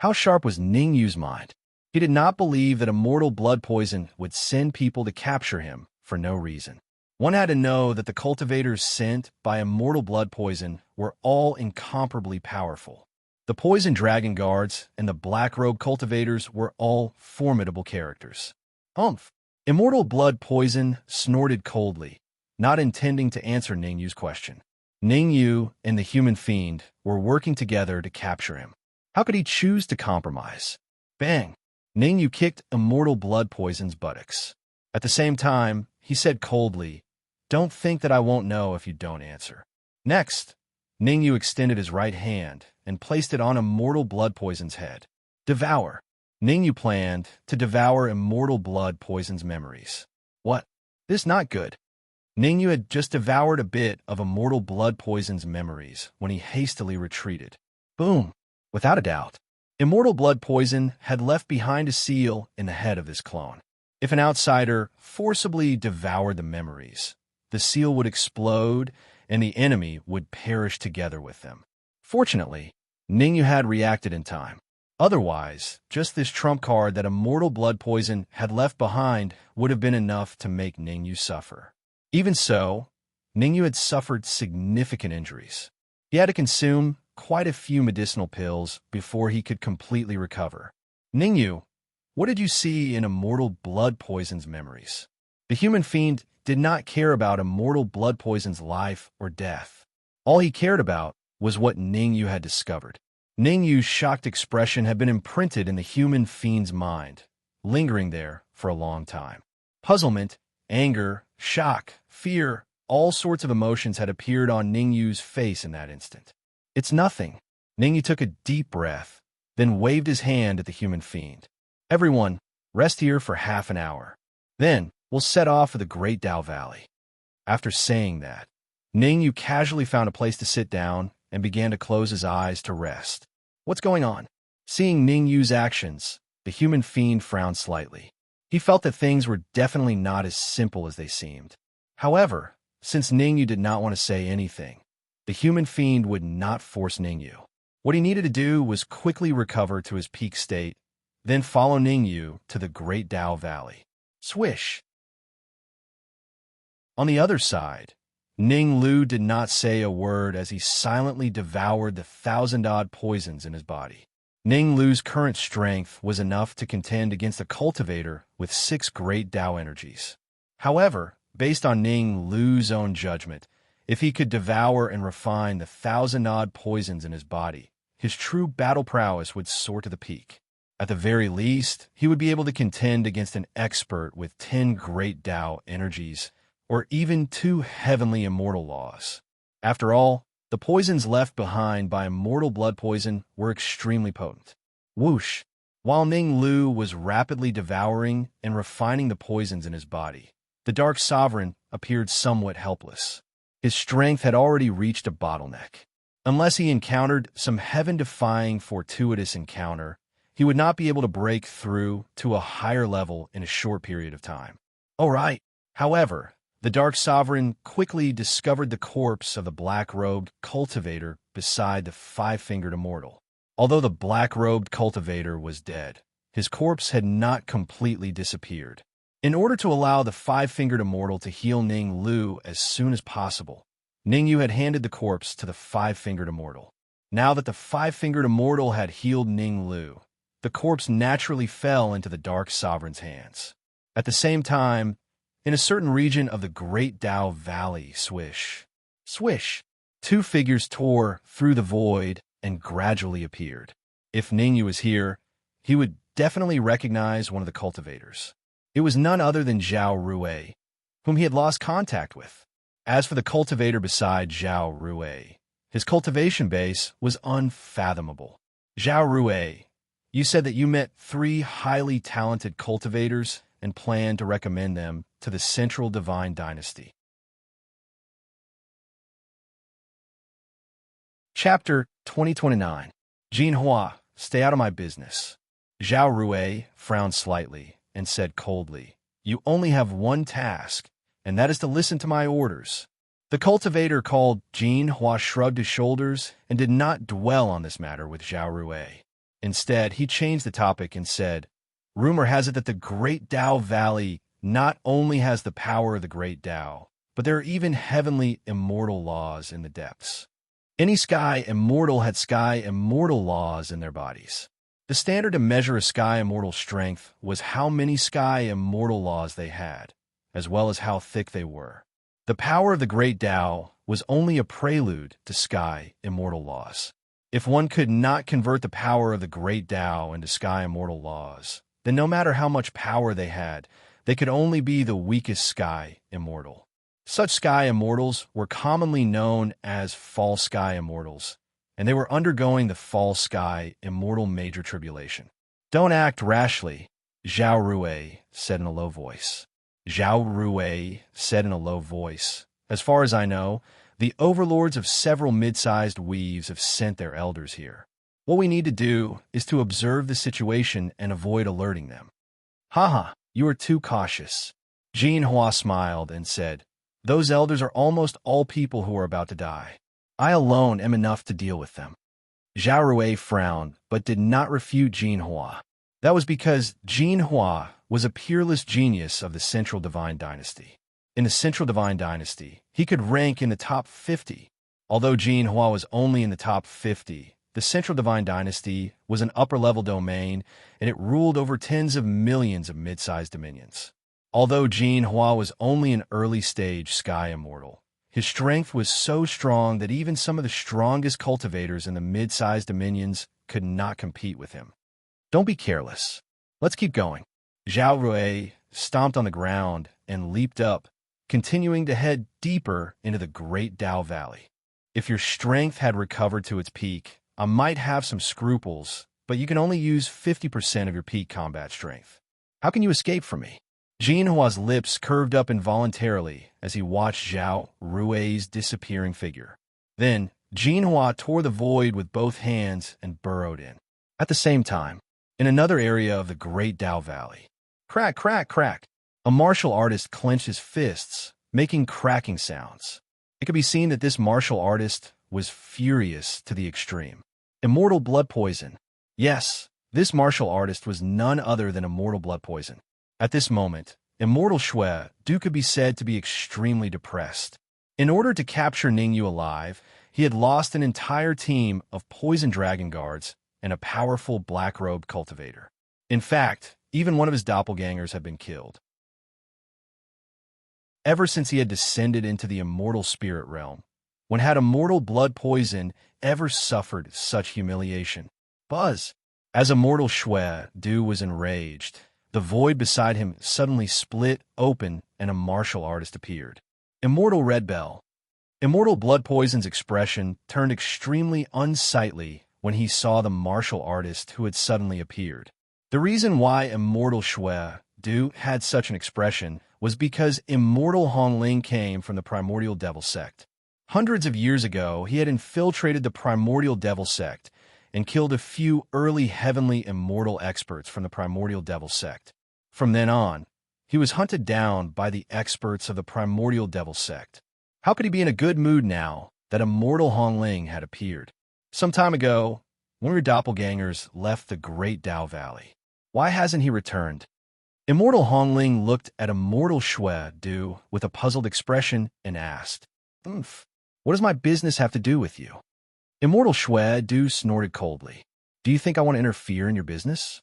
How sharp was Ning Yu's mind? He did not believe that Immortal Blood Poison would send people to capture him for no reason. One had to know that the cultivators sent by Immortal Blood Poison were all incomparably powerful. The Poison Dragon Guards and the Black Robe Cultivators were all formidable characters. Humph! Immortal Blood Poison snorted coldly, not intending to answer Ning Yu's question. Ning Yu and the Human Fiend were working together to capture him. How could he choose to compromise? Bang! Ning Yu kicked Immortal Blood Poison's buttocks. At the same time, he said coldly, "Don't think that I won't know if you don't answer." Next, Ning Yu extended his right hand and placed it on Immortal Blood Poison's head. Devour. Ning Yu planned to devour Immortal Blood Poison's memories. What? This not good. Ning Yu had just devoured a bit of Immortal Blood Poison's memories when he hastily retreated. Boom! Without a doubt, Immortal Blood Poison had left behind a seal in the head of this clone. If an outsider forcibly devoured the memories, the seal would explode and the enemy would perish together with them. Fortunately, Ningyu had reacted in time. Otherwise, just this trump card that immortal blood poison had left behind would have been enough to make Ningyu suffer. Even so, Ningyu had suffered significant injuries. He had to consume quite a few medicinal pills before he could completely recover. Ningyu, what did you see in immortal blood poison's memories? The human fiend did not care about immortal blood poison's life or death. All he cared about was what Ningyu had discovered. Ningyu's shocked expression had been imprinted in the human fiend's mind, lingering there for a long time. Puzzlement, anger, shock, fear, all sorts of emotions had appeared on Ningyu's face in that instant. It's nothing. Ningyu took a deep breath, then waved his hand at the human fiend. Everyone, rest here for half an hour. Then, we'll set off for the Great Dao Valley. After saying that, Ningyu casually found a place to sit down and began to close his eyes to rest. What's going on? Seeing Ningyu's actions, the human fiend frowned slightly. He felt that things were definitely not as simple as they seemed. However, since Ningyu did not want to say anything, the human fiend would not force Ningyu. What he needed to do was quickly recover to his peak state, then follow Ningyu to the Great Dao Valley. Swish! On the other side, Ning Lu did not say a word as he silently devoured the 1,000-odd poisons in his body. Ning Lu's current strength was enough to contend against a cultivator with 6 great Dao energies. However, based on Ning Lu's own judgment, if he could devour and refine the 1,000-odd poisons in his body, his true battle prowess would soar to the peak. At the very least, he would be able to contend against an expert with 10 great Dao energies, or even 2 heavenly immortal laws. After all, the poisons left behind by immortal blood poison were extremely potent. Whoosh! While Ning Lu was rapidly devouring and refining the poisons in his body, the Dark Sovereign appeared somewhat helpless. His strength had already reached a bottleneck. Unless he encountered some heaven-defying fortuitous encounter, he would not be able to break through to a higher level in a short period of time. All right. However, the Dark Sovereign quickly discovered the corpse of the black-robed cultivator beside the 5-fingered immortal. Although the black-robed cultivator was dead, his corpse had not completely disappeared. In order to allow the 5-fingered immortal to heal Ning Lu as soon as possible, Ningyu had handed the corpse to the 5-fingered immortal. Now that the 5-fingered immortal had healed Ning Lu, the corpse naturally fell into the Dark Sovereign's hands. At the same time, in a certain region of the Great Dao Valley, swish, swish, 2 figures tore through the void and gradually appeared. If Ningyu was here, he would definitely recognize one of the cultivators. It was none other than Zhao Rui, whom he had lost contact with. As for the cultivator beside Zhao Rui, his cultivation base was unfathomable. Zhao Rui, you said that you met 3 highly talented cultivators and planned to recommend them to the Central Divine Dynasty. Chapter 2029. Jin Hua, stay out of my business. Zhao Rui frowned slightly and said coldly, you only have one task, and that is to listen to my orders. The cultivator called Jin Hua shrugged his shoulders and did not dwell on this matter with Zhao Rui. Instead, he changed the topic and said, rumor has it that the Great Dao Valley not only has the power of the Great Dao, but there are even heavenly immortal laws in the depths. Any sky immortal had sky immortal laws in their bodies. The standard to measure a sky immortal strength was how many sky immortal laws they had, as well as how thick they were. The power of the Great Dao was only a prelude to sky immortal laws. If one could not convert the power of the Great Dao into sky immortal laws, then no matter how much power they had, they could only be the weakest sky immortal. Such sky immortals were commonly known as false sky immortals, and they were undergoing the false sky immortal major tribulation. Don't act rashly, Zhao Rui said in a low voice. Zhao Rui said in a low voice, as far as I know, the overlords of several mid-sized weaves have sent their elders here. What we need to do is to observe the situation and avoid alerting them. Haha, You are too cautious. Jin Hua smiled and said, those elders are almost all people who are about to die. I alone am enough to deal with them. Zhao Rui frowned, but did not refute Jin Hua. That was because Jin Hua was a peerless genius of the Central Divine Dynasty. In the Central Divine Dynasty, he could rank in the top 50. Although Jin Hua was only in the top 50, the Central Divine Dynasty was an upper-level domain, and it ruled over tens of millions of mid-sized dominions. Although Jin Hua was only an early-stage Sky Immortal, his strength was so strong that even some of the strongest cultivators in the mid-sized dominions could not compete with him. Don't be careless. Let's keep going. Zhao Rui stomped on the ground and leaped up, continuing to head deeper into the Great Dao Valley. If your strength had recovered to its peak, I might have some scruples, but you can only use 50% of your peak combat strength. How can you escape from me? Jin Hua's lips curved up involuntarily as he watched Zhao Rui's disappearing figure. Then, Jin Hua tore the void with both hands and burrowed in. At the same time, in another area of the Great Dao Valley, crack, crack, crack, a martial artist clenched his fists, making cracking sounds. It could be seen that this martial artist was furious to the extreme. Immortal blood poison. Yes, this martial artist was none other than Immortal blood poison. At this moment, Immortal Shui Du could be said to be extremely depressed. In order to capture Ningyu alive, he had lost an entire team of poison dragon guards and a powerful black-robed cultivator. In fact, even one of his doppelgangers had been killed. Ever since he had descended into the immortal spirit realm, when had Immortal blood poison ever suffered such humiliation? Buzz! As Immortal Shui Du was enraged, the void beside him suddenly split open and a martial artist appeared. Immortal Red Bell. Immortal blood poison's expression turned extremely unsightly when he saw the martial artist who had suddenly appeared. The reason why Immortal Shui Du had such an expression was because Immortal Hongling came from the Primordial Devil Sect. Hundreds of years ago, he had infiltrated the Primordial Devil Sect and killed a few early heavenly immortal experts from the Primordial Devil Sect. From then on, he was hunted down by the experts of the Primordial Devil Sect. How could he be in a good mood now that Immortal Hongling had appeared? Some time ago, one of your doppelgangers left the Great Dao Valley. Why hasn't he returned? Immortal Hongling looked at Immortal Shui Du with a puzzled expression and asked, what does my business have to do with you? Immortal Shui Du snorted coldly. Do you think I want to interfere in your business?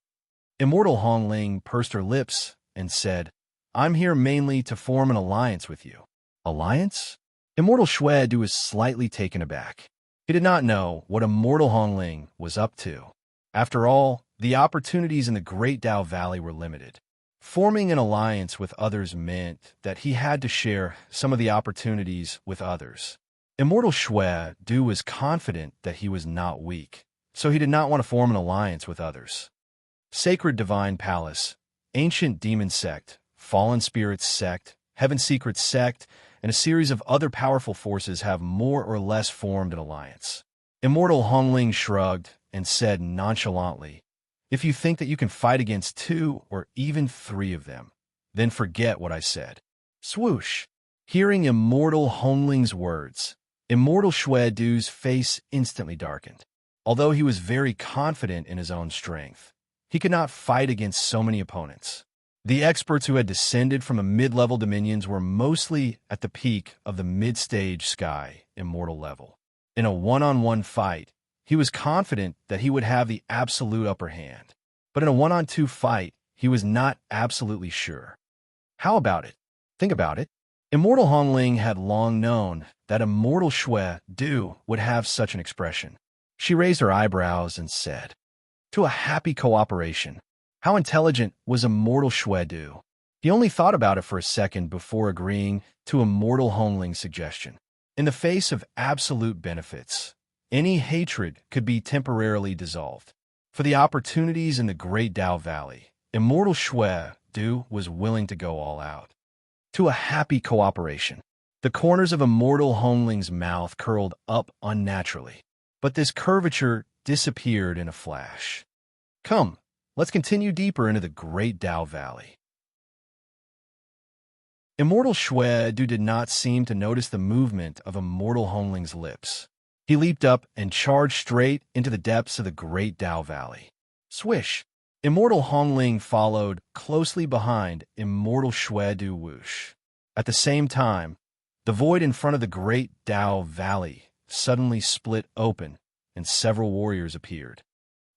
Immortal Hongling pursed her lips and said, I'm here mainly to form an alliance with you. Alliance? Immortal Shui Du was slightly taken aback. He did not know what Immortal Hongling was up to. After all, the opportunities in the Great Dao Valley were limited. Forming an alliance with others meant that he had to share some of the opportunities with others. Immortal Shui Du was confident that he was not weak, so he did not want to form an alliance with others. Sacred Divine Palace, Ancient Demon Sect, Fallen Spirits Sect, Heaven Secrets Sect, and a series of other powerful forces have more or less formed an alliance. Immortal Hongling shrugged and said nonchalantly, if you think that you can fight against 2 or even 3 of them, then forget what I said. Swoosh! Hearing Immortal Hongling's words, Immortal Shui Du's face instantly darkened. Although he was very confident in his own strength, he could not fight against so many opponents. The experts who had descended from the mid-level dominions were mostly at the peak of the mid-stage Sky Immortal level. In a one-on-one fight, he was confident that he would have the absolute upper hand. But in a one-on-two fight, he was not absolutely sure. How about it? Think about it. Immortal Hongling had long known that Immortal Shui Du would have such an expression. She raised her eyebrows and said, to a happy cooperation. How intelligent was Immortal Shui Du? He only thought about it for a second before agreeing to Immortal Hongling's suggestion. In the face of absolute benefits, any hatred could be temporarily dissolved. For the opportunities in the Great Dao Valley, Immortal Shui Du was willing to go all out. To a happy cooperation. The corners of Immortal Hongling's mouth curled up unnaturally, but this curvature disappeared in a flash. Come, let's continue deeper into the Great Dao Valley. Immortal Shue-Du did not seem to notice the movement of Immortal Hongling's lips. He leaped up and charged straight into the depths of the Great Dao Valley. Swish! Immortal Hongling followed closely behind Immortal Shue-Du whoosh. At the same time, the void in front of the Great Dao Valley suddenly split open, and several warriors appeared.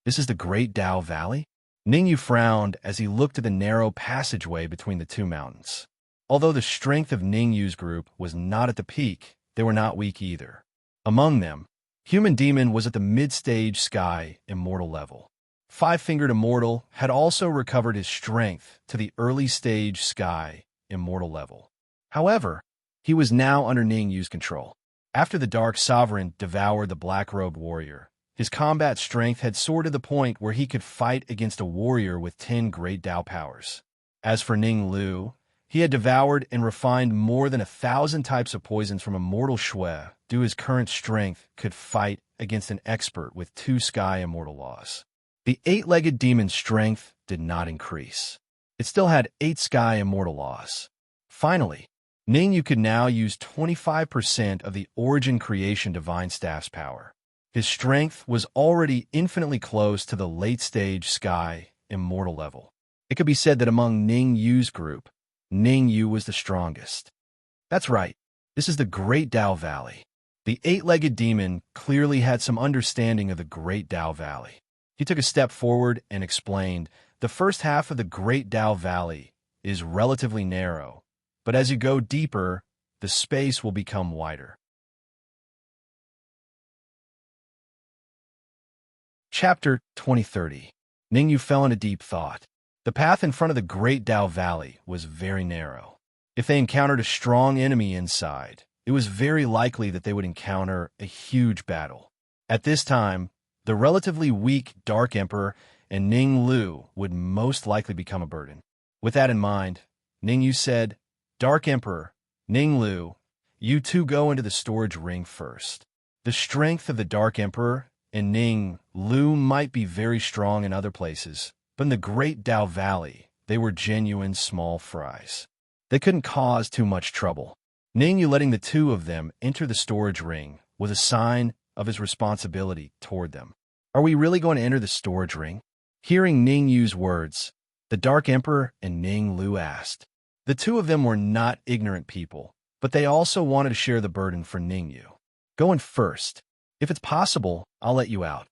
This is the Great Dao Valley? Ningyu frowned as he looked at the narrow passageway between the two mountains. Although the strength of Ningyu's group was not at the peak, they were not weak either. Among them, Human Demon was at the mid-stage sky immortal level. Five-Fingered Immortal had also recovered his strength to the early-stage sky immortal level. However, he was now under Ningyu's control. After the Dark Sovereign devoured the black-robed warrior, his combat strength had soared to the point where he could fight against a warrior with 10 great Dao powers. As for Ning Lu, he had devoured and refined more than 1,000 types of poisons from Immortal Shue. Due his current strength could fight against an expert with 2 sky immortal laws. The 8-legged demon's strength did not increase. It still had 8 sky immortal laws. Finally, Ningyu could now use 25% of the Origin Creation Divine Staff's power. His strength was already infinitely close to the late-stage sky immortal level. It could be said that among Ningyu's group, Ningyu was the strongest. That's right, this is the Great Dao Valley. The 8-legged demon clearly had some understanding of the Great Dao Valley. He took a step forward and explained, the first half of the Great Dao Valley is relatively narrow, but as you go deeper, the space will become wider. Chapter 2030. Ningyu fell into deep thought. The path in front of the Great Dao Valley was very narrow. If they encountered a strong enemy inside, it was very likely that they would encounter a huge battle. At this time, the relatively weak Dark Emperor and Ning Lu would most likely become a burden. With that in mind, Ningyu said, Dark Emperor, Ning Lu, you two go into the storage ring first. The strength of the Dark Emperor and Ning Lu might be very strong in other places, but in the Great Dao Valley, they were genuine small fries. They couldn't cause too much trouble. Ningyu letting the two of them enter the storage ring was a sign of his responsibility toward them. Are we really going to enter the storage ring? Hearing Ningyu's words, the Dark Emperor and Ning Lu asked. The two of them were not ignorant people, but they also wanted to share the burden for Ningyu. Go in first. If it's possible, I'll let you out.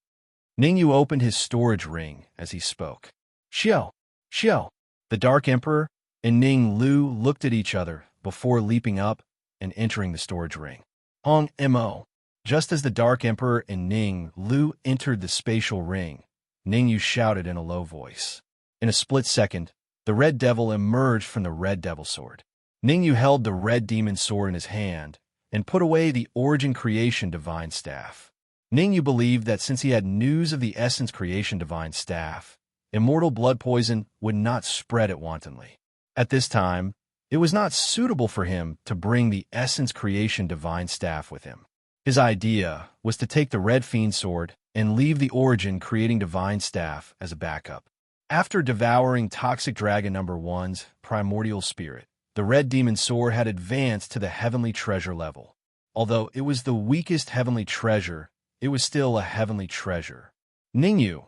Ningyu opened his storage ring as he spoke. Xiao, Xiao. The Dark Emperor and Ning Lu looked at each other before leaping up and entering the storage ring. Hong Mo. Just as the Dark Emperor and Ning Lu entered the spatial ring, Ningyu shouted in a low voice. In a split second, the Red Devil emerged from the Red Devil sword. Ningyu held the Red Demon sword in his hand and put away the Origin Creation Divine Staff. Ningyu believed that since he had news of the Essence Creation Divine Staff, immortal blood poison would not spread it wantonly. At this time, it was not suitable for him to bring the Essence Creation Divine Staff with him. His idea was to take the Red Fiend Sword and leave the Origin Creating Divine Staff as a backup. After devouring Toxic Dragon No. 1's primordial spirit, the Red Demon Sword had advanced to the Heavenly Treasure level. Although it was the weakest Heavenly Treasure, it was still a Heavenly Treasure. Ningyu,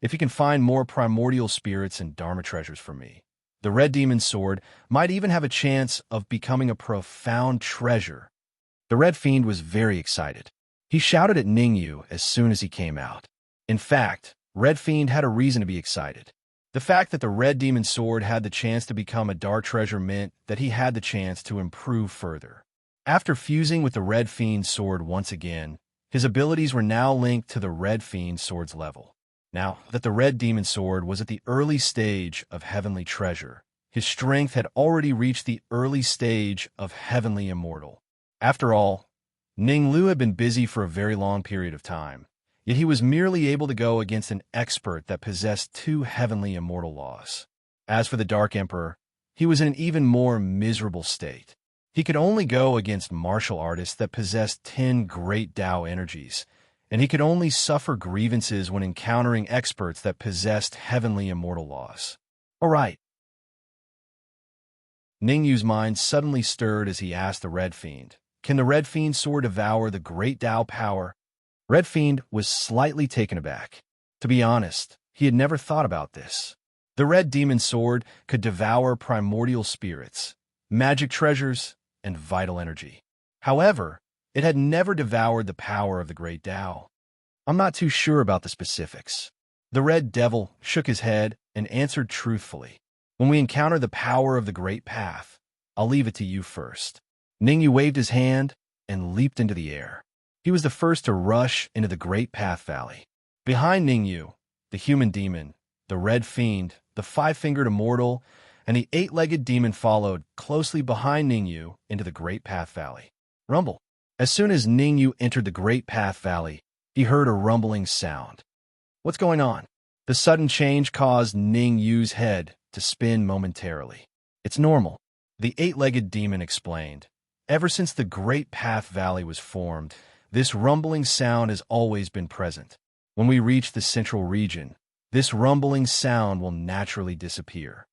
if you can find more primordial spirits and Dharma treasures for me, the Red Demon Sword might even have a chance of becoming a profound treasure. The Red Fiend was very excited. He shouted at Ningyu as soon as he came out. In fact, Red Fiend had a reason to be excited. The fact that the Red Demon Sword had the chance to become a dark treasure meant that he had the chance to improve further. After fusing with the Red Fiend Sword once again, his abilities were now linked to the Red Fiend Sword's level. Now that the Red Demon Sword was at the early stage of Heavenly Treasure, his strength had already reached the early stage of Heavenly Immortal. After all, Ning Lu had been busy for a very long period of time, yet he was merely able to go against an expert that possessed 2 Heavenly Immortal laws. As for the Dark Emperor, he was in an even more miserable state. He could only go against martial artists that possessed 10 great Dao energies, and he could only suffer grievances when encountering experts that possessed Heavenly Immortal laws. All right. Ningyu's mind suddenly stirred as he asked the Red Fiend, "Can the Red Fiend sword devour the great Tao power?" Red Fiend was slightly taken aback. To be honest, he had never thought about this. The Red Demon Sword could devour primordial spirits, magic treasures, and vital energy. However, it had never devoured the power of the Great Tao. "I'm not too sure about the specifics." The Red Devil shook his head and answered truthfully, "When we encounter the power of the Great Path, I'll leave it to you first." Ningyu waved his hand and leaped into the air. He was the first to rush into the Great Path Valley. Behind Ningyu, the human demon, the Red Fiend, the five-fingered immortal, and the eight-legged demon followed closely behind Ningyu into the Great Path Valley. Rumble. As soon as Ningyu entered the Great Path Valley, he heard a rumbling sound. What's going on? The sudden change caused Ningyu's head to spin momentarily. It's normal, the eight-legged demon explained. Ever since the Great Path Valley was formed, this rumbling sound has always been present. When we reach the central region, this rumbling sound will naturally disappear.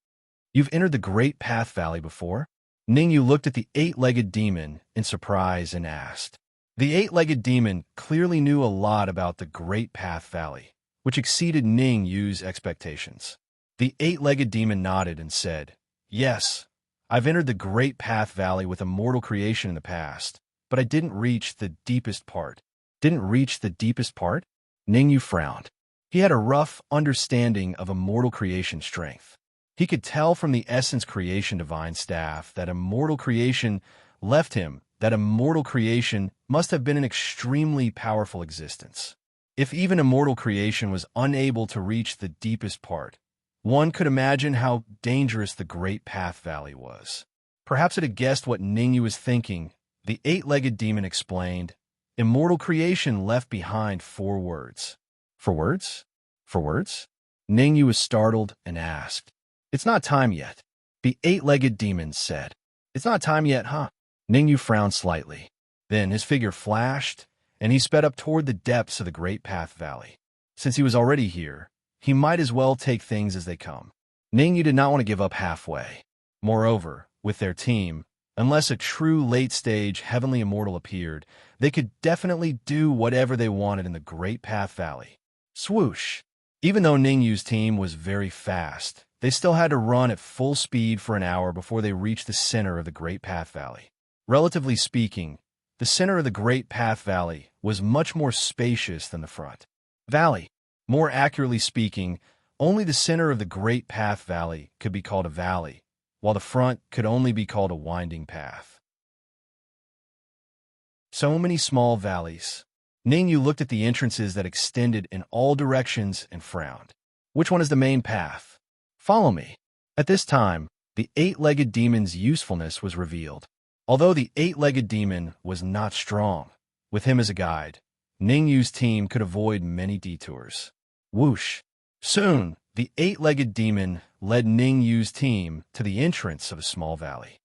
You've entered the Great Path Valley before? Ningyu looked at the eight-legged demon in surprise and asked. The eight-legged demon clearly knew a lot about the Great Path Valley, which exceeded Ningyu's expectations. The eight-legged demon nodded and said, "Yes, I've entered the Great Path Valley with a mortal creation in the past, but I didn't reach the deepest part." Didn't reach the deepest part? Ningyu frowned. He had a rough understanding of immortal creation strength. He could tell from the essence creation divine staff that immortal creation left him, that immortal creation must have been an extremely powerful existence. If even immortal creation was unable to reach the deepest part, one could imagine how dangerous the Great Path Valley was. Perhaps it had guessed what Ningyu was thinking. The eight-legged demon explained, "Immortal creation left behind 4 words." "For words? For words?" Ningyu was startled and asked. "It's not time yet," the eight-legged demon said. "It's not time yet, huh?" Ningyu frowned slightly. Then his figure flashed, and he sped up toward the depths of the Great Path Valley. Since he was already here, he might as well take things as they come. Ningyu did not want to give up halfway. Moreover, with their team, unless a true late-stage heavenly immortal appeared, they could definitely do whatever they wanted in the Great Path Valley. Swoosh! Even though Ningyu's team was very fast, they still had to run at full speed for an hour before they reached the center of the Great Path Valley. Relatively speaking, the center of the Great Path Valley was much more spacious than the front. Valley. More accurately speaking, only the center of the Great Path Valley could be called a valley, while the front could only be called a winding path. So many small valleys. Ningyu looked at the entrances that extended in all directions and frowned. Which one is the main path? Follow me. At this time, the eight-legged demon's usefulness was revealed. Although the eight-legged demon was not strong, with him as a guide, Ningyu's team could avoid many detours. Whoosh! Soon, the eight-legged demon led Ningyu's team to the entrance of a small valley.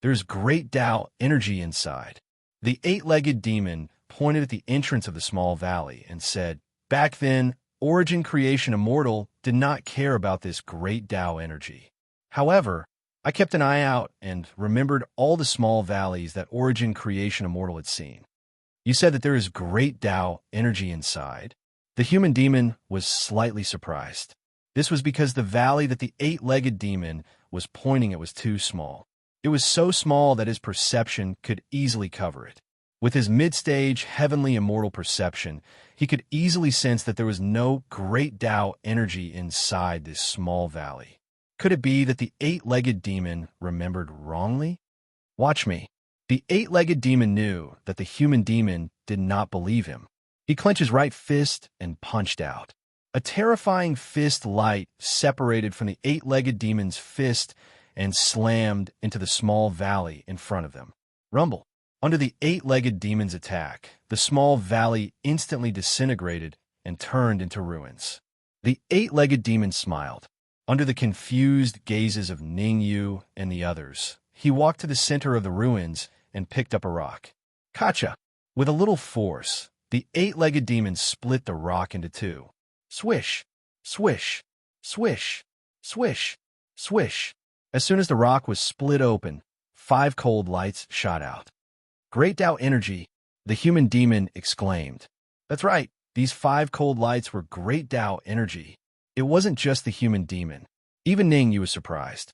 There's great Tao energy inside. The eight-legged demon pointed at the entrance of the small valley and said, "Back then, Origin Creation Immortal did not care about this great Tao energy. However, I kept an eye out and remembered all the small valleys that Origin Creation Immortal had seen. You said that there is great Tao energy inside." The human demon was slightly surprised. This was because the valley that the eight-legged demon was pointing at was too small. It was so small that his perception could easily cover it. With his mid-stage heavenly immortal perception, he could easily sense that there was no great Tao energy inside this small valley. Could it be that the eight-legged demon remembered wrongly? Watch me. The eight-legged demon knew that the human demon did not believe him. He clenched his right fist and punched out. A terrifying fist light separated from the eight-legged demon's fist and slammed into the small valley in front of them. Rumble. Under the eight-legged demon's attack, the small valley instantly disintegrated and turned into ruins. The eight-legged demon smiled. Under the confused gazes of Ningyu and the others, he walked to the center of the ruins and picked up a rock. Kacha! With a little force, the eight-legged demon split the rock into 2. Swish! Swish! Swish! Swish! Swish! As soon as the rock was split open, 5 cold lights shot out. Great Tao energy, the human demon exclaimed. That's right, these 5 cold lights were Great Tao energy. It wasn't just the human demon. Even Ningyu was surprised.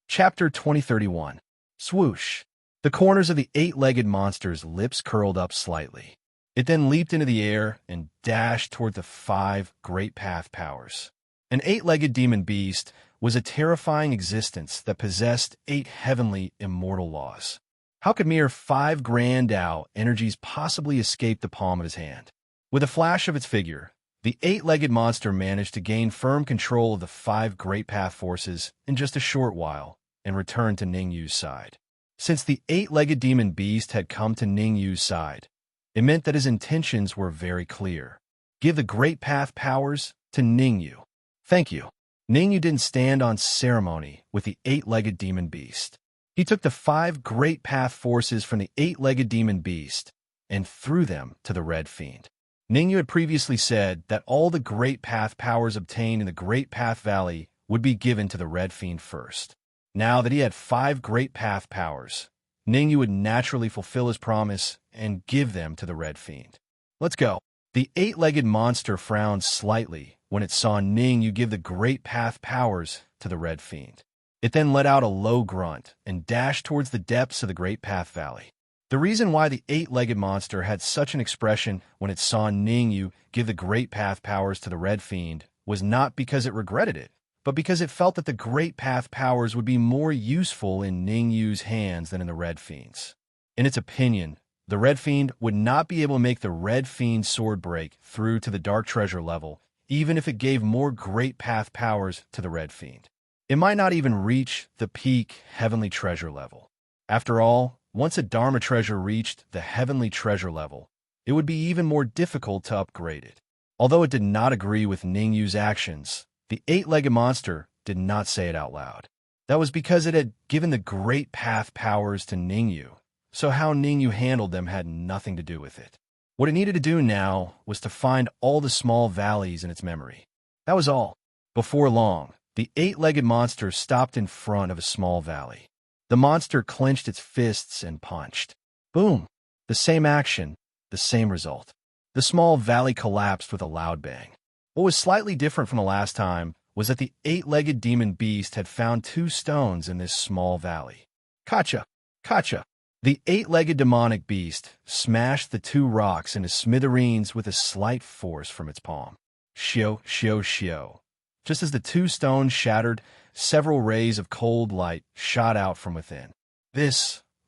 Chapter 2031. Swoosh. The corners of the 8-legged monster's lips curled up slightly. It then leaped into the air and dashed toward the 5 great path powers. An 8-legged demon beast was a terrifying existence that possessed 8 heavenly immortal laws. How could mere 5 grand Tao energies possibly escape the palm of his hand? With a flash of its figure, the 8-legged monster managed to gain firm control of the 5 great path forces in just a short while and returned to Ningyu's side. Since the 8-legged demon beast had come to Ningyu's side, it meant that his intentions were very clear. Give the great path powers to Ningyu. Thank you. Ningyu didn't stand on ceremony with the 8-legged demon beast. He took the 5 great path forces from the 8-legged demon beast and threw them to the Red Fiend. Ningyu had previously said that all the great path powers obtained in the Great Path Valley would be given to the Red Fiend first. Now that he had 5 great path powers, Ningyu would naturally fulfill his promise and give them to the Red Fiend. Let's go. The 8-legged monster frowned slightly when it saw Ningyu give the great path powers to the Red Fiend. It then let out a low grunt and dashed towards the depths of the Great Path Valley. The reason why the 8-legged monster had such an expression when it saw Ningyu give the Great Path powers to the Red Fiend was not because it regretted it, but because it felt that the Great Path powers would be more useful in Ningyu's hands than in the Red Fiend's. In its opinion, the Red Fiend would not be able to make the Red Fiend's sword break through to the Dark Treasure level, even if it gave more Great Path powers to the Red Fiend. It might not even reach the peak Heavenly Treasure level. After all, once a Dharma treasure reached the Heavenly Treasure level, it would be even more difficult to upgrade it. Although it did not agree with Ningyu's actions, the 8-legged monster did not say it out loud. That was because it had given the Great Path powers to Ningyu, so how Ningyu handled them had nothing to do with it. What it needed to do now was to find all the small valleys in its memory. That was all. Before long, the 8-legged monster stopped in front of a small valley. The monster clenched its fists and punched. Boom! The same action, the same result. The small valley collapsed with a loud bang. What was slightly different from the last time was that the 8-legged demon beast had found 2 stones in this small valley. Kacha! Kacha! The 8-legged demonic beast smashed the 2 rocks into smithereens with a slight force from its palm. Shio, shio, shio. Just as the 2 stones shattered, several rays of cold light shot out from within.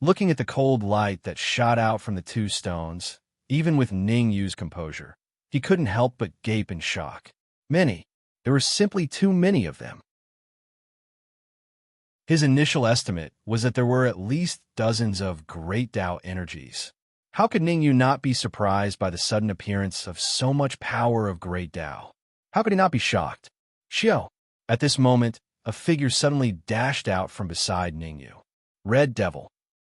Looking at the cold light that shot out from the 2 stones, even with Ningyu's composure, he couldn't help but gape in shock. Many. There were simply too many of them. His initial estimate was that there were at least dozens of Great Tao energies. How could Ningyu not be surprised by the sudden appearance of so much power of Great Tao? How could he not be shocked? Shio! At this moment, a figure suddenly dashed out from beside Ningyu. Red Devil.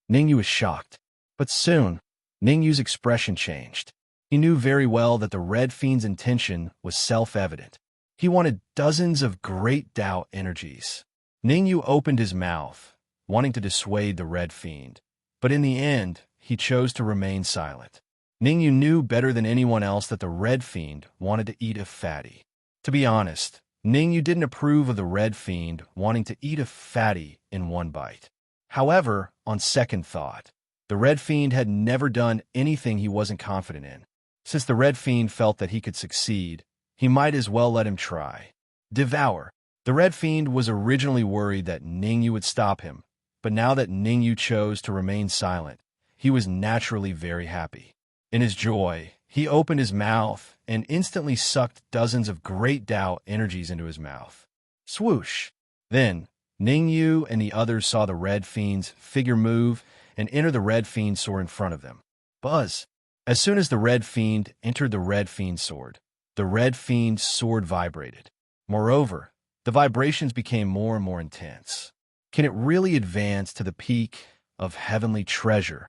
Ningyu was shocked. But soon, Ningyu's expression changed. He knew very well that the Red Fiend's intention was self-evident. He wanted dozens of Great Tao energies. Ningyu opened his mouth, wanting to dissuade the Red Fiend, but in the end, he chose to remain silent. Ningyu knew better than anyone else that the Red Fiend wanted to eat a fatty. To be honest, Ningyu didn't approve of the Red Fiend wanting to eat a fatty in one bite. However, on second thought, the Red Fiend had never done anything he wasn't confident in. Since the Red Fiend felt that he could succeed, he might as well let him try. Devour. The Red Fiend was originally worried that Ningyu would stop him, but now that Ningyu chose to remain silent, he was naturally very happy. In his joy, he opened his mouth and instantly sucked dozens of Great Tao energies into his mouth. Swoosh! Then, Ningyu and the others saw the Red Fiend's figure move and enter the Red Fiend sword in front of them. Buzz! As soon as the Red Fiend entered the Red Fiend sword, the Red Fiend's sword vibrated. Moreover, the vibrations became more and more intense. Can it really advance to the peak of Heavenly Treasure?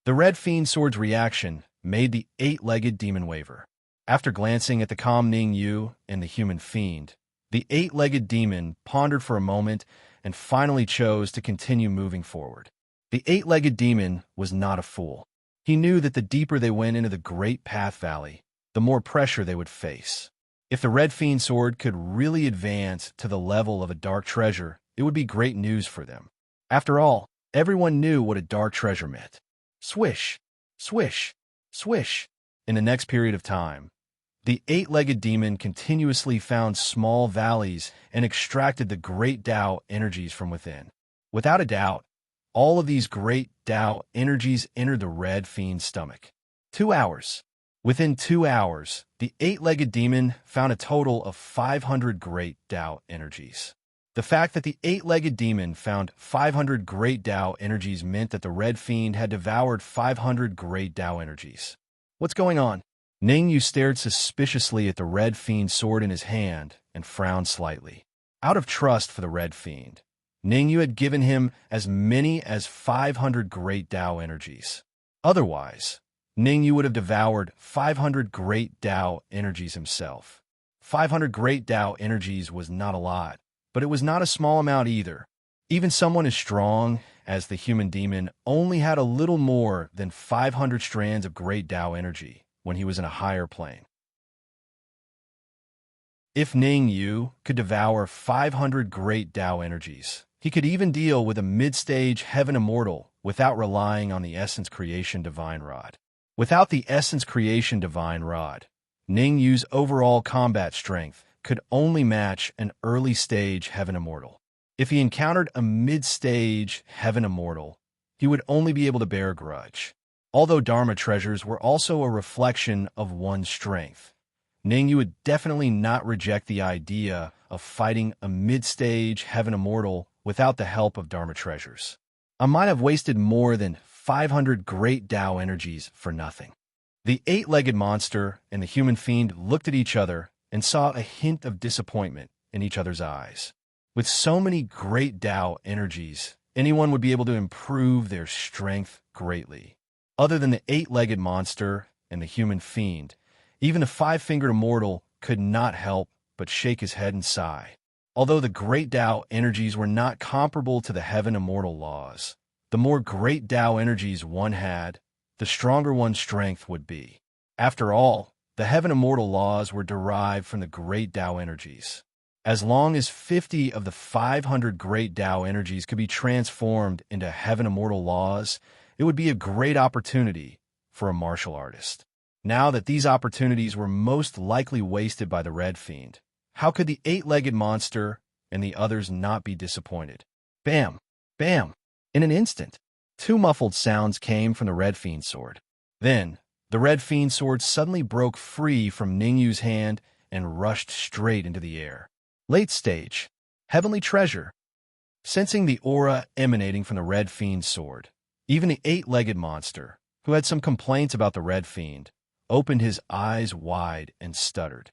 The Red Fiend sword's reaction made the 8-legged demon waver. After glancing at the calm Ning Yu and the human fiend, the eight-legged demon pondered for a moment and finally chose to continue moving forward. The eight-legged demon was not a fool. He knew that the deeper they went into the Great Path Valley, the more pressure they would face. If the Red Fiend Sword could really advance to the level of a dark treasure, it would be great news for them. After all, everyone knew what a dark treasure meant. Swish, swish, swish. In the next period of time, the eight-legged demon continuously found small valleys and extracted the great Tao energies from within. Without a doubt, all of these great Tao energies entered the Red Fiend's stomach. 2 hours. Within 2 hours, the eight-legged demon found a total of 500 great Tao energies. The fact that the eight-legged demon found 500 great Tao energies meant that the Red Fiend had devoured 500 great Tao energies. What's going on? Ning Yu stared suspiciously at the Red Fiend's sword in his hand and frowned slightly. Out of trust for the Red Fiend, Ning Yu had given him as many as 500 great Tao energies. Otherwise, Ning Yu would have devoured 500 great Tao energies himself. 500 great Tao energies was not a lot, but it was not a small amount either. Even someone as strong as the human demon only had a little more than 500 strands of great Tao energy when he was in a higher plane. If Ning Yu could devour 500 great Tao energies, he could even deal with a mid-stage heaven immortal without relying on the Essence Creation Divine Rod. Without the Essence Creation Divine Rod, Ning Yu's overall combat strength could only match an early-stage heaven immortal. If he encountered a mid-stage heaven immortal, he would only be able to bear a grudge. Although Dharma treasures were also a reflection of one's strength, Ning Yu would definitely not reject the idea of fighting a mid-stage heaven immortal without the help of Dharma treasures. I might have wasted more than 500 great Tao energies for nothing. The eight-legged monster and the human fiend looked at each other and saw a hint of disappointment in each other's eyes. With so many great Tao energies, anyone would be able to improve their strength greatly. Other than the eight-legged monster and the human fiend, even the five-fingered immortal could not help but shake his head and sigh. Although the great Tao energies were not comparable to the heaven immortal laws, the more great Tao energies one had, the stronger one's strength would be. After all, the heaven immortal laws were derived from the great Tao energies. As long as 50 of the 500 great Tao energies could be transformed into heaven immortal laws, it would be a great opportunity for a martial artist. Now that these opportunities were most likely wasted by the Red Fiend, how could the eight-legged monster and the others not be disappointed? Bam! Bam! In an instant, 2 muffled sounds came from the Red Fiend's sword. Then, the Red Fiend's sword suddenly broke free from Ning Yu's hand and rushed straight into the air. Late stage, heavenly treasure. Sensing the aura emanating from the Red Fiend's sword, even the eight-legged monster, who had some complaints about the Red Fiend, opened his eyes wide and stuttered.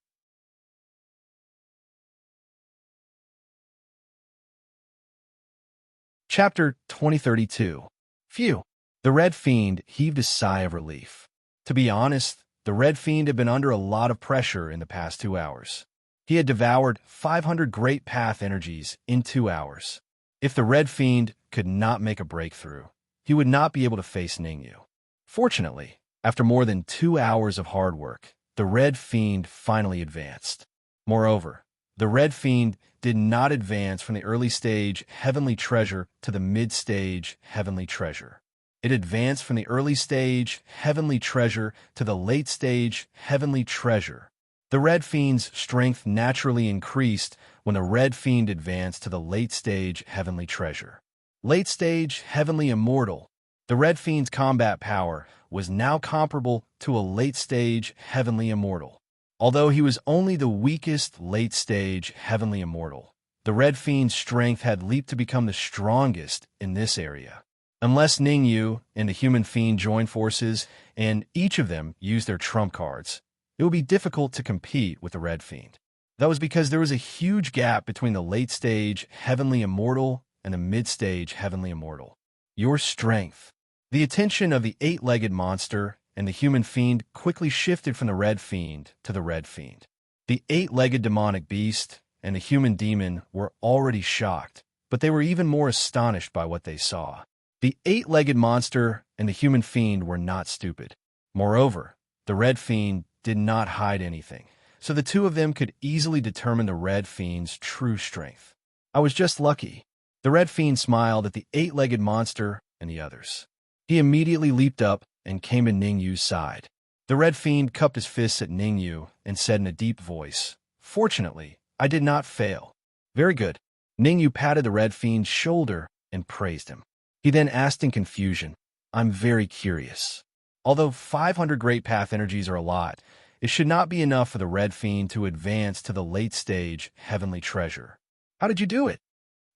Chapter 2032. Phew! The Red Fiend heaved a sigh of relief. To be honest, the Red Fiend had been under a lot of pressure in the past 2 hours. He had devoured 500 great path energies in 2 hours. If the Red Fiend could not make a breakthrough, he would not be able to face Ning Yu. Fortunately, after more than 2 hours of hard work, the Red Fiend finally advanced. Moreover, the Red Fiend did not advance from the early stage heavenly treasure to the mid-stage heavenly treasure. It advanced from the early stage heavenly treasure to the late stage heavenly treasure. The Red Fiend's strength naturally increased when the Red Fiend advanced to the late stage heavenly treasure. Late stage heavenly immortal. The Red Fiend's combat power was now comparable to a late stage heavenly immortal. Although he was only the weakest late stage heavenly immortal, the Red Fiend's strength had leaped to become the strongest in this area. Unless Ning Yu and the human fiend joined forces and each of them used their trump cards, it would be difficult to compete with the Red Fiend. That was because there was a huge gap between the late stage heavenly immortal and the mid-stage heavenly immortal. Your strength. The attention of the eight-legged monster and the human fiend quickly shifted from the red fiend to the red fiend. The eight-legged demonic beast and the human demon were already shocked, but they were even more astonished by what they saw. The eight-legged monster and the human fiend were not stupid. Moreover, the red fiend did not hide anything, so the two of them could easily determine the red fiend's true strength. I was just lucky. The red fiend smiled at the eight-legged monster and the others. He immediately leaped up and came to Ningyu's side. The red fiend cupped his fists at Ningyu and said in a deep voice, "Fortunately, I did not fail." "Very good." Ningyu patted the red fiend's shoulder and praised him. He then asked in confusion, "I'm very curious. Although 500 Great Path energies are a lot, it should not be enough for the red fiend to advance to the late-stage heavenly treasure. How did you do it?"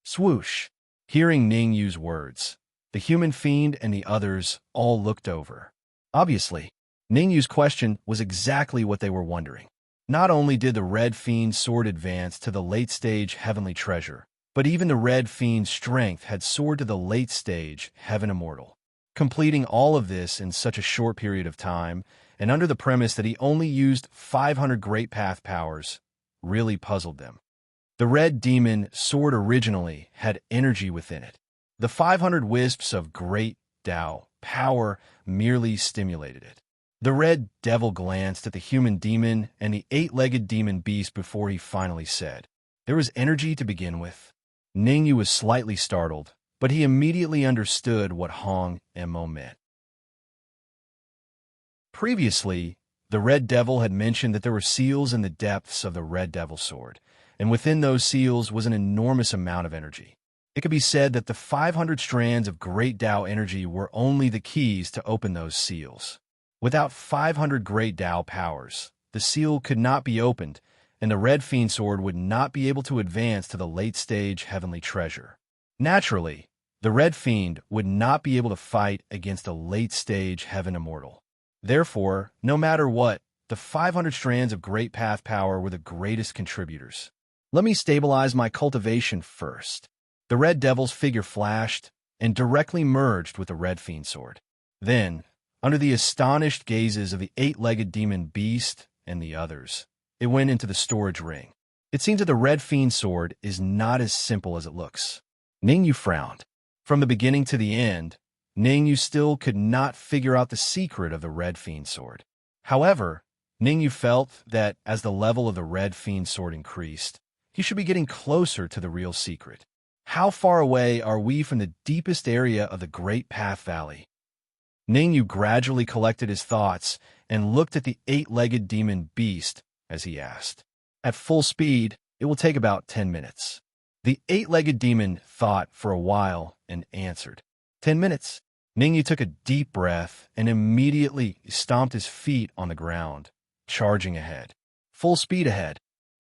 Swoosh. Hearing Ningyu's words, the human fiend and the others all looked over. Obviously, Ningyu's question was exactly what they were wondering. Not only did the red fiend's sword advance to the late-stage heavenly treasure, but even the red fiend's strength had soared to the late-stage heaven immortal. Completing all of this in such a short period of time, and under the premise that he only used 500 Great Path powers, really puzzled them. The red demon sword originally had energy within it. The 500 wisps of Great Tao power merely stimulated it. The red devil glanced at the human demon and the eight-legged demon beast before he finally said, "There was energy to begin with." Ningyu was slightly startled, but he immediately understood what Hong Mo meant. Previously, the red devil had mentioned that there were seals in the depths of the red devil sword, and within those seals was an enormous amount of energy. It could be said that the 500 strands of Great Tao energy were only the keys to open those seals. Without 500 Great Tao powers, the seal could not be opened, and the red fiend sword would not be able to advance to the late-stage heavenly treasure. Naturally, the red fiend would not be able to fight against a late-stage heaven immortal. Therefore, no matter what, the 500 strands of Great Path power were the greatest contributors. Let me stabilize my cultivation first. The red devil's figure flashed and directly merged with the red fiend sword. Then, under the astonished gazes of the eight-legged demon beast and the others, it went into the storage ring. It seems that the red fiend sword is not as simple as it looks. Ningyu frowned. From the beginning to the end, Ningyu still could not figure out the secret of the red fiend sword. However, Ningyu felt that as the level of the red fiend sword increased, he should be getting closer to the real secret. How far away are we from the deepest area of the Great Path Valley? Ningyu gradually collected his thoughts and looked at the eight-legged demon beast as he asked. At full speed, it will take about 10 minutes. The eight-legged demon thought for a while and answered, 10 minutes. Ningyu took a deep breath and immediately stomped his feet on the ground, charging ahead. Full speed ahead.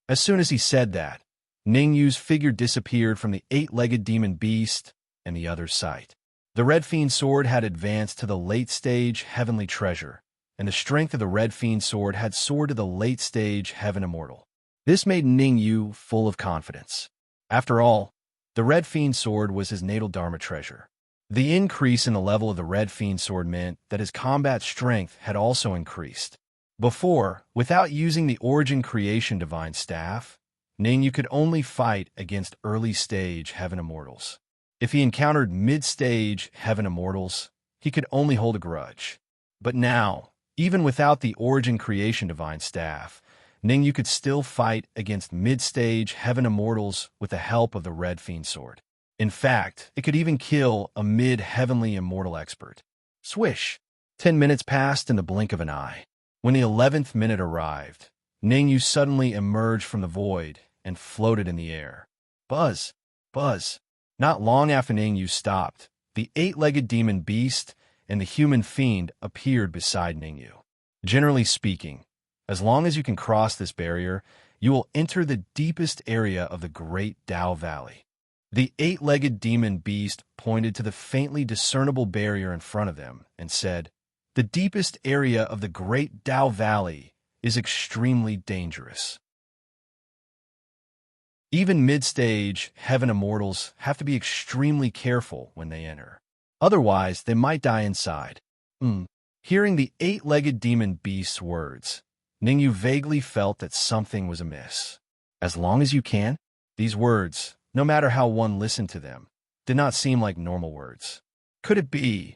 As soon as he said that, Ningyu's figure disappeared from the eight-legged demon beast and the other's sight. The red fiend sword had advanced to the late-stage heavenly treasure, and the strength of the red fiend sword had soared to the late-stage heaven immortal. This made Ningyu full of confidence. After all, the red fiend sword was his natal Dharma treasure. The increase in the level of the red fiend sword meant that his combat strength had also increased. Before, without using the origin creation divine staff, Ningyu could only fight against early-stage heaven immortals. If he encountered mid-stage heaven immortals, he could only hold a grudge. But now, even without the origin creation divine staff, Ningyu could still fight against mid-stage heaven immortals with the help of the red fiend sword. In fact, it could even kill a mid-heavenly immortal expert. Swish! 10 minutes passed in the blink of an eye. When the 11th minute arrived, Ningyu suddenly emerged from the void and floated in the air. Buzz! Buzz! Not long after Ningyu stopped, the eight-legged demon beast and the human fiend appeared beside Ningyu. Generally speaking, as long as you can cross this barrier, you will enter the deepest area of the Great Tao Valley. The eight-legged demon beast pointed to the faintly discernible barrier in front of them and said, "The deepest area of the Great Tao Valley is extremely dangerous. Even mid-stage heaven immortals have to be extremely careful when they enter. Otherwise, they might die inside." Hearing the eight-legged demon beast's words, Ningyu vaguely felt that something was amiss. As long as you can? These words, no matter how one listened to them, did not seem like normal words. Could it be?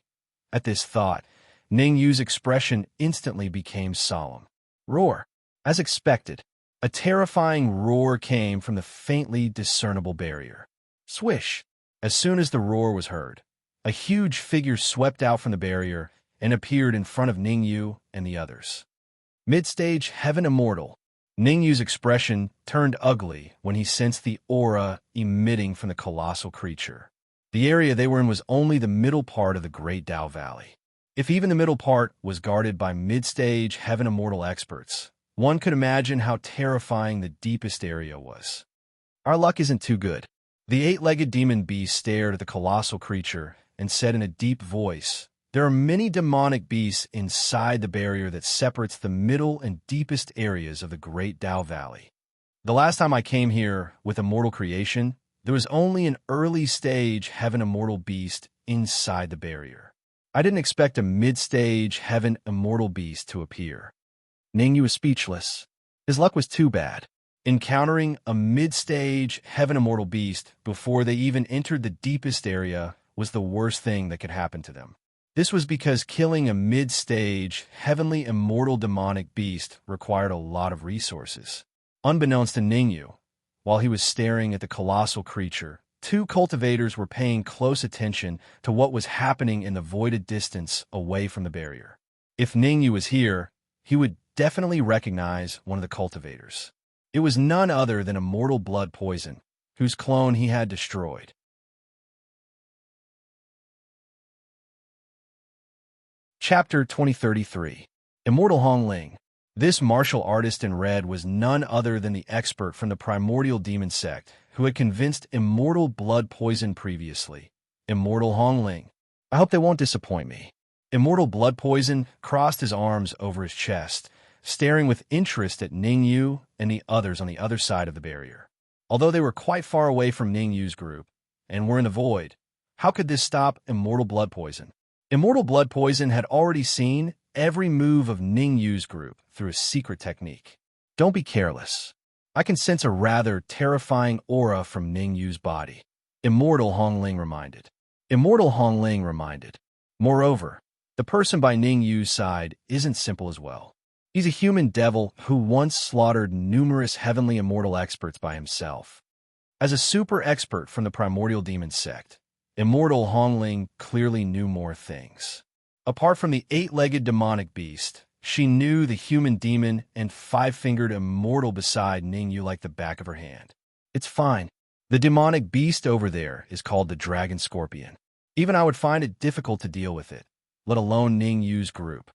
At this thought, Ningyu's expression instantly became solemn. Roar. As expected, a terrifying roar came from the faintly discernible barrier. Swish! As soon as the roar was heard, a huge figure swept out from the barrier and appeared in front of Ningyu and the others. Mid-stage Heaven Immortal. Ningyu's expression turned ugly when he sensed the aura emitting from the colossal creature. The area they were in was only the middle part of the Great Tao Valley. If even the middle part was guarded by mid-stage Heaven Immortal experts, one could imagine how terrifying the deepest area was. Our luck isn't too good. The eight-legged demon beast stared at the colossal creature and said in a deep voice, "There are many demonic beasts inside the barrier that separates the middle and deepest areas of the Great Tao Valley. The last time I came here with immortal creation, there was only an early-stage Heaven Immortal beast inside the barrier. I didn't expect a mid-stage Heaven Immortal beast to appear." Ningyu was speechless. His luck was too bad. Encountering a mid-stage Heaven Immortal beast before they even entered the deepest area was the worst thing that could happen to them. This was because killing a mid-stage Heavenly Immortal demonic beast required a lot of resources. Unbeknownst to Ningyu, while he was staring at the colossal creature, two cultivators were paying close attention to what was happening in the voided distance away from the barrier. If Ningyu was here, he would definitely recognize one of the cultivators. It was none other than Immortal Blood Poison, whose clone he had destroyed. Chapter 2033. Immortal Hongling. This martial artist in red was none other than the expert from the primordial demon sect who had convinced Immortal Blood Poison previously. Immortal Hongling. I hope they won't disappoint me. Immortal Blood Poison crossed his arms over his chest, staring with interest at Ningyu and the others on the other side of the barrier. Although they were quite far away from Ningyu's group and were in the void, how could this stop Immortal Blood Poison? Immortal Blood Poison had already seen every move of Ningyu's group through a secret technique. Don't be careless. I can sense a rather terrifying aura from Ningyu's body. Immortal Hongling reminded. Immortal Hongling reminded. Moreover, the person by Ningyu's side isn't simple as well. He's a human devil who once slaughtered numerous heavenly immortal experts by himself. As a super expert from the primordial demon sect, Immortal Hongling clearly knew more things. Apart from the eight-legged demonic beast, she knew the human demon and five-fingered immortal beside Ningyu like the back of her hand. It's fine. The demonic beast over there is called the Dragon Scorpion. Even I would find it difficult to deal with it, let alone Ningyu's group.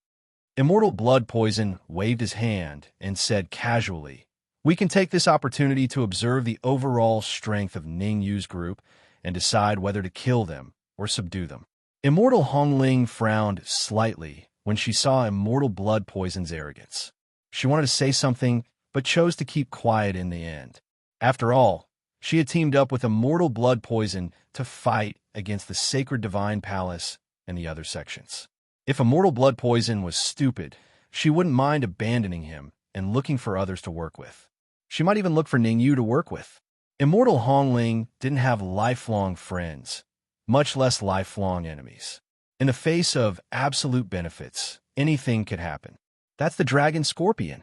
Immortal Blood Poison waved his hand and said casually, "We can take this opportunity to observe the overall strength of Ningyu's group and decide whether to kill them or subdue them." Immortal Hongling frowned slightly when she saw Immortal Blood Poison's arrogance. She wanted to say something, but chose to keep quiet in the end. After all, she had teamed up with Immortal Blood Poison to fight against the Sacred Divine Palace and the other sections. If Immortal Blood Poison was stupid, she wouldn't mind abandoning him and looking for others to work with. She might even look for Ningyu to work with. Immortal Hongling didn't have lifelong friends, much less lifelong enemies. In the face of absolute benefits, anything could happen. That's the Dragon Scorpion.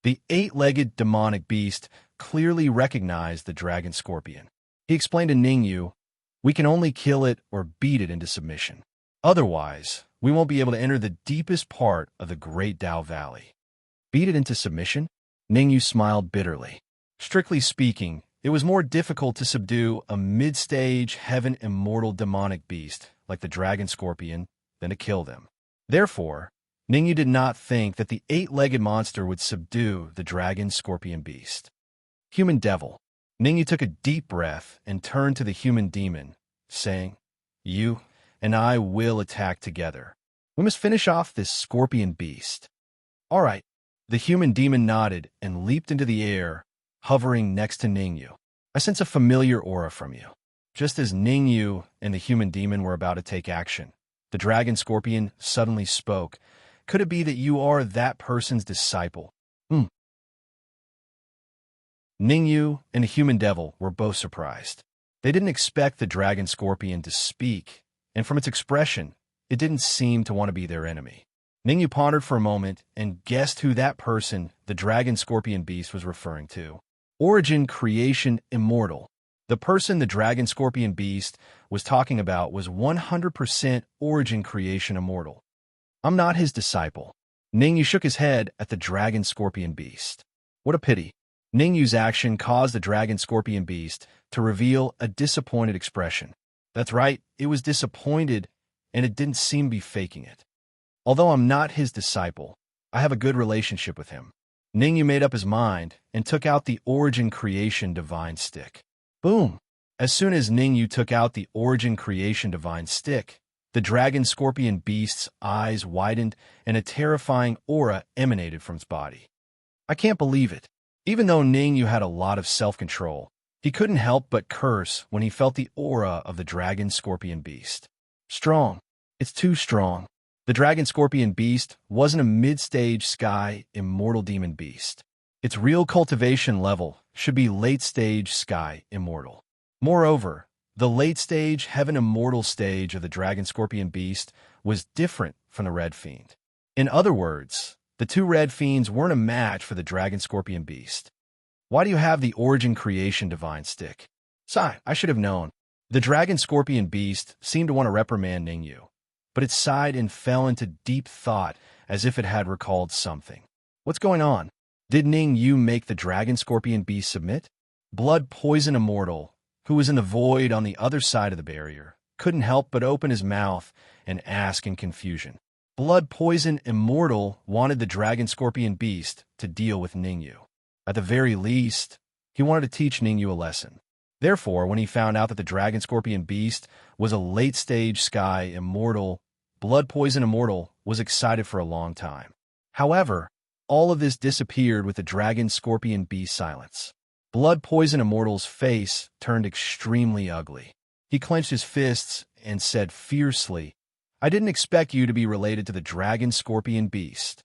The eight-legged demonic beast clearly recognized the Dragon Scorpion. He explained to Ningyu, "We can only kill it or beat it into submission. Otherwise, we won't be able to enter the deepest part of the Great Tao Valley." Beat it into submission? Ningyu smiled bitterly. Strictly speaking, it was more difficult to subdue a mid-stage Heaven Immortal demonic beast like the Dragon Scorpion than to kill them. Therefore, Ningyu did not think that the eight-legged monster would subdue the Dragon Scorpion beast. Human Devil. Ningyu took a deep breath and turned to the human demon, saying, "You and I will attack together. We must finish off this scorpion beast." "All right." The human demon nodded and leaped into the air, hovering next to Ningyu. "I sense a familiar aura from you." Just as Ningyu and the human demon were about to take action, the Dragon Scorpion suddenly spoke, Could it be that you are that person's disciple? Hmm. Ningyu and the human devil were both surprised. They didn't expect the dragon scorpion to speak, and from its expression, it didn't seem to want to be their enemy. Ningyu pondered for a moment and guessed who that person, the dragon scorpion beast, was referring to. Origin, creation, immortal. The person the dragon scorpion beast was talking about was 100% origin, creation, immortal. I'm not his disciple. Ningyu shook his head at the dragon scorpion beast. What a pity. Ningyu's action caused the dragon scorpion beast to reveal a disappointed expression. That's right, it was disappointed, and it didn't seem to be faking it. Although I'm not his disciple, I have a good relationship with him. Ningyu made up his mind and took out the origin, creation, divine stick. Boom! As soon as Ningyu took out the origin, creation, divine stick, the dragon scorpion beast's eyes widened and a terrifying aura emanated from its body. I can't believe it. Even though Ningyu had a lot of self-control, he couldn't help but curse when he felt the aura of the dragon scorpion beast. Strong. It's too strong. The dragon scorpion beast wasn't a mid-stage sky immortal demon beast. Its real cultivation level should be late-stage sky immortal. Moreover, the late-stage heaven immortal stage of the dragon scorpion beast was different from the red fiend. In other words, the two red fiends weren't a match for the dragon scorpion beast. Why do you have the origin, creation, divine stick? Sigh, I should have known. The dragon scorpion beast seemed to want to reprimand Ningyu, but it sighed and fell into deep thought as if it had recalled something. What's going on? Did Ningyu make the dragon scorpion beast submit? Blood Poison Immortal, who was in the void on the other side of the barrier, couldn't help but open his mouth and ask in confusion. Blood Poison Immortal wanted the dragon scorpion beast to deal with Ningyu. At the very least, he wanted to teach Ningyu a lesson. Therefore, when he found out that the dragon scorpion beast was a late-stage sky immortal, Blood Poison Immortal was excited for a long time. However, all of this disappeared with the dragon scorpion beast's silence. Blood Poison Immortal's face turned extremely ugly. He clenched his fists and said fiercely, I didn't expect you to be related to the dragon scorpion beast.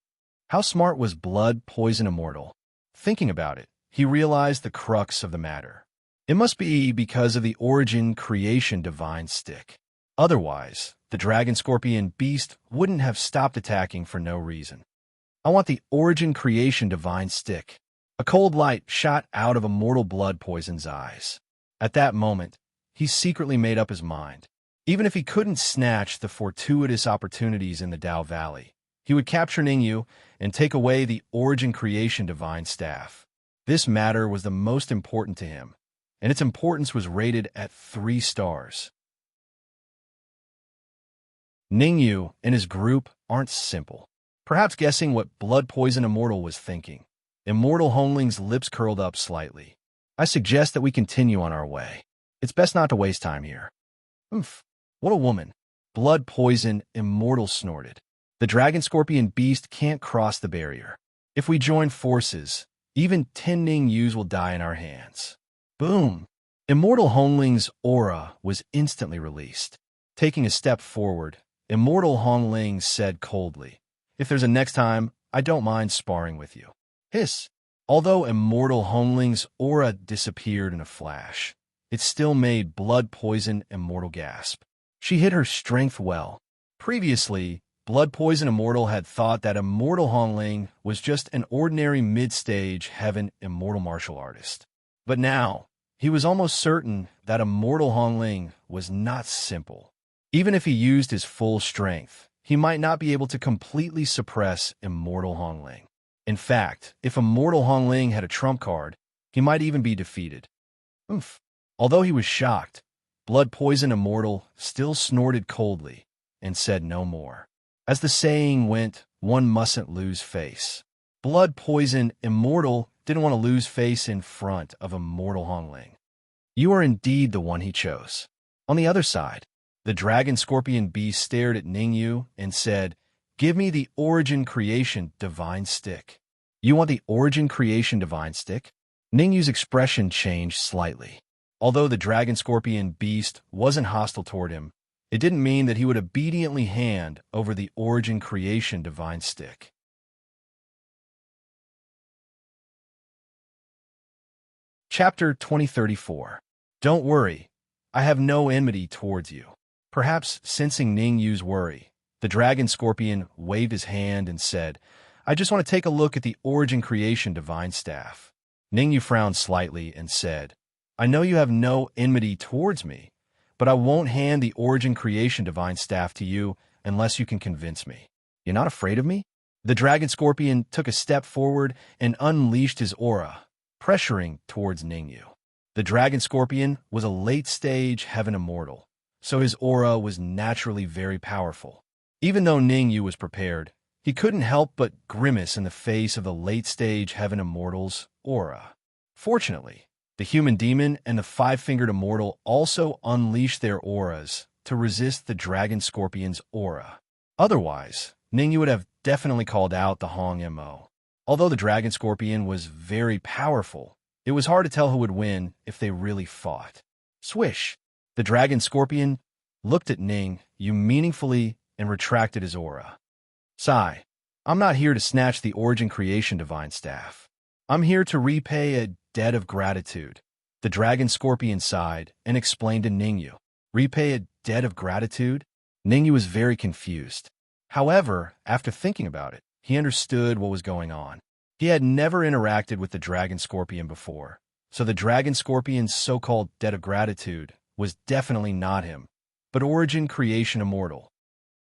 How smart was Blood Poison Immortal? Thinking about it, he realized the crux of the matter. It must be because of the origin, creation, divine stick. Otherwise, the dragon scorpion beast wouldn't have stopped attacking for no reason. I want the origin, creation, divine stick. A cold light shot out of Immortal Blood Poison's eyes. At that moment, he secretly made up his mind. Even if he couldn't snatch the fortuitous opportunities in the Dao Valley, he would capture Ningyu and take away the origin, creation, divine staff. This matter was the most important to him, and its importance was rated at 3 stars. Ningyu and his group aren't simple. Perhaps guessing what Blood Poison Immortal was thinking, Immortal Hongling's lips curled up slightly. I suggest that we continue on our way. It's best not to waste time here. Oomph. What a woman. Blood Poison Immortal snorted. The dragon scorpion beast can't cross the barrier. If we join forces, even 10 Ningyus will die in our hands. Boom! Immortal Hongling's aura was instantly released. Taking a step forward, Immortal Hongling said coldly, If there's a next time, I don't mind sparring with you. Hiss! Although Immortal Hongling's aura disappeared in a flash, it still made Blood Poison Immortal gasp. She hid her strength well. Previously, Blood Poison Immortal had thought that Immortal Hongling was just an ordinary mid-stage heaven immortal martial artist. But now, he was almost certain that Immortal Hongling was not simple. Even if he used his full strength, he might not be able to completely suppress Immortal Hongling. In fact, if Immortal Hongling had a trump card, he might even be defeated. Oomph. Although he was shocked, Blood Poison Immortal still snorted coldly and said no more. As the saying went, one mustn't lose face. Blood Poison Immortal didn't want to lose face in front of Immortal Hongling. You are indeed the one he chose. On the other side, the dragon scorpion beast stared at Ningyu and said, Give me the origin, creation, divine stick. You want the origin, creation, divine stick? Ningyu's expression changed slightly. Although the dragon scorpion beast wasn't hostile toward him, It didn't mean that he would obediently hand over the origin creation divine stick. Chapter 2034. Don't worry, I have no enmity towards you. Perhaps sensing Ning Yu's worry, the dragon scorpion waved his hand and said, I just want to take a look at the origin creation divine staff. Ning Yu frowned slightly and said, I know you have no enmity towards me, but I won't hand the origin creation divine staff to you unless you can convince me. You're not afraid of me? The dragon scorpion took a step forward and unleashed his aura, pressuring towards Ning Yu. The dragon scorpion was a late-stage heaven immortal, so his aura was naturally very powerful. Even though Ning Yu was prepared, he couldn't help but grimace in the face of the late-stage heaven immortal's aura. Fortunately, the human demon and the five-fingered immortal also unleashed their auras to resist the dragon scorpion's aura. Otherwise, Ning Yu would have definitely called out the Hong Mo. Although the dragon scorpion was very powerful, it was hard to tell who would win if they really fought. Swish! The dragon scorpion looked at Ning Yu meaningfully and retracted his aura. Sigh, I'm not here to snatch the origin creation divine staff. I'm here to repay a debt of gratitude. The dragon scorpion sighed and explained to Ning Yu. Repay a debt of gratitude? Ning Yu was very confused. However, after thinking about it, he understood what was going on. He had never interacted with the dragon scorpion before, so the dragon scorpion's so-called debt of gratitude was definitely not him, but origin creation immortal.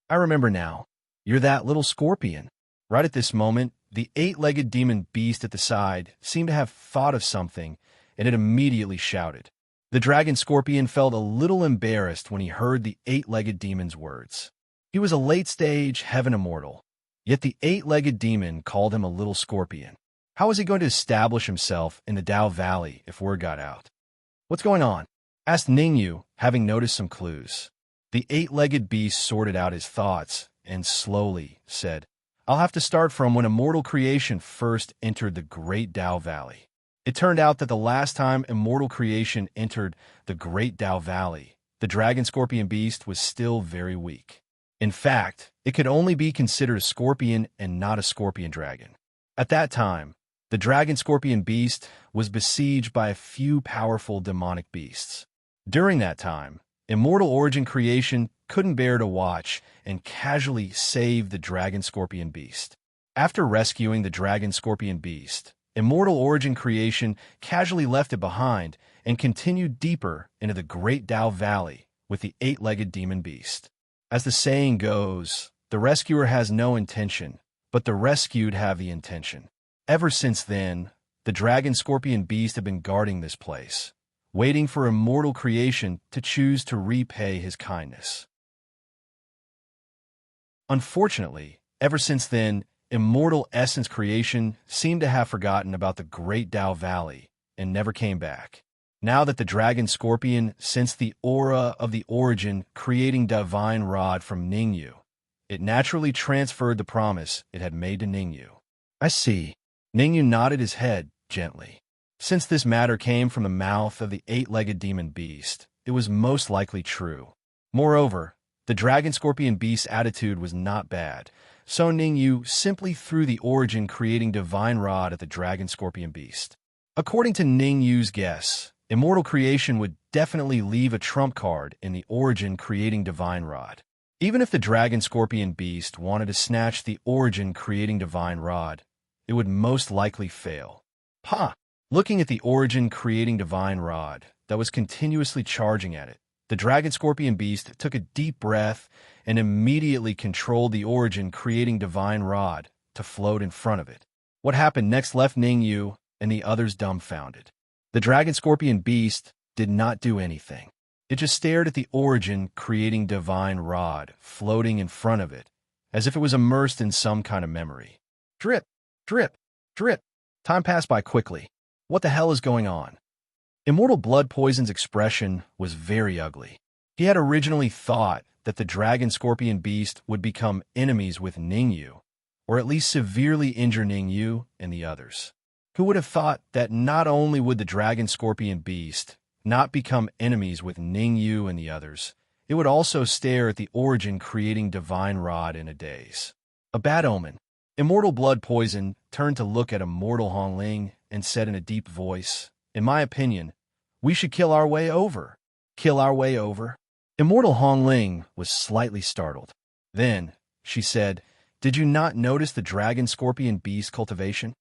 I remember now. You're that little scorpion. Right at this moment, the eight-legged demon beast at the side seemed to have thought of something, and it immediately shouted. The dragon scorpion felt a little embarrassed when he heard the eight-legged demon's words. He was a late-stage heaven immortal, yet the eight-legged demon called him a little scorpion. How was he going to establish himself in the Dao Valley if word got out? What's going on? Asked Ning Yu, having noticed some clues. The eight-legged beast sorted out his thoughts and slowly said, I'll have to start from when immortal creation first entered the Great Dao Valley. It turned out that the last time immortal creation entered the Great Dao Valley, the dragon scorpion beast was still very weak. In fact, it could only be considered a scorpion and not a scorpion dragon. At that time, the dragon scorpion beast was besieged by a few powerful demonic beasts. During that time, immortal origin creation couldn't bear to watch and casually saved the dragon scorpion beast. After rescuing the dragon scorpion beast, immortal origin creation casually left it behind and continued deeper into the Great Dao Valley with the eight-legged demon beast. As the saying goes, the rescuer has no intention, but the rescued have the intention. Ever since then, the dragon scorpion beast had been guarding this place, waiting for immortal creation to choose to repay his kindness. Unfortunately, ever since then, immortal essence creation seemed to have forgotten about the Great Dao Valley and never came back. Now that the dragon scorpion sensed the aura of the origin creating divine rod from Ning Yu, it naturally transferred the promise it had made to Ning Yu. I see. Ning Yu nodded his head gently. Since this matter came from the mouth of the eight-legged demon beast, it was most likely true. Moreover, the dragon scorpion beast's attitude was not bad, so Ning Yu simply threw the origin creating divine rod at the dragon scorpion beast. According to Ning Yu's guess, immortal creation would definitely leave a trump card in the origin creating divine rod. Even if the dragon scorpion beast wanted to snatch the origin creating divine rod, it would most likely fail. Ha! Looking at the origin creating divine rod that was continuously charging at it, the dragon scorpion beast took a deep breath and immediately controlled the origin creating divine rod to float in front of it. What happened next left Ning Yu and the others dumbfounded. The dragon scorpion beast did not do anything. It just stared at the origin creating divine rod floating in front of it, as if it was immersed in some kind of memory. Drip, drip, drip. Time passed by quickly. What the hell is going on? Immortal Blood Poison's expression was very ugly. He had originally thought that the dragon scorpion beast would become enemies with Ning Yu, or at least severely injure Ning Yu and the others. Who would have thought that not only would the dragon scorpion beast not become enemies with Ning Yu and the others, it would also stare at the origin, creating divine rod in a daze. A bad omen. Immortal blood poison turned to look at immortal Hongling and said in a deep voice, "In my opinion, we should kill our way over." Kill our way over? Immortal Hongling was slightly startled. Then, she said, "Did you not notice the dragon-scorpion beast cultivation?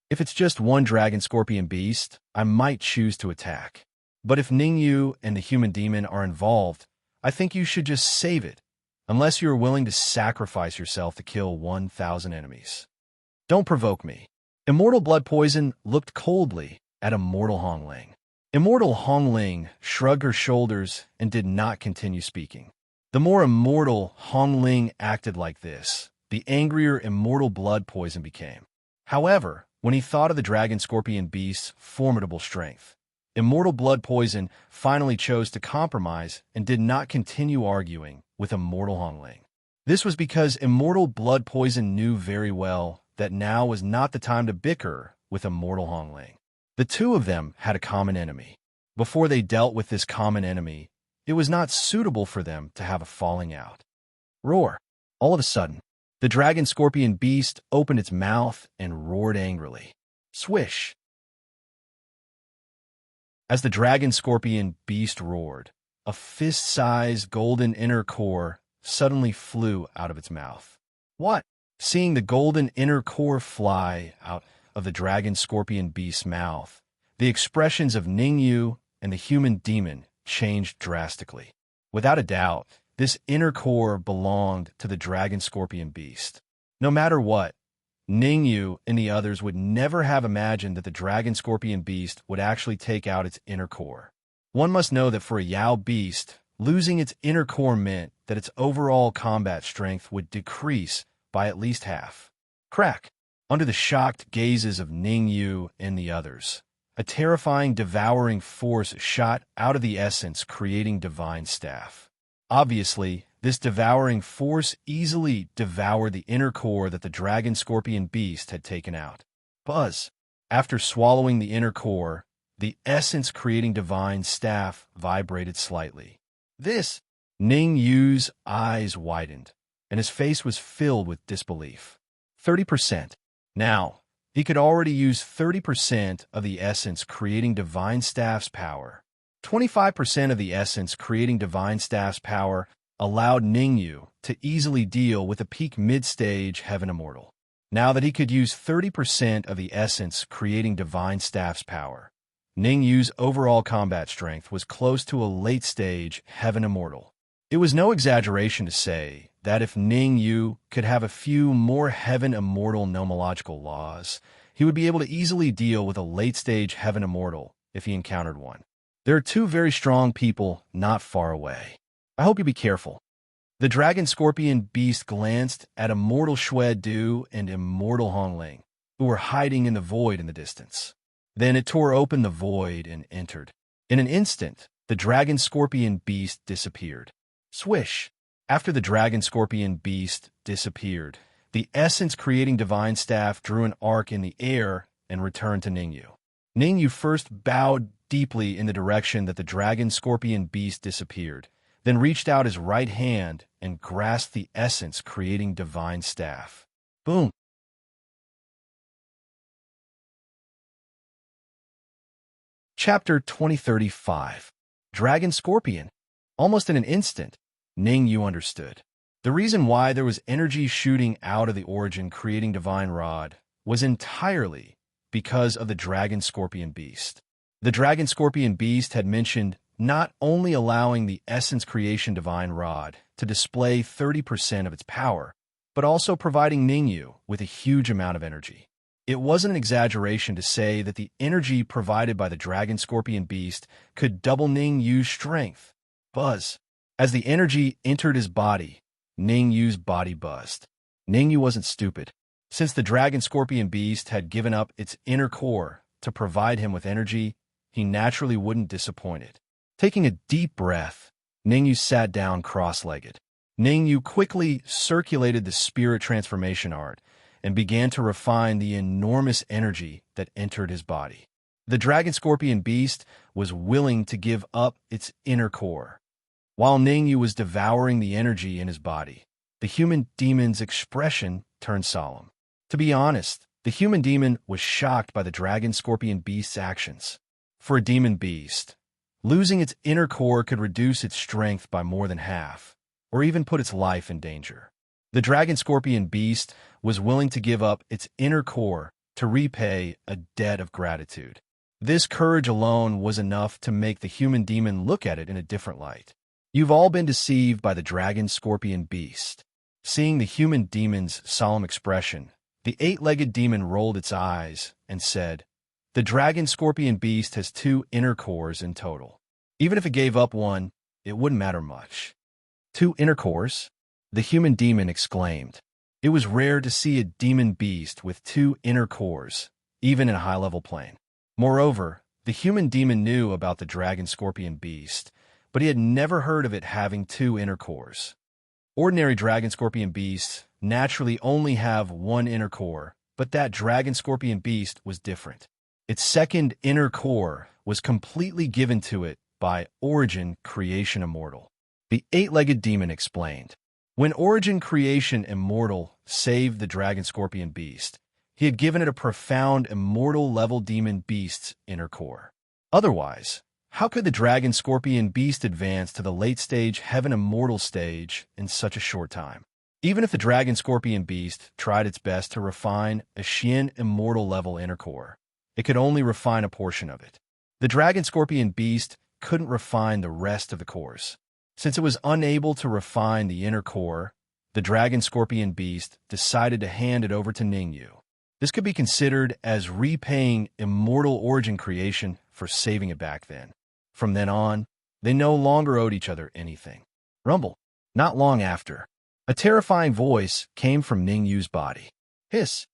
If it's just one dragon-scorpion beast, I might choose to attack. But if Ningyu and the human demon are involved, I think you should just save it, unless you are willing to sacrifice yourself to kill 1,000 enemies. Don't provoke me." Immortal blood poison looked coldly at Immortal Hongling. Immortal Hongling shrugged her shoulders and did not continue speaking. The more Immortal Hongling acted like this, the angrier Immortal blood poison became. However, when he thought of the dragon-scorpion beast's formidable strength, Immortal blood poison finally chose to compromise and did not continue arguing with Immortal Hongling. This was because Immortal blood poison knew very well that now was not the time to bicker with Immortal Hongling. The two of them had a common enemy. Before they dealt with this common enemy, it was not suitable for them to have a falling out. Roar! All of a sudden, the dragon-scorpion beast opened its mouth and roared angrily. Swish! As the dragon-scorpion beast roared, a fist-sized golden inner core suddenly flew out of its mouth. What? Seeing the golden inner core fly out of the dragon-scorpion beast's mouth, the expressions of Ningyu and the human demon changed drastically. Without a doubt, this inner core belonged to the dragon-scorpion beast. No matter what, Ningyu and the others would never have imagined that the dragon-scorpion beast would actually take out its inner core. One must know that for a Yao beast, losing its inner core meant that its overall combat strength would decrease by at least half. Crack! Under the shocked gazes of Ningyu and the others, a terrifying devouring force shot out of the essence, creating divine staff. Obviously, this devouring force easily devoured the inner core that the dragon-scorpion beast had taken out. Buzz! After swallowing the inner core, the essence creating divine staff vibrated slightly. This! Ningyu's eyes widened, and his face was filled with disbelief. 30%. Now, he could already use 30% of the essence creating divine staff's power. 25% of the essence creating divine staff's power allowed Ningyu to easily deal with a peak mid-stage Heaven Immortal. Now that he could use 30% of the essence creating divine staff's power, Ningyu's overall combat strength was close to a late-stage Heaven Immortal. It was no exaggeration to say that if Ningyu could have a few more Heaven Immortal nomological laws, he would be able to easily deal with a late-stage Heaven Immortal if he encountered one. There are two very strong people not far away. I hope you be careful. The dragon-scorpion beast glanced at Immortal Xuedu and Immortal Hongling, who were hiding in the void in the distance. Then it tore open the void and entered. In an instant, the dragon-scorpion beast disappeared. Swish! After the dragon-scorpion beast disappeared, the essence creating divine staff drew an arc in the air and returned to Ningyu. Ningyu first bowed deeply in the direction that the dragon-scorpion beast disappeared, then reached out his right hand and grasped the essence creating divine staff. Boom! Chapter 2035. Dragon Scorpion. Almost in an instant, Ningyu understood. The reason why there was energy shooting out of the origin creating divine rod was entirely because of the dragon-scorpion beast. The dragon-scorpion beast had mentioned not only allowing the essence creation divine rod to display 30% of its power, but also providing Ningyu with a huge amount of energy. It wasn't an exaggeration to say that the energy provided by the dragon-scorpion beast could double Ningyu's strength. Buzz. As the energy entered his body, Ningyu's body buzzed. Ningyu wasn't stupid. Since the dragon-scorpion beast had given up its inner core to provide him with energy, he naturally wouldn't disappoint it. Taking a deep breath, Ningyu sat down cross-legged. Ningyu quickly circulated the spirit transformation art and began to refine the enormous energy that entered his body. The dragon-scorpion beast was willing to give up its inner core. While Ningyu was devouring the energy in his body, the human demon's expression turned solemn. To be honest, the human demon was shocked by the dragon-scorpion beast's actions. For a demon beast, losing its inner core could reduce its strength by more than half, or even put its life in danger. The dragon-scorpion beast was willing to give up its inner core to repay a debt of gratitude. This courage alone was enough to make the human demon look at it in a different light. You've all been deceived by the dragon-scorpion beast. Seeing the human demon's solemn expression, the eight-legged demon rolled its eyes and said, "The dragon-scorpion beast has 2 inner cores in total. Even if it gave up one, it wouldn't matter much." 2 inner cores? The human demon exclaimed. It was rare to see a demon beast with 2 inner cores, even in a high-level plane. Moreover, the human demon knew about the dragon-scorpion beast, but he had never heard of it having 2 inner cores. Ordinary dragon-scorpion beasts naturally only have 1 inner core, but that dragon-scorpion beast was different. Its 2nd inner core was completely given to it by Origin Creation Immortal. The 8-legged demon explained. When Origin Creation Immortal saved the dragon-scorpion beast, he had given it a profound immortal-level demon beast's inner core. Otherwise, how could the dragon-scorpion beast advance to the late-stage Heaven Immortal stage in such a short time? Even if the dragon-scorpion beast tried its best to refine a Xian Immortal-level inner core, it could only refine a portion of it. The dragon-scorpion beast couldn't refine the rest of the cores. Since it was unable to refine the inner core, the dragon-scorpion beast decided to hand it over to Ningyu. This could be considered as repaying Immortal Origin Creation for saving it back then. From then on, they no longer owed each other anything. Rumble. Not long after, a terrifying voice came from Ningyu's body. Hiss.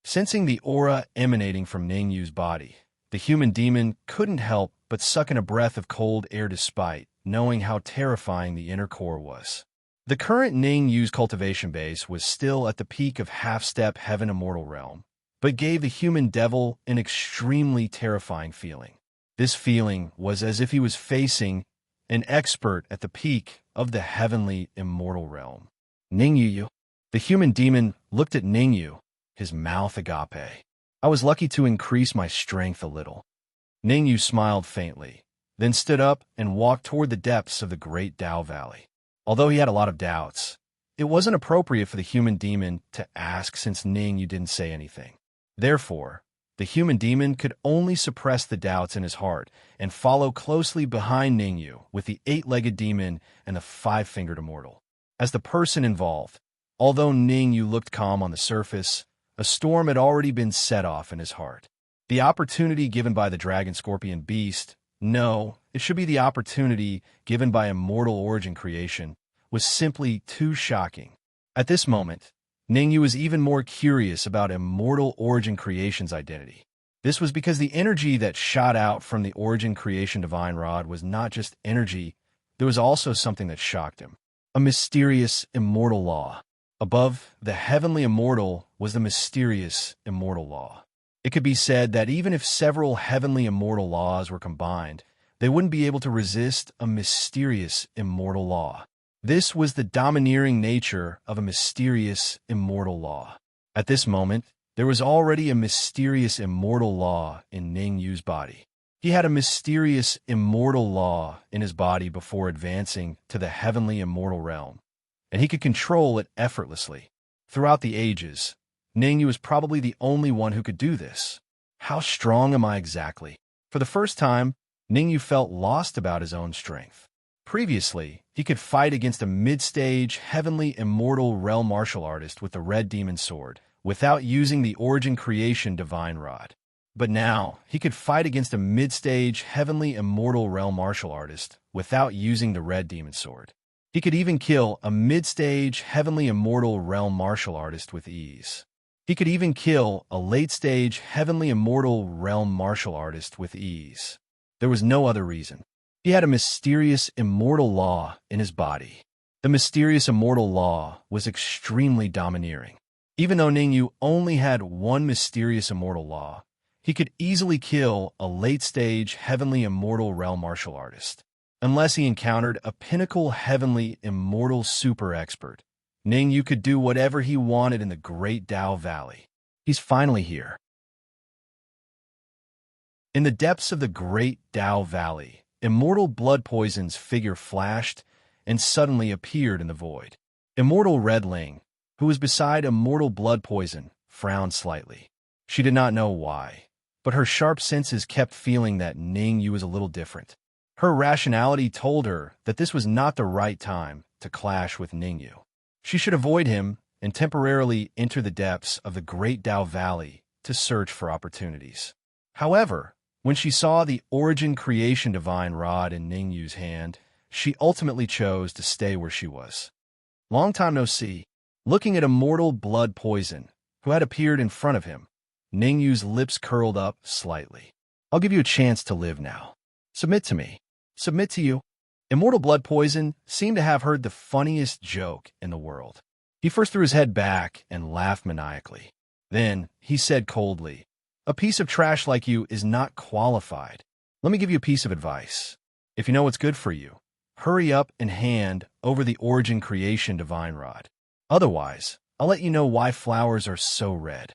Sensing the aura emanating from Ningyu's body, the human demon couldn't help but suck in a breath of cold air despite knowing how terrifying the inner core was. The current Ningyu's cultivation base was still at the peak of half-step Heaven Immortal realm, but gave the human devil an extremely terrifying feeling. This feeling was as if he was facing an expert at the peak of the heavenly immortal realm. Ningyu. The human demon looked at Ningyu, his mouth agape. I was lucky to increase my strength a little. Ningyu smiled faintly, then stood up and walked toward the depths of the great Dao Valley. Although he had a lot of doubts, it wasn't appropriate for the human demon to ask since Ningyu didn't say anything. Therefore, the human demon could only suppress the doubts in his heart and follow closely behind Ningyu with the 8-legged demon and the 5-fingered immortal. As the person involved, although Ningyu looked calm on the surface, a storm had already been set off in his heart. The opportunity given by the dragon-scorpion beast, no, it should be the opportunity given by immortal origin creation, was simply too shocking. At this moment, Ningyu was even more curious about immortal origin creation's identity. This was because the energy that shot out from the origin creation divine rod was not just energy, there was also something that shocked him. A mysterious immortal law. Above the heavenly immortal was the mysterious immortal law. It could be said that even if several heavenly immortal laws were combined, they wouldn't be able to resist a mysterious immortal law. This was the domineering nature of a mysterious immortal law. At this moment, there was already a mysterious immortal law in Ningyu's body. He had a mysterious immortal law in his body before advancing to the heavenly immortal realm, and he could control it effortlessly. Throughout the ages, Ningyu was probably the only one who could do this. How strong am I exactly? For the first time, Ningyu felt lost about his own strength. Previously, he could fight against a mid-stage, heavenly immortal realm martial artist with the red demon sword, without using the origin creation divine rod. But now, he could fight against a mid-stage, heavenly immortal realm martial artist without using the red demon sword. He could even kill a mid-stage, heavenly immortal realm martial artist with ease. He could even kill a late-stage, heavenly immortal realm martial artist with ease. There was no other reason. He had a mysterious immortal law in his body. The mysterious immortal law was extremely domineering. Even though Ningyu only had one mysterious immortal law, he could easily kill a late-stage, heavenly immortal realm martial artist. unless he encountered a pinnacle heavenly immortal super expert. Ningyu could do whatever he wanted in the Great Tao Valley. He's finally here. In the depths of the Great Tao Valley, Immortal Blood Poison's figure flashed and suddenly appeared in the void. Immortal Redling, who was beside Immortal Blood Poison, frowned slightly. She did not know why, but her sharp senses kept feeling that Ningyu was a little different. Her rationality told her that this was not the right time to clash with Ningyu. She should avoid him and temporarily enter the depths of the Great Tao Valley to search for opportunities. However, when she saw the Origin Creation Divine Rod in Ningyu's hand, she ultimately chose to stay where she was. Long time no see. Looking at Immortal Blood Poison, who had appeared in front of him, Ningyu's lips curled up slightly. I'll give you a chance to live now. Submit to me. Submit to you. Immortal Blood Poison seemed to have heard the funniest joke in the world. He first threw his head back and laughed maniacally. Then he said coldly, "A piece of trash like you is not qualified. Let me give you a piece of advice. If you know what's good for you, hurry up and hand over the Origin Creation Divine Rod. Otherwise, I'll let you know why flowers are so red."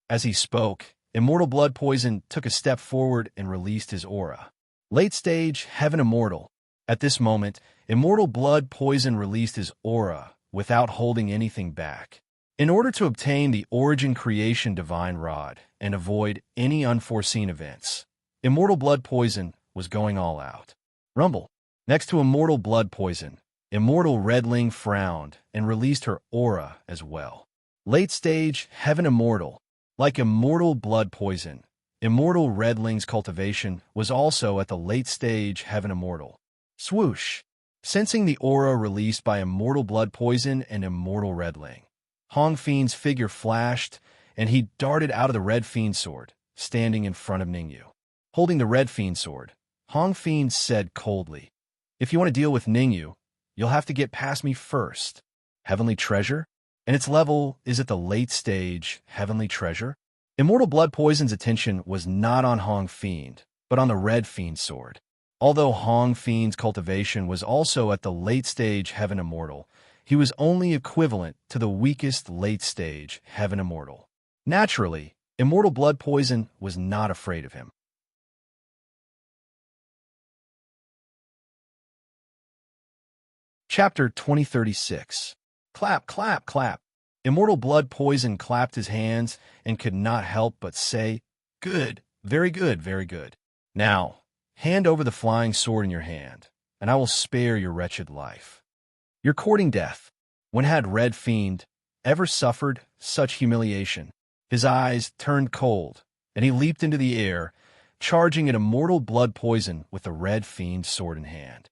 As he spoke, Immortal Blood Poison took a step forward and released his aura. Late stage, Heaven Immortal. At this moment, Immortal Blood Poison released his aura without holding anything back. In order to obtain the Origin Creation Divine Rod and avoid any unforeseen events, Immortal Blood Poison was going all out. Rumble. Next to Immortal Blood Poison, Immortal Redling frowned and released her aura as well. Late stage, Heaven Immortal. Like Immortal Blood Poison, Immortal Redling's cultivation was also at the late stage Heaven Immortal. Swoosh. Sensing the aura released by Immortal Blood Poison and Immortal Redling, Hong Fiend's figure flashed, and he darted out of the Red Fiend sword, standing in front of Ningyu. Holding the Red Fiend sword, Hong Fiend said coldly, "If you want to deal with Ningyu, you'll have to get past me first." Heavenly Treasure? And its level is at the late stage Heavenly Treasure? Immortal Blood Poison's attention was not on Hong Fiend, but on the Red Fiend sword. Although Hong Fiend's cultivation was also at the late stage Heaven Immortal, he was only equivalent to the weakest late stage Heaven Immortal. Naturally, Immortal Blood Poison was not afraid of him. Chapter 2036. Clap, clap, clap. Immortal Blood Poison clapped his hands and could not help but say, "Good, very good, very good. Now, hand over the flying sword in your hand, and I will spare your wretched life. You're courting death." When had Red Fiend ever suffered such humiliation? His eyes turned cold, and he leaped into the air, charging at Immortal Blood Poison with the Red Fiend sword in hand.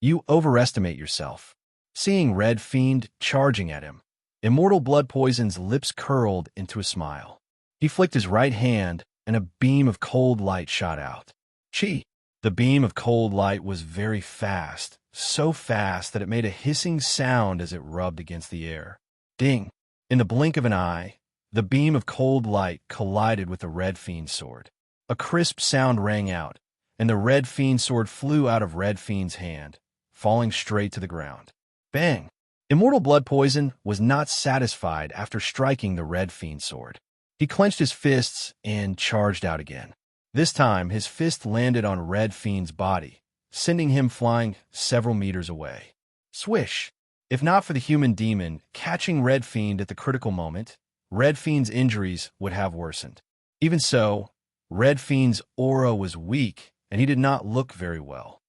You overestimate yourself. Seeing Red Fiend charging at him, Immortal Blood Poison's lips curled into a smile. He flicked his right hand, and a beam of cold light shot out. Chi! The beam of cold light was very fast, so fast that it made a hissing sound as it rubbed against the air. Ding! In the blink of an eye, the beam of cold light collided with the Red Fiend sword. A crisp sound rang out, and the Red Fiend sword flew out of Red Fiend's hand, falling straight to the ground. Bang! Immortal Blood Poison was not satisfied after striking the Red Fiend sword. He clenched his fists and charged out again. This time, his fist landed on Red Fiend's body, sending him flying several meters away. Swish! If not for the human demon catching Red Fiend at the critical moment, Red Fiend's injuries would have worsened. Even so, Red Fiend's aura was weak, and he did not look very well.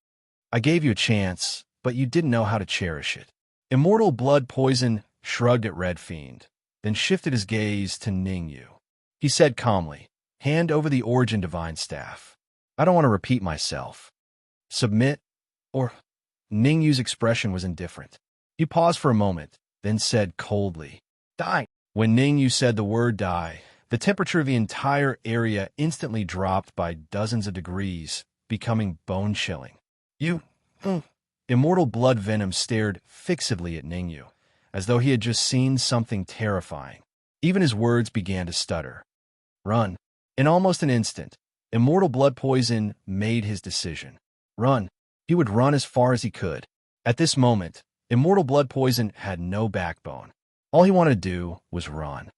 I gave you a chance, but you didn't know how to cherish it. Immortal Blood Poison shrugged at Red Fiend, then shifted his gaze to Ningyu. He said calmly, "Hand over the Origin Divine Staff. I don't want to repeat myself. Submit, or..." Ningyu's expression was indifferent. He paused for a moment, then said coldly, "Die." When Ningyu said the word die, the temperature of the entire area instantly dropped by dozens of degrees, becoming bone-chilling. You... Immortal Blood Venom stared fixedly at Ningyu, as though he had just seen something terrifying. Even his words began to stutter. Run. In almost an instant, Immortal Blood Poison made his decision. Run. He would run as far as he could. At this moment, immortal blood poison had no backbone. All he wanted to do was run.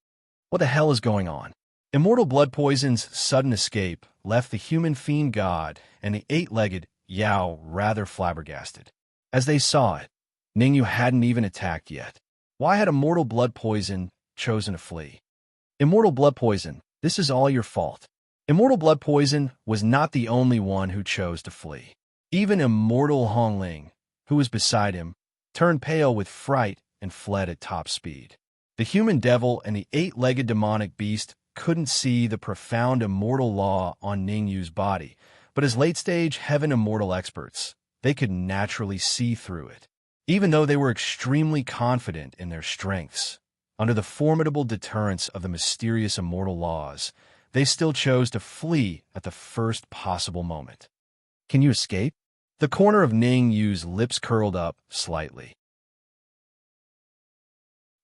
What the hell is going on? Immortal blood poison's sudden escape left the human fiend god and the eight-legged Yao rather flabbergasted. As they saw it, Ningyu hadn't even attacked yet. Why had immortal blood poison chosen to flee? Immortal blood poison, this is all your fault. Immortal blood poison was not the only one who chose to flee. Even immortal Hongling, who was beside him, turned pale with fright and fled at top speed. The human devil and the eight-legged demonic beast couldn't see the profound immortal law on Ningyu's body, but as late-stage heaven immortal experts, they could naturally see through it. Even though they were extremely confident in their strengths, under the formidable deterrence of the mysterious immortal laws, they still chose to flee at the first possible moment. Can you escape? The corner of Ningyu's lips curled up slightly.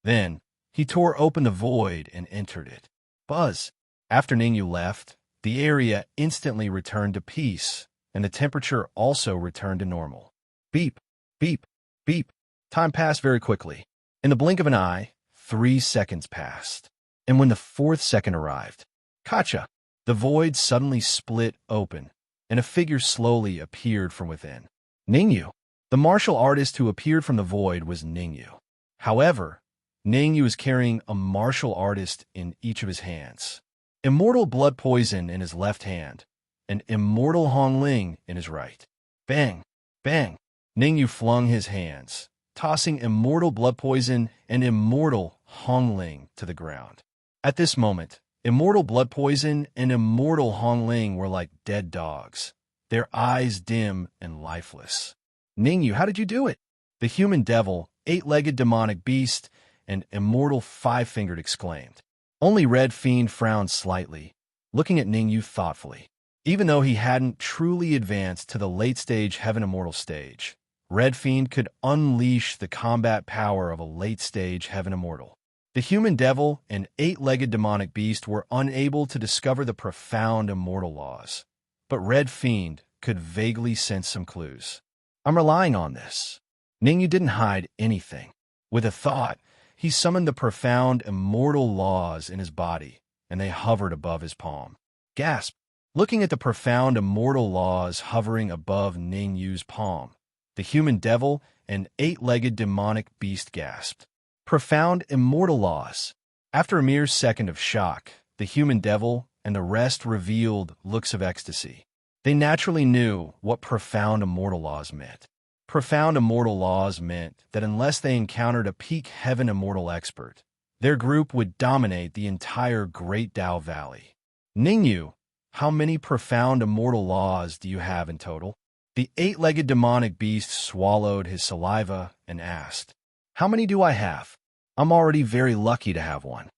Then, he tore open the void and entered it. Buzz! After Ningyu left, the area instantly returned to peace, and the temperature also returned to normal. Beep, beep, beep. Time passed very quickly. In the blink of an eye, 3 seconds passed. And when the 4th second arrived, Kacha! The void suddenly split open, and a figure slowly appeared from within. Ningyu! The martial artist who appeared from the void was Ningyu. However, Ningyu was carrying a martial artist in each of his hands. Immortal blood poison in his left hand, and immortal Hongling in his right. Bang! Bang! Ningyu flung his hands, tossing immortal blood poison and immortal Hongling to the ground. At this moment, immortal blood poison and immortal Hongling were like dead dogs, their eyes dim and lifeless. Ningyu, how did you do it? The human devil, eight-legged demonic beast, and immortal five-fingered exclaimed. Only Red Fiend frowned slightly, looking at Ningyu thoughtfully. Even though he hadn't truly advanced to the late-stage Heaven Immortal stage, Red Fiend could unleash the combat power of a late-stage Heaven Immortal. The human devil and eight-legged demonic beast were unable to discover the profound immortal laws, but Red Fiend could vaguely sense some clues. I'm relying on this. Ningyu didn't hide anything. With a thought, he summoned the profound immortal laws in his body, and they hovered above his palm. Gasp! Looking at the profound immortal laws hovering above Ningyu's palm, the human devil and eight-legged demonic beast gasped. Profound immortal laws. After a mere second of shock, the human devil and the rest revealed looks of ecstasy. They naturally knew what profound immortal laws meant. Profound immortal laws meant that unless they encountered a peak heaven immortal expert, their group would dominate the entire Great Dao Valley. Ningyu, how many profound immortal laws do you have in total? The eight-legged demonic beast swallowed his saliva and asked, How many do I have? I'm already very lucky to have one.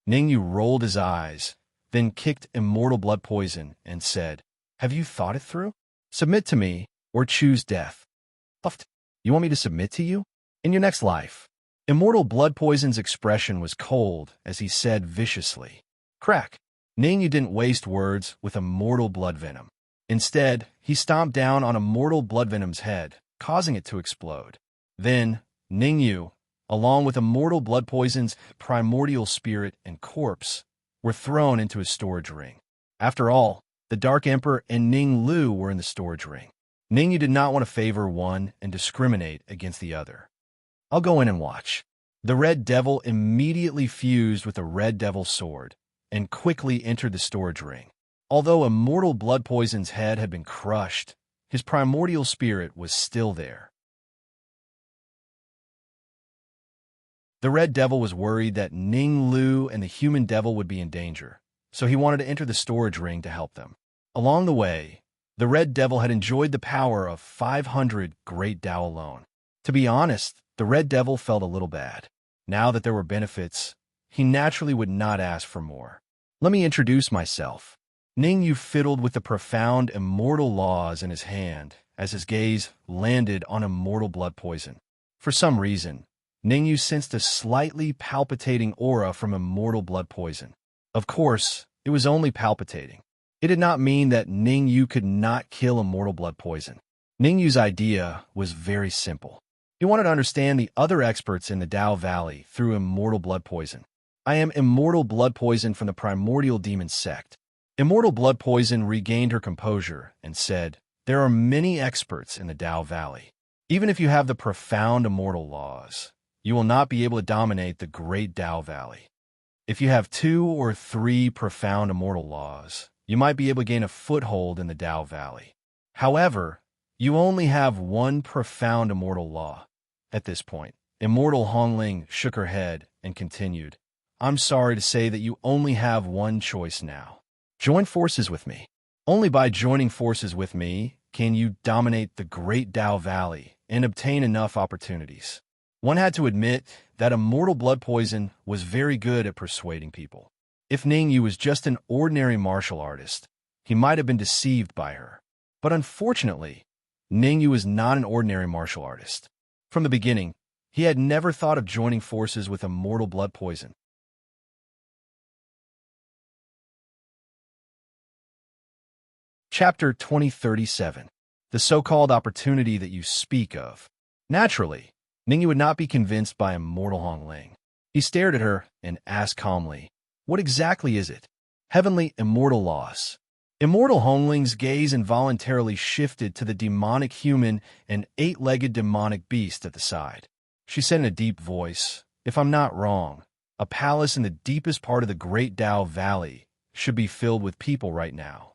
Ningyu rolled his eyes, then kicked immortal blood poison and said, Have you thought it through? Submit to me or choose death. Puffed. You want me to submit to you? In your next life. Immortal blood poison's expression was cold as he said viciously, Crack. Ningyu didn't waste words with immortal blood venom. Instead, he stomped down on immortal blood venom's head, causing it to explode. Then, Ningyu, along with immortal blood poison's primordial spirit and corpse, were thrown into a storage ring. After all, the Dark Emperor and Ning Lu were in the storage ring. Ningyu did not want to favor one and discriminate against the other. I'll go in and watch. The Red Devil immediately fused with the Red Devil's sword and quickly entered the storage ring. Although immortal blood poison's head had been crushed, his primordial spirit was still there. The Red Devil was worried that Ning Lu and the human devil would be in danger, so he wanted to enter the storage ring to help them. Along the way, the Red Devil had enjoyed the power of 500 Great Dao alone. To be honest, the Red Devil felt a little bad. Now that there were benefits, he naturally would not ask for more. Let me introduce myself. Ningyu fiddled with the profound immortal laws in his hand as his gaze landed on immortal blood poison. For some reason, Ningyu sensed a slightly palpitating aura from immortal blood poison. Of course, it was only palpitating. It did not mean that Ningyu could not kill immortal blood poison. Ningyu's idea was very simple. He wanted to understand the other experts in the Dao Valley through immortal blood poison. I am immortal blood poison from the primordial demon sect. Immortal blood poison regained her composure and said, there are many experts in the Dao Valley. Even if you have the profound immortal laws, you will not be able to dominate the great Dao Valley. If you have 2 or 3 profound immortal laws, you might be able to gain a foothold in the Dao Valley. However, you only have 1 profound immortal law. At this point, Immortal Hongling shook her head and continued, I'm sorry to say that you only have 1 choice now. Join forces with me. Only by joining forces with me can you dominate the great Dao Valley and obtain enough opportunities. One had to admit that immortal blood poison was very good at persuading people. If Ningyu was just an ordinary martial artist, he might have been deceived by her. But unfortunately, Ningyu was not an ordinary martial artist. From the beginning, he had never thought of joining forces with immortal blood poison. Chapter 2037. The so-called opportunity that you speak of. Naturally, Ningyu would not be convinced by immortal Hongling. He stared at her and asked calmly, what exactly is it? Heavenly immortal laws. Immortal Hongling's gaze involuntarily shifted to the demonic human and 8-legged demonic beast at the side. She said in a deep voice, if I'm not wrong, a palace in the deepest part of the great Dao Valley should be filled with people right now.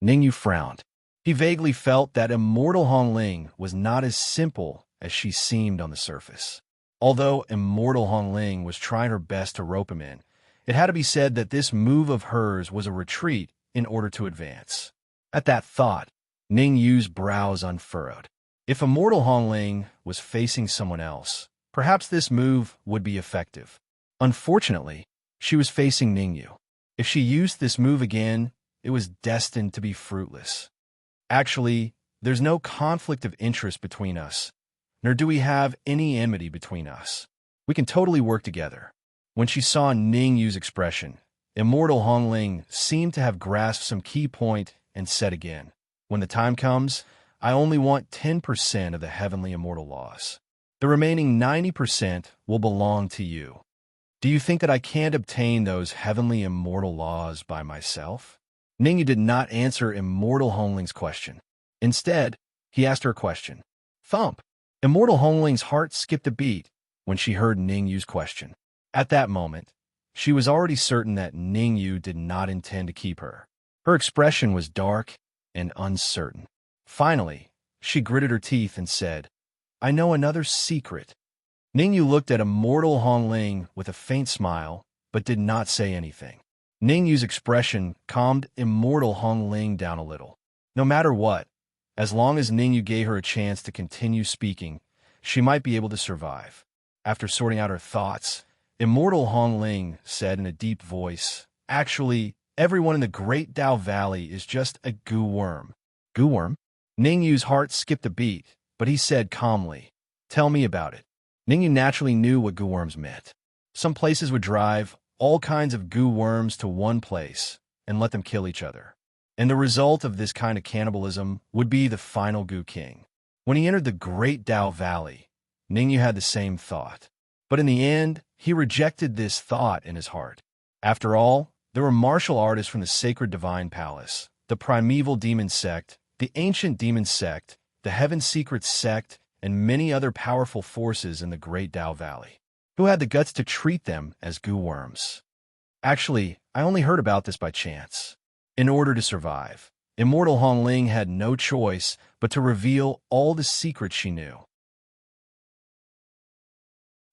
Ningyu frowned. He vaguely felt that immortal Hongling was not as simple as she seemed on the surface. Although immortal Hongling was trying her best to rope him in, it had to be said that this move of hers was a retreat in order to advance. At that thought, Ningyu's brows unfurrowed. If immortal Hongling was facing someone else, perhaps this move would be effective. Unfortunately, she was facing Ningyu. If she used this move again, it was destined to be fruitless. Actually, there's no conflict of interest between us, nor do we have any enmity between us. We can totally work together. When she saw Ningyu's expression, immortal Hongling seemed to have grasped some key point and said again, when the time comes, I only want 10% of the heavenly immortal laws. The remaining 90% will belong to you. Do you think that I can't obtain those heavenly immortal laws by myself? Ningyu did not answer immortal Hongling's question. Instead, he asked her a question. Thump! Immortal Hongling's heart skipped a beat when she heard Ningyu's question. At that moment, she was already certain that Ningyu did not intend to keep her. Her expression was dark and uncertain. Finally, she gritted her teeth and said, I know another secret. Ningyu looked at immortal Hongling with a faint smile, but did not say anything. Ningyu's expression calmed immortal Hongling down a little. No matter what, as long as Ningyu gave her a chance to continue speaking, she might be able to survive. After sorting out her thoughts, immortal Hongling said in a deep voice, actually, everyone in the great Dao Valley is just a goo worm. Goo worm? Ningyu's heart skipped a beat, but he said calmly, tell me about it. Ningyu naturally knew what goo worms meant. Some places would drive all kinds of goo worms to one place and let them kill each other. And the result of this kind of cannibalism would be the final Goo King. When he entered the great Dao Valley, Ningyu had the same thought. But in the end, he rejected this thought in his heart. After all, there were martial artists from the sacred divine palace, the primeval demon sect, the ancient demon sect, the heaven secret sect, and many other powerful forces in the great Dao Valley, who had the guts to treat them as goo worms. Actually, I only heard about this by chance. In order to survive, immortal Hongling had no choice but to reveal all the secrets she knew.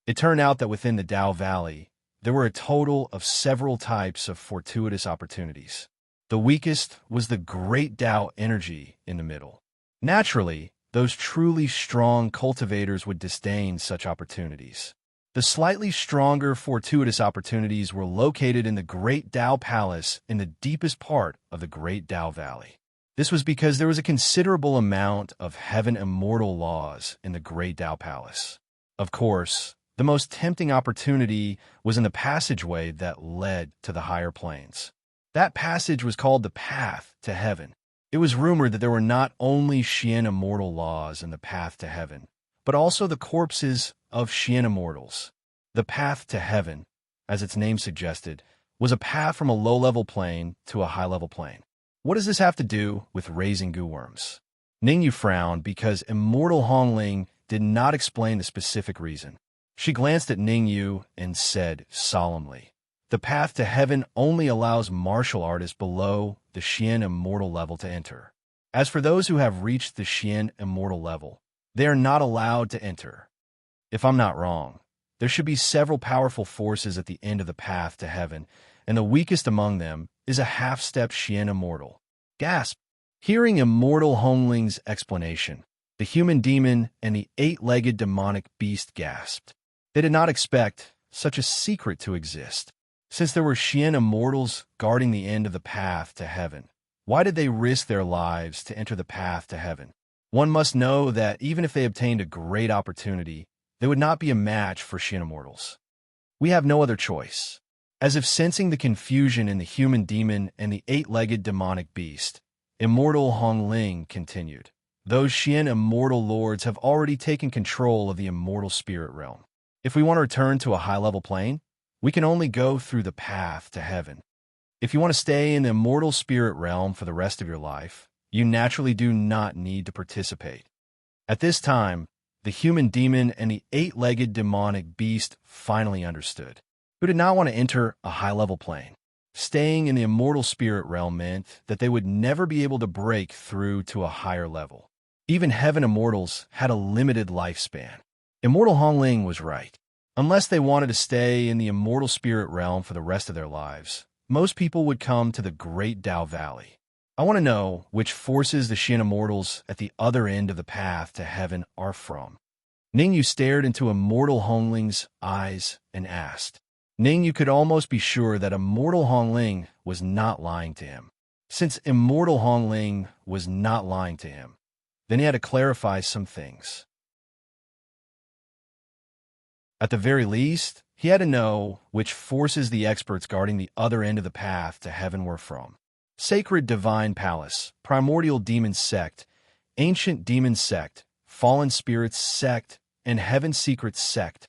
It turned out that within the Dao Valley, there were a total of several types of fortuitous opportunities. The weakest was the great Dao energy in the middle. Naturally, those truly strong cultivators would disdain such opportunities. The slightly stronger fortuitous opportunities were located in the Great Dao Palace in the deepest part of the Great Dao Valley. This was because there was a considerable amount of heaven immortal laws in the Great Dao Palace. Of course, the most tempting opportunity was in the passageway that led to the higher planes. That passage was called the Path to Heaven. It was rumored that there were not only Xian immortal laws in the path to heaven, but also the corpses of Xian immortals. The path to heaven, as its name suggested, was a path from a low-level plane to a high-level plane. What does this have to do with raising goo worms? Ningyu frowned because immortal Hongling did not explain the specific reason. She glanced at Ningyu and said solemnly, "The path to heaven only allows martial artists below the Xian immortal level to enter. As for those who have reached the Xian immortal level, they are not allowed to enter. If I'm not wrong, there should be several powerful forces at the end of the path to heaven, and the weakest among them is a half-step Xian immortal." Gasp! Hearing immortal Hongling's explanation, the human demon and the eight-legged demonic beast gasped. They did not expect such a secret to exist. Since there were Xian immortals guarding the end of the path to heaven, why did they risk their lives to enter the path to heaven? One must know that even if they obtained a great opportunity, they would not be a match for Xian immortals. "We have no other choice." As if sensing the confusion in the human demon and the eight-legged demonic beast, immortal Hongling continued, "Those Xian immortal lords have already taken control of the immortal spirit realm. If we want to return to a high-level plane, we can only go through the path to heaven. If you want to stay in the immortal spirit realm for the rest of your life, you naturally do not need to participate." At this time, the human demon and the eight-legged demonic beast finally understood. Who did not want to enter a high-level plane. Staying in the immortal spirit realm meant that they would never be able to break through to a higher level. Even heaven immortals had a limited lifespan. Immortal Hongling was right. Unless they wanted to stay in the immortal spirit realm for the rest of their lives, most people would come to the Great Dao Valley. I want to know which forces the Xian immortals at the other end of the path to heaven are from. Ningyu stared into immortal Hongling's eyes and asked. Ningyu could almost be sure that immortal Hongling was not lying to him. Since immortal Hongling was not lying to him, then he had to clarify some things. At the very least, he had to know which forces the experts guarding the other end of the path to heaven were from. Sacred Divine Palace, Primordial Demon Sect, Ancient Demon Sect, Fallen Spirits Sect, and Heaven Secrets Sect.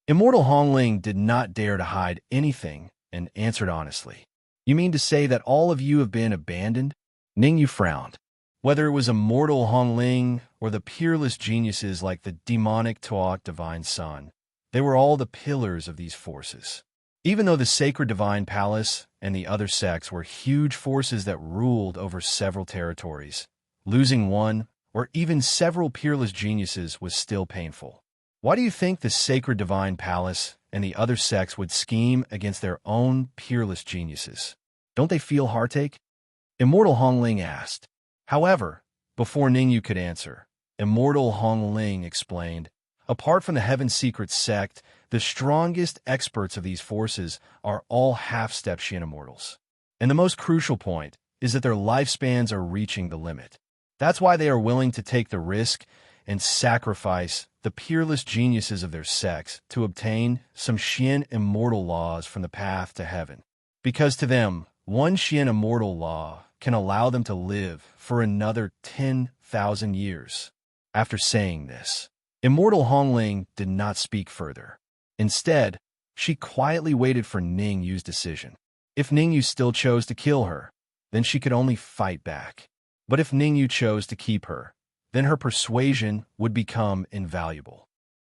Immortal Hongling did not dare to hide anything and answered honestly. "You mean to say that all of you have been abandoned?" Ningyu frowned. Whether it was immortal Hongling or the peerless geniuses like the demonic Tuat Divine Sun, they were all the pillars of these forces. Even though the Sacred Divine Palace and the other sects were huge forces that ruled over several territories, losing one or even several peerless geniuses was still painful. Why do you think the Sacred Divine Palace and the other sects would scheme against their own peerless geniuses? Don't they feel heartache? Immortal Hongling asked. However, before Ningyu could answer, Immortal Hongling explained, "Apart from the Heaven Secret Sect, the strongest experts of these forces are all half-step Xian immortals. And the most crucial point is that their lifespans are reaching the limit. That's why they are willing to take the risk and sacrifice the peerless geniuses of their sects to obtain some Xian immortal laws from the path to heaven. Because to them, one Xian immortal law can allow them to live for another 10,000 years." After saying this, Immortal Hongling did not speak further. Instead, she quietly waited for Ningyu's decision. If Ningyu still chose to kill her, then she could only fight back. But if Ningyu chose to keep her, then her persuasion would become invaluable.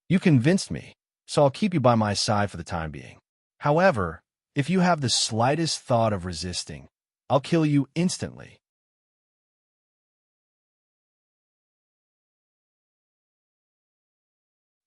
"You convinced me, so I'll keep you by my side for the time being. However, if you have the slightest thought of resisting, I'll kill you instantly."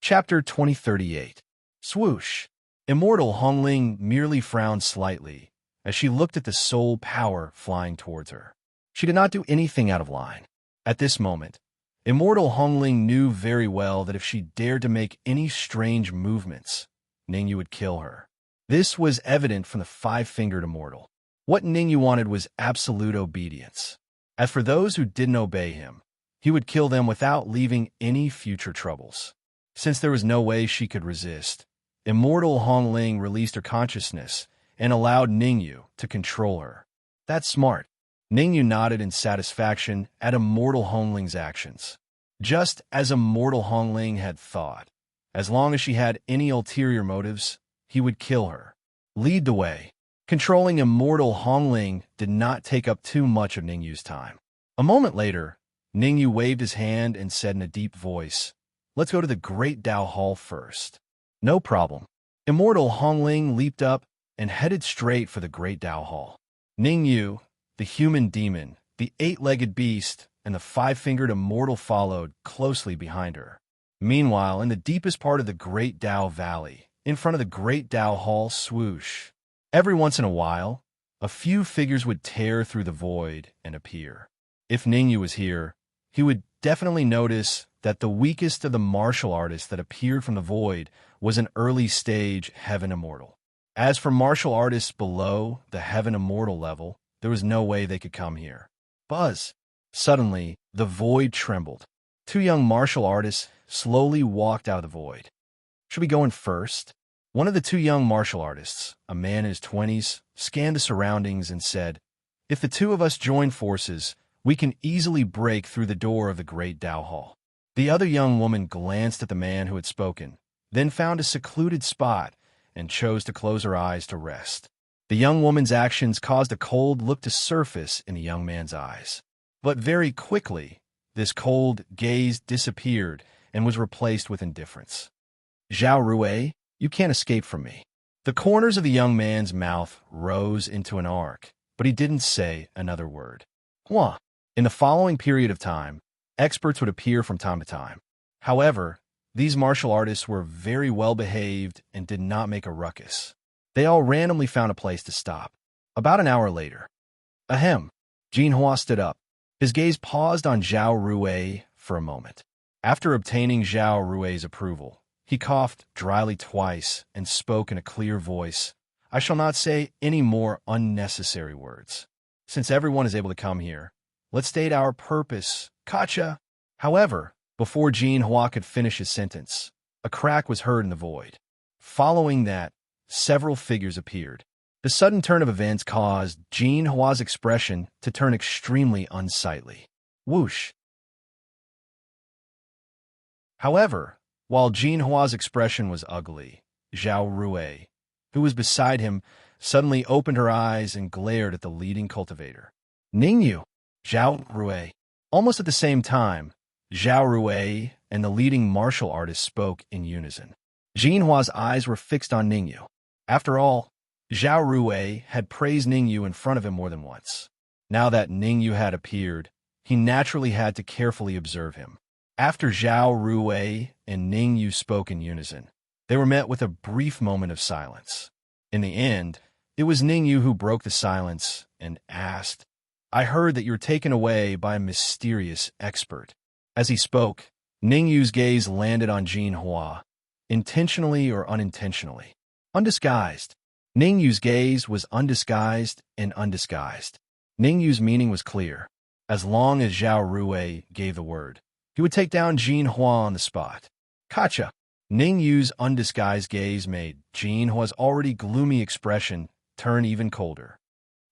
Chapter 2038. Swoosh. Immortal Hongling merely frowned slightly as she looked at the soul power flying towards her. She did not do anything out of line. At this moment, Immortal Hongling knew very well that if she dared to make any strange movements, Ningyu would kill her. This was evident from the five-fingered immortal. What Ningyu wanted was absolute obedience. As for those who didn't obey him, he would kill them without leaving any future troubles. Since there was no way she could resist, Immortal Hongling released her consciousness and allowed Ningyu to control her. "That's smart. Ningyu nodded in satisfaction at immortal Hongling's actions. Just as immortal Hongling had thought. As long as she had any ulterior motives, he would kill her. Lead the way. Controlling immortal Hongling did not take up too much of Ningyu's time. A moment later, Ningyu waved his hand and said in a deep voice, "Let's go to the Great Dao Hall first." No problem. Immortal Hongling leaped up and headed straight for the Great Dao Hall. Ningyu, the human demon, the eight-legged beast, and the five-fingered immortal followed closely behind her. Meanwhile, in the deepest part of the Great Dao Valley, in front of the Great Dao Hall, swoosh. Every once in a while, a few figures would tear through the void and appear. If Ningyu was here, he would definitely notice that the weakest of the martial artists that appeared from the void was an early-stage Heaven Immortal. As for martial artists below the Heaven Immortal level, there was no way they could come here. Buzz! Suddenly, the void trembled. Two young martial artists slowly walked out of the void. Should we go in first? One of the two young martial artists, a man in his 20s, scanned the surroundings and said, "If the two of us join forces, we can easily break through the door of the Great Dao Hall." The other young woman glanced at the man who had spoken, then found a secluded spot and chose to close her eyes to rest. The young woman's actions caused a cold look to surface in the young man's eyes. But very quickly, this cold gaze disappeared and was replaced with indifference. "Zhao Rui, you can't escape from me." The corners of the young man's mouth rose into an arc, but he didn't say another word. Hua. In the following period of time, experts would appear from time to time. However, these martial artists were very well behaved and did not make a ruckus. They all randomly found a place to stop. About an hour later, ahem, Jinhua stood up. His gaze paused on Zhao Rui for a moment. After obtaining Zhao Rui's approval, he coughed dryly twice and spoke in a clear voice. "I shall not say any more unnecessary words. Since everyone is able to come here, let's state our purpose. Kacha!" However, before Jinhua could finish his sentence, a crack was heard in the void. Following that, several figures appeared. The sudden turn of events caused Jinhua's expression to turn extremely unsightly. Whoosh! However, while Jinhua's expression was ugly, Zhao Rui, who was beside him, suddenly opened her eyes and glared at the leading cultivator. "Ningyu!" Zhao Rui. Almost at the same time, Zhao Rui and the leading martial artist spoke in unison. Jinhua's eyes were fixed on Ningyu. After all, Zhao Rui had praised Ningyu in front of him more than once. Now that Ningyu had appeared, he naturally had to carefully observe him. After Zhao Rui and Ningyu spoke in unison, they were met with a brief moment of silence. In the end, it was Ningyu who broke the silence and asked, "I heard that you were taken away by a mysterious expert." As he spoke, Ningyu's gaze landed on Jinhua, intentionally or unintentionally. Undisguised. Ningyu's gaze was undisguised and undisguised. Ningyu's meaning was clear. As long as Zhao Rui gave the word, he would take down Jinhua on the spot. Kacha! Ningyu's undisguised gaze made Jinhua's already gloomy expression turn even colder.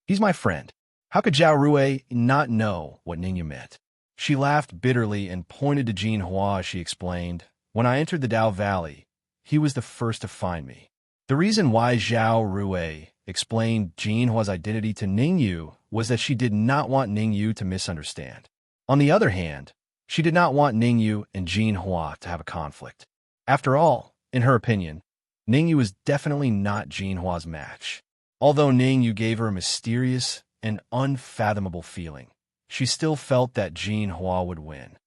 "He's my friend. How could Zhao Rui not know what Ningyu meant?" She laughed bitterly and pointed to Jinhua as she explained, "When I entered the Dao Valley, he was the first to find me." The reason why Zhao Rui explained Jinhua's identity to Ningyu was that she did not want Ningyu to misunderstand. On the other hand, she did not want Ningyu and Jinhua to have a conflict. After all, in her opinion, Ningyu was definitely not Jinhua's match. Although Ningyu gave her a mysterious and unfathomable feeling, she still felt that Jinhua would win.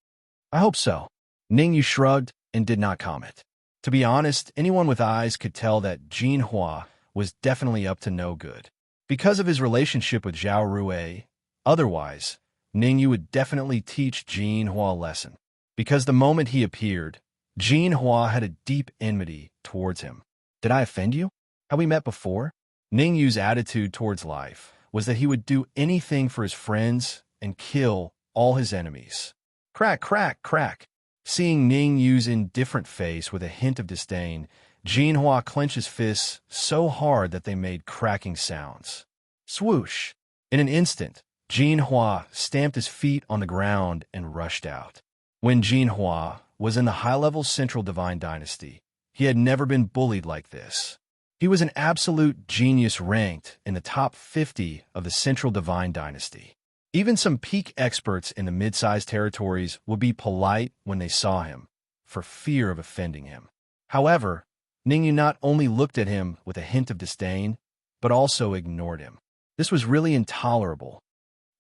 "I hope so." Ningyu shrugged and did not comment. To be honest, anyone with eyes could tell that Jinhua was definitely up to no good. Because of his relationship with Zhao Rui, otherwise, Ningyu would definitely teach Jinhua a lesson. Because the moment he appeared, Jinhua had a deep enmity towards him. "Did I offend you? Have we met before?" Ningyu's attitude towards life was that he would do anything for his friends and kill all his enemies. Crack, crack, crack. Seeing Ningyu's indifferent face with a hint of disdain, Jinhua clenched his fists so hard that they made cracking sounds. Swoosh! In an instant, Jinhua stamped his feet on the ground and rushed out. When Jinhua was in the high-level Central Divine Dynasty, he had never been bullied like this. He was an absolute genius ranked in the top 50 of the Central Divine Dynasty. Even some peak experts in the mid-sized territories would be polite when they saw him, for fear of offending him. However, Ningyu not only looked at him with a hint of disdain, but also ignored him. This was really intolerable.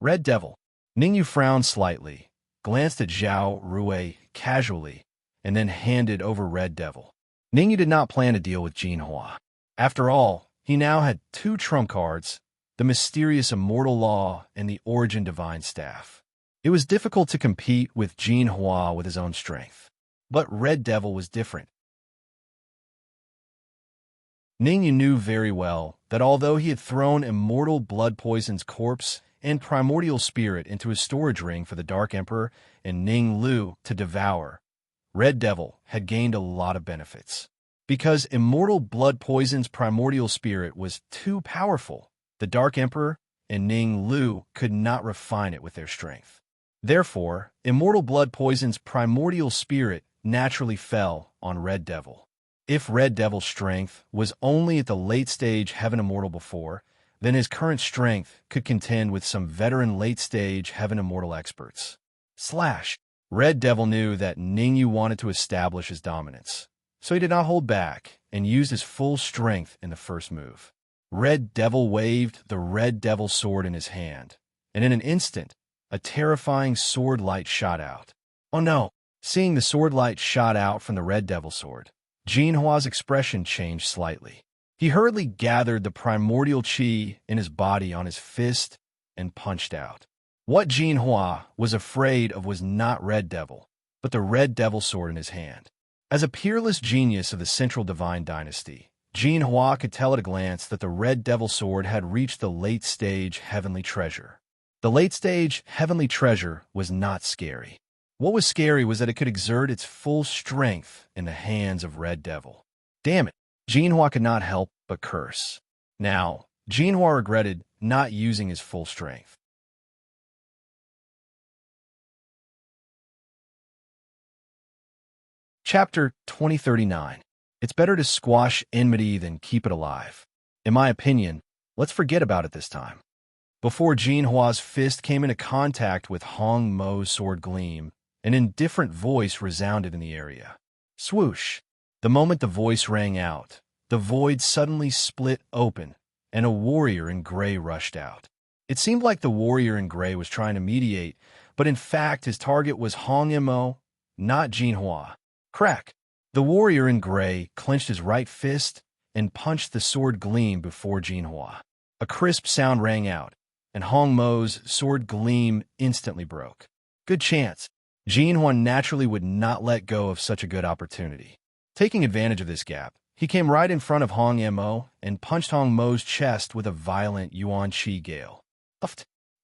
Red Devil. Ningyu frowned slightly, glanced at Zhao Rui casually, and then handed over Red Devil. Ningyu did not plan to deal with Jinhua. After all, he now had two trump cards, the mysterious immortal law and the origin divine staff. It was difficult to compete with Jinhua with his own strength. But Red Devil was different. Ningyu knew very well that although he had thrown immortal blood poison's corpse and primordial spirit into his storage ring for the Dark Emperor and Ning Lu to devour, Red Devil had gained a lot of benefits. Because immortal blood poison's primordial spirit was too powerful, the Dark Emperor and Ning Lu could not refine it with their strength. Therefore, immortal blood poison's primordial spirit naturally fell on Red Devil. If Red Devil's strength was only at the late-stage Heaven Immortal before, then his current strength could contend with some veteran late-stage Heaven Immortal experts. Red Devil knew that Ningyu wanted to establish his dominance, so he did not hold back and used his full strength in the first move. Red Devil waved the Red Devil sword in his hand, and in an instant, a terrifying sword light shot out. Oh no! Seeing the sword light shot out from the Red Devil sword, Jinhua's expression changed slightly. He hurriedly gathered the primordial chi in his body on his fist and punched out. What Jinhua was afraid of was not Red Devil, but the Red Devil sword in his hand. As a peerless genius of the Central Divine Dynasty, Jinhua could tell at a glance that the Red Devil sword had reached the late-stage Heavenly Treasure. The late-stage Heavenly Treasure was not scary. What was scary was that it could exert its full strength in the hands of Red Devil. Damn it, Jinhua could not help but curse. Now, Jinhua regretted not using his full strength. Chapter 2039. It's better to squash enmity than keep it alive. In my opinion, let's forget about it this time. Before Jinhua's fist came into contact with Hong Mo's sword gleam, an indifferent voice resounded in the area. Swoosh! The moment the voice rang out, the void suddenly split open, and a warrior in gray rushed out. It seemed like the warrior in gray was trying to mediate, but in fact his target was Hong Mo, not Jinhua. Crack! The warrior in gray clenched his right fist and punched the sword gleam before Jinhua. A crisp sound rang out, and Hong Mo's sword gleam instantly broke. Good chance. Jinhua naturally would not let go of such a good opportunity. Taking advantage of this gap, he came right in front of Hong Mo and punched Hong Mo's chest with a violent Yuan Qi gale.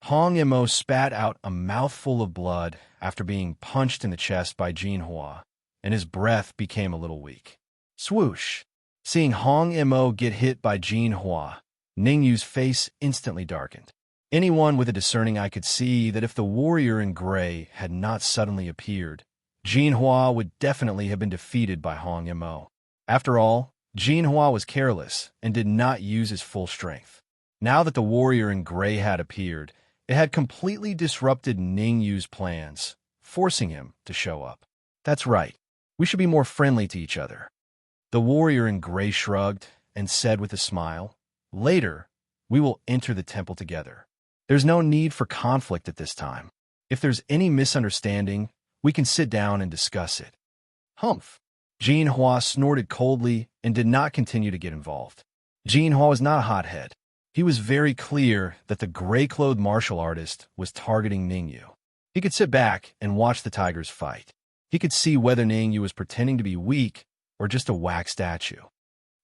Hong Mo spat out a mouthful of blood after being punched in the chest by Jinhua, and his breath became a little weak. Swoosh! Seeing Hong Mo get hit by Jinhua, Ningyu's face instantly darkened. Anyone with a discerning eye could see that if the warrior in gray had not suddenly appeared, Jinhua would definitely have been defeated by Hong Mo. After all, Jinhua was careless and did not use his full strength. Now that the warrior in gray had appeared, it had completely disrupted Ningyu's plans, forcing him to show up. That's right. We should be more friendly to each other. The warrior in gray shrugged and said with a smile, Later, we will enter the temple together. There's no need for conflict at this time. If there's any misunderstanding, we can sit down and discuss it. Humph! Jinhua snorted coldly and did not continue to get involved. Jinhua was not a hothead. He was very clear that the gray-clothed martial artist was targeting Ningyu. He could sit back and watch the tigers fight. He could see whether Ningyu was pretending to be weak or just a wax statue.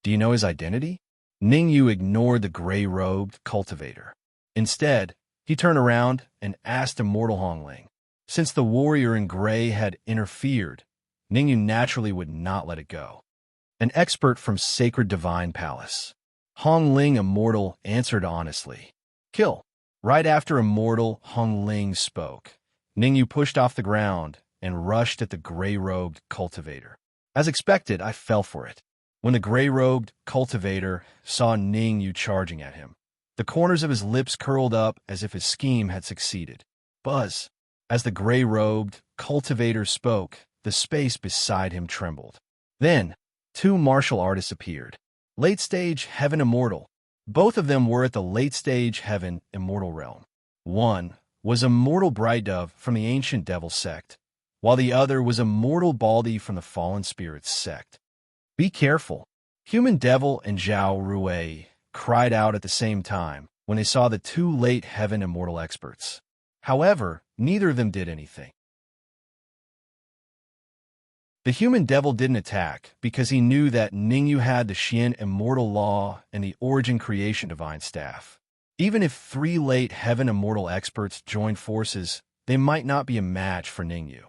Do you know his identity? Ningyu ignored the gray-robed cultivator. Instead, he turned around and asked Immortal Hongling. Since the warrior in gray had interfered, Ningyu naturally would not let it go. An expert from Sacred Divine Palace. Hongling Immortal answered honestly. Kill. Right after Immortal Hung Ling spoke, Ningyu pushed off the ground and rushed at the gray-robed cultivator. As expected, I fell for it. When the gray-robed cultivator saw Ningyu charging at him, the corners of his lips curled up as if his scheme had succeeded. Buzz! As the gray-robed cultivator spoke, the space beside him trembled. Then, two martial artists appeared. Late-stage Heaven Immortal. Both of them were at the late-stage Heaven Immortal realm. One was Immortal Bright Dove from the Ancient Devil sect, while the other was Immortal Baldy from the Fallen Spirits sect. Be careful! Human Devil and Zhao Rui cried out at the same time when they saw the two late Heaven Immortal experts. However, neither of them did anything. The Human Devil didn't attack because he knew that Ningyu had the Xian Immortal Law and the Origin Creation Divine Staff. Even if three late Heaven Immortal experts joined forces, they might not be a match for Ningyu.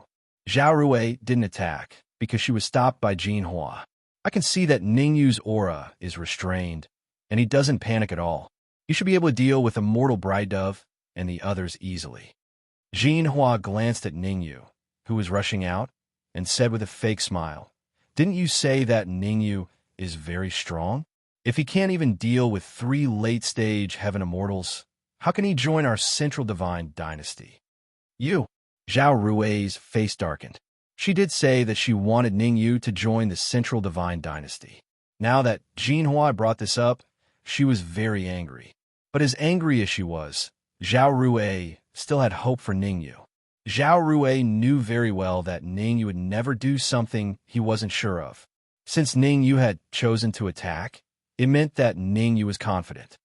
Zhao Rui didn't attack because she was stopped by Jinhua. I can see that Ningyu's aura is restrained, and he doesn't panic at all. He should be able to deal with Immortal Bright Dove and the others easily. Jinhua glanced at Ningyu, who was rushing out, and said with a fake smile, "Didn't you say that Ningyu is very strong? If he can't even deal with three late-stage Heaven Immortals, how can he join our Central Divine Dynasty?" "You." Zhao Rui's face darkened. She did say that she wanted Ningyu to join the Central Divine Dynasty. Now that Jinhua brought this up, she was very angry. But as angry as she was, Zhao Rui still had hope for Ningyu. Zhao Rui knew very well that Ningyu would never do something he wasn't sure of. Since Ningyu had chosen to attack, it meant that Ningyu was confident.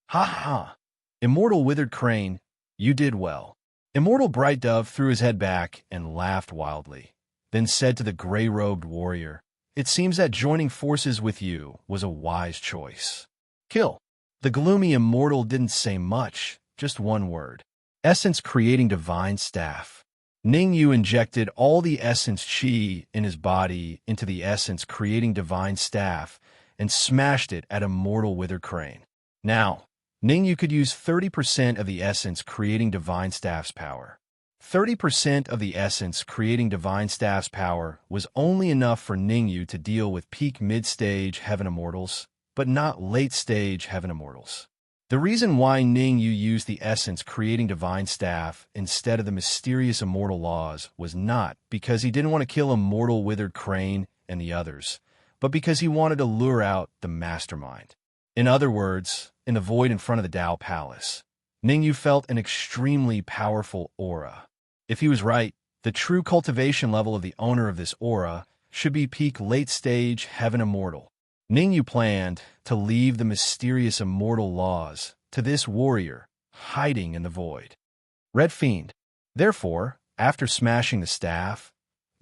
"Ha ha! Immortal Withered Crane, you did well." Immortal Bright Dove threw his head back and laughed wildly, then said to the gray-robed warrior, "It seems that joining forces with you was a wise choice." "Kill." The gloomy immortal didn't say much, just one word. Essence Creating Divine Staff. Ningyu injected all the essence chi in his body into the Essence Creating Divine Staff and smashed it at Immortal Withered Crane. Now, Ningyu could use 30% of the Essence Creating Divine Staff's power. 30% of the Essence Creating Divine Staff's power was only enough for Ningyu to deal with peak mid-stage Heaven Immortals, but not late-stage Heaven Immortals. The reason why Ningyu used the Essence Creating Divine Staff instead of the mysterious Immortal Laws was not because he didn't want to kill Immortal Withered Crane and the others, but because he wanted to lure out the Mastermind. In other words, in the void in front of the Dao Palace, Ningyu felt an extremely powerful aura. If he was right, the true cultivation level of the owner of this aura should be peak late-stage Heaven Immortal. Ningyu planned to leave the mysterious Immortal Laws to this warrior hiding in the void. Red Fiend. Therefore, after smashing the staff,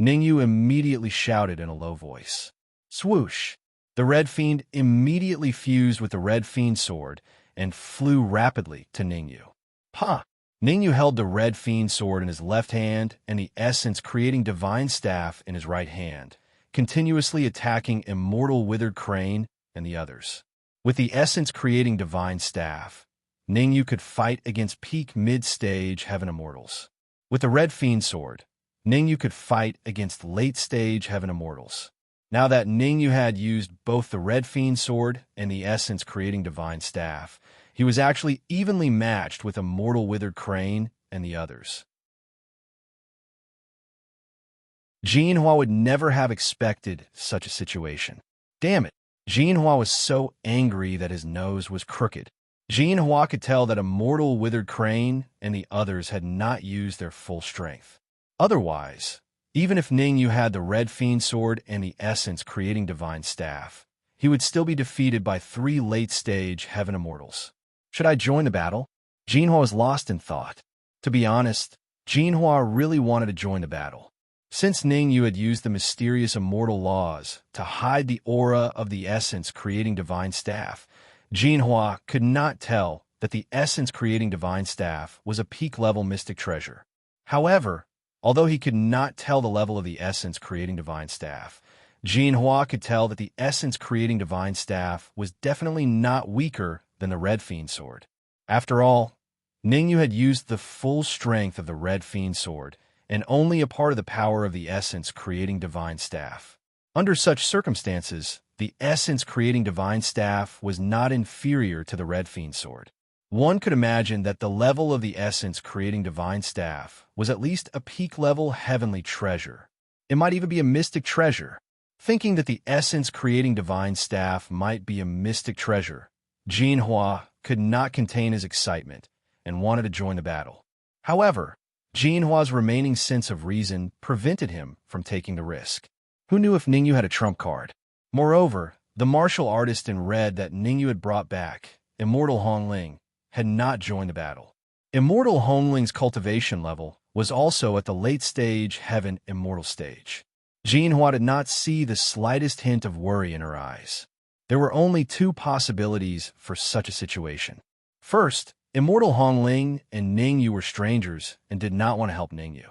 Ningyu immediately shouted in a low voice. Swoosh! The Red Fiend immediately fused with the Red Fiend sword and flew rapidly to Ningyu. Pa! Ningyu held the Red Fiend sword in his left hand and the Essence Creating Divine Staff in his right hand, continuously attacking Immortal Withered Crane and the others. With the Essence Creating Divine Staff, Ningyu could fight against peak mid-stage Heaven Immortals. With the Red Fiend sword, Ningyu could fight against late-stage Heaven Immortals. Now that Ningyu had used both the Red Fiend sword and the Essence Creating Divine Staff, he was actually evenly matched with Immortal Withered Crane and the others. Jinhua would never have expected such a situation. Damn it! Jinhua was so angry that his nose was crooked. Jinhua could tell that Immortal Withered Crane and the others had not used their full strength. Otherwise, even if Ningyu had the Red Fiend sword and the Essence Creating Divine Staff, he would still be defeated by 3 late-stage Heaven Immortals. Should I join the battle? Jinhua was lost in thought. To be honest, Jinhua really wanted to join the battle. Since Ningyu had used the mysterious Immortal Laws to hide the aura of the Essence Creating Divine Staff, Jinhua could not tell that the Essence Creating Divine Staff was a peak-level mystic treasure. However, although he could not tell the level of the Essence Creating Divine Staff, Jinhua could tell that the Essence Creating Divine Staff was definitely not weaker than the Red Fiend sword. After all, Ningyu had used the full strength of the Red Fiend Sword, and only a part of the power of the essence creating Divine Staff. Under such circumstances, the essence creating Divine Staff was not inferior to the Red Fiend Sword. One could imagine that the level of the essence creating Divine Staff was at least a peak-level heavenly treasure. It might even be a mystic treasure. Thinking that the essence creating Divine Staff might be a mystic treasure, Jinhua could not contain his excitement and wanted to join the battle. However, Jinhua's remaining sense of reason prevented him from taking the risk. Who knew if Ningyu had a trump card? Moreover, the martial artist in red that Ningyu had brought back, Immortal Hongling, had not joined the battle. Immortal Hongling's cultivation level was also at the late-stage Heaven Immortal stage. Jinhua did not see the slightest hint of worry in her eyes. There were only two possibilities for such a situation. First, Immortal Hongling and Ningyu were strangers and did not want to help Ningyu.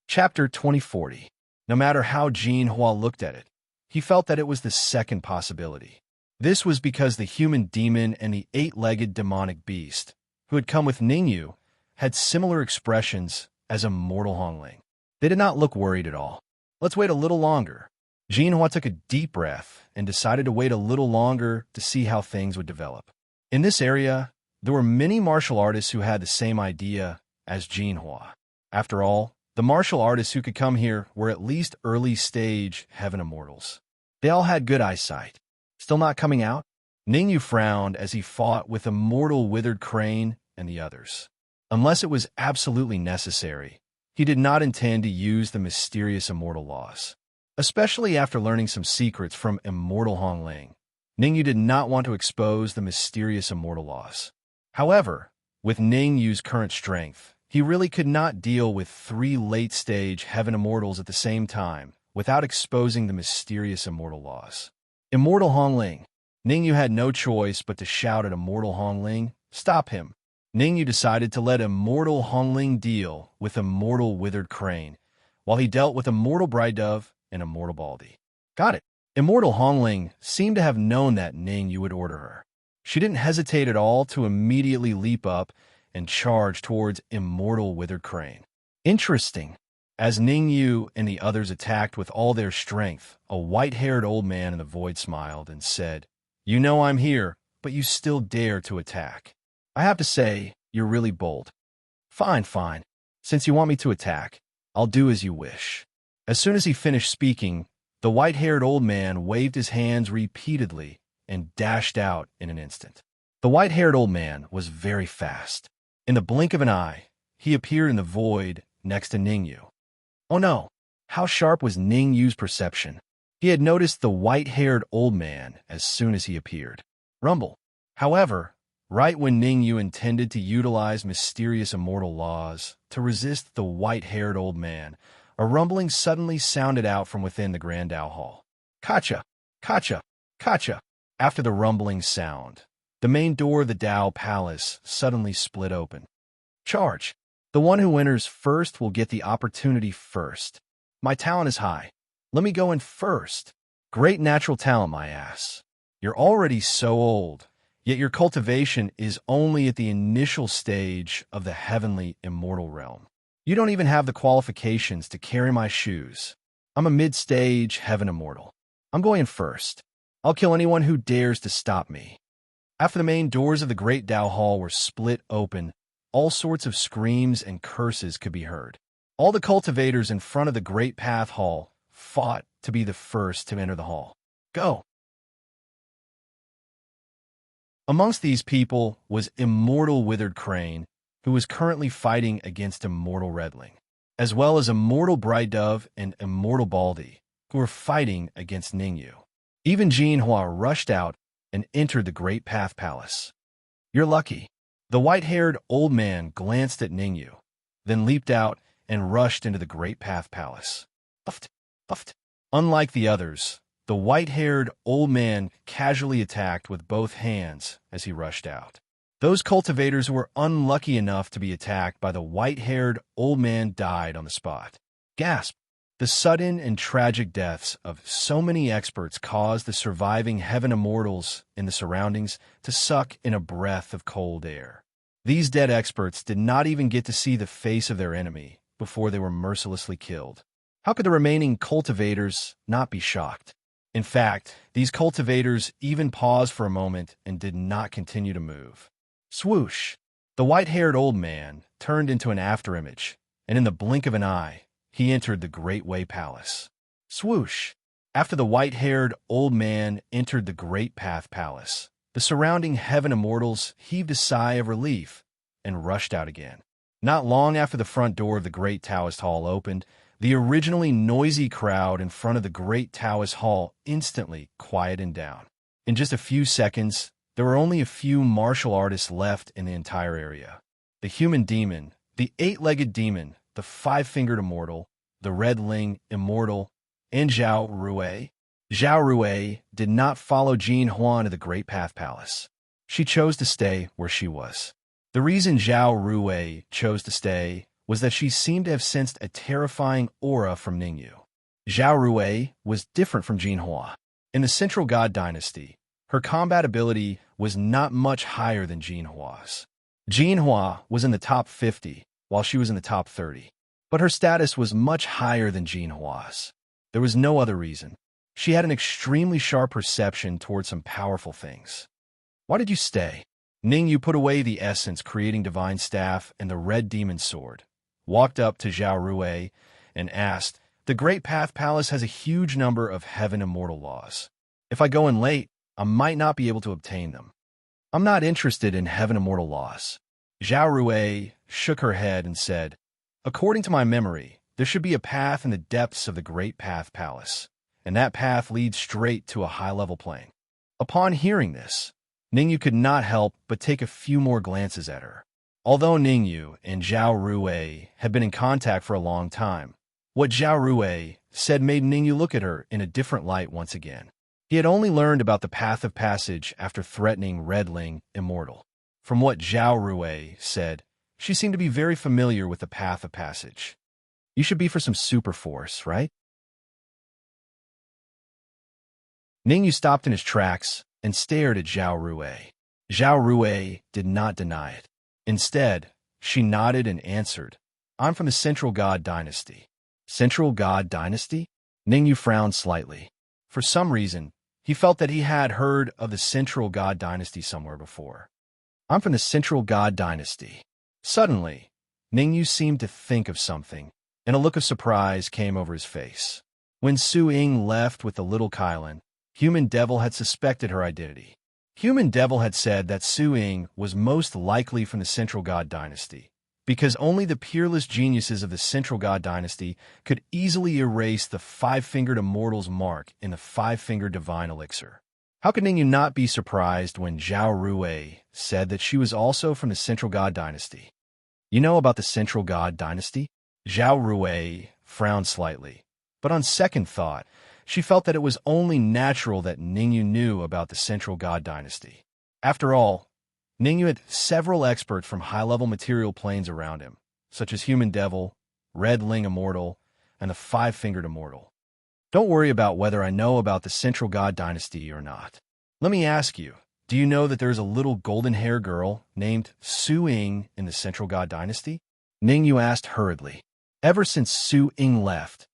Chapter 2040. No matter how Jinhua looked at it, he felt that it was the second possibility. This was because the human demon and the eight-legged demonic beast, who had come with Ningyu, had similar expressions as Immortal Hongling. They did not look worried at all. Let's wait a little longer. Jinhua took a deep breath and decided to wait a little longer to see how things would develop. In this area, there were many martial artists who had the same idea as Jinhua. After all, the martial artists who could come here were at least early-stage Heaven Immortals. They all had good eyesight. Still not coming out? Ningyu frowned as he fought with Immortal Withered Crane and the others. Unless it was absolutely necessary, he did not intend to use the mysterious immortal laws. Especially after learning some secrets from Immortal Hongling, Ningyu did not want to expose the mysterious immortal laws. However, with Ningyu's current strength, he really could not deal with three late-stage Heaven Immortals at the same time without exposing the mysterious immortal laws. Immortal Hongling. Ningyu had no choice but to shout at Immortal Hongling, "Stop him!" Ningyu decided to let Immortal Hongling deal with Immortal Withered Crane, while he dealt with Immortal Bride Dove and Immortal Baldy. Got it. Immortal Hongling seemed to have known that Ningyu would order her. She didn't hesitate at all to immediately leap up and charge towards Immortal Withered Crane. Interesting. As Ningyu and the others attacked with all their strength, a white-haired old man in the void smiled and said, "You know I'm here, but you still dare to attack. I have to say, you're really bold." Fine, fine. Since you want me to attack, I'll do as you wish." As soon as he finished speaking, the white-haired old man waved his hands repeatedly and dashed out in an instant. The white-haired old man was very fast. In the blink of an eye, he appeared in the void next to Ningyu. Oh no! How sharp was Ningyu's perception! He had noticed the white-haired old man as soon as he appeared. Rumble. However, right when Ningyu intended to utilize mysterious immortal laws to resist the white-haired old man, a rumbling suddenly sounded out from within the Grand Dao Hall. Kacha! Kacha! Kacha! After the rumbling sound, the main door of the Dao Palace suddenly split open. Charge! The one who enters first will get the opportunity first. My talent is high. Let me go in first. Great natural talent, my ass. You're already so old, yet your cultivation is only at the initial stage of the heavenly immortal realm. You don't even have the qualifications to carry my shoes. I'm a mid-stage Heaven Immortal. I'm going in first. I'll kill anyone who dares to stop me. After the main doors of the Great Dao Hall were split open, all sorts of screams and curses could be heard. All the cultivators in front of the Great Path Hall fought to be the first to enter the hall. Go! Amongst these people was Immortal Withered Crane, who was currently fighting against Immortal Redling, as well as Immortal Bride Dove and Immortal Baldy, who were fighting against Ningyu. Even Jinhua rushed out and entered the Great Path Palace. You're lucky. The white-haired old man glanced at Ningyu, then leaped out and rushed into the Great Path Palace. Uft, uft. Unlike the others, the white-haired old man casually attacked with both hands as he rushed out. Those cultivators who were unlucky enough to be attacked by the white-haired old man died on the spot. Gasp! The sudden and tragic deaths of so many experts caused the surviving heaven immortals in the surroundings to suck in a breath of cold air. These dead experts did not even get to see the face of their enemy before they were mercilessly killed. How could the remaining cultivators not be shocked? In fact, these cultivators even paused for a moment and did not continue to move. Swoosh! The white-haired old man turned into an afterimage, and in the blink of an eye, he entered the Great Way Palace. Swoosh! After the white-haired old man entered the Great Path Palace, the surrounding heaven immortals heaved a sigh of relief and rushed out again. Not long after the front door of the Great Taoist Hall opened, the originally noisy crowd in front of the Great Taoist Hall instantly quieted down. In just a few seconds, there were only a few martial artists left in the entire area. The human demon, the eight-legged demon, the five-fingered immortal, the red-ling immortal, and Zhao Rui. Zhao Rui did not follow Jin Huan to the Great Path Palace. She chose to stay where she was. The reason Zhao Rui chose to stay was that she seemed to have sensed a terrifying aura from Ningyu. Zhao Rui was different from Jin Hua. In the Central God Dynasty, her combat ability was not much higher than Jin Hua's. Jin Hua was in the top 50, while she was in the top 30. But her status was much higher than Jin Hua's. There was no other reason. She had an extremely sharp perception towards some powerful things. Why did you stay? Ningyu put away the essence creating divine staff and the red demon sword, walked up to Zhao Rui, and asked, "The Great Path Palace has a huge number of heaven immortal laws. If I go in late, I might not be able to obtain them. I'm not interested in heaven immortal laws." Zhao Rui shook her head and said, "According to my memory, there should be a path in the depths of the Great Path Palace, and that path leads straight to a high-level plane." Upon hearing this, Ningyu could not help but take a few more glances at her. Although Ningyu and Zhao Rui had been in contact for a long time, what Zhao Rui said made Ningyu look at her in a different light once again. He had only learned about the path of passage after threatening Redling Immortal. From what Zhao Rui said, she seemed to be very familiar with the path of passage. You should be for some super force, right? Ningyu stopped in his tracks and stared at Zhao Rui. Zhao Rui did not deny it. Instead, she nodded and answered, "I'm from the Central God Dynasty." Central God Dynasty? Ningyu frowned slightly. For some reason, he felt that he had heard of the Central God Dynasty somewhere before. "I'm from the Central God Dynasty." Suddenly, Ningyu seemed to think of something, and a look of surprise came over his face. When Su Ying left with the little Kylan, Human Devil had suspected her identity. Human Devil had said that Su Ying was most likely from the Central God Dynasty, because only the peerless geniuses of the Central God Dynasty could easily erase the five-fingered immortal's mark in the five-fingered divine elixir. How could Ningyu not be surprised when Zhao Rui said that she was also from the Central God Dynasty? "You know about the Central God Dynasty?" Zhao Rui frowned slightly, but on second thought, she felt that it was only natural that Ningyu knew about the Central God Dynasty. After all, Ningyu had several experts from high-level material planes around him, such as Human Devil, Red Ling Immortal, and the Five-Fingered Immortal. "Don't worry about whether I know about the Central God Dynasty or not. Let me ask you, do you know that there is a little golden-haired girl named Su Ying in the Central God Dynasty?" Ningyu asked hurriedly. Ever since Su Ying left,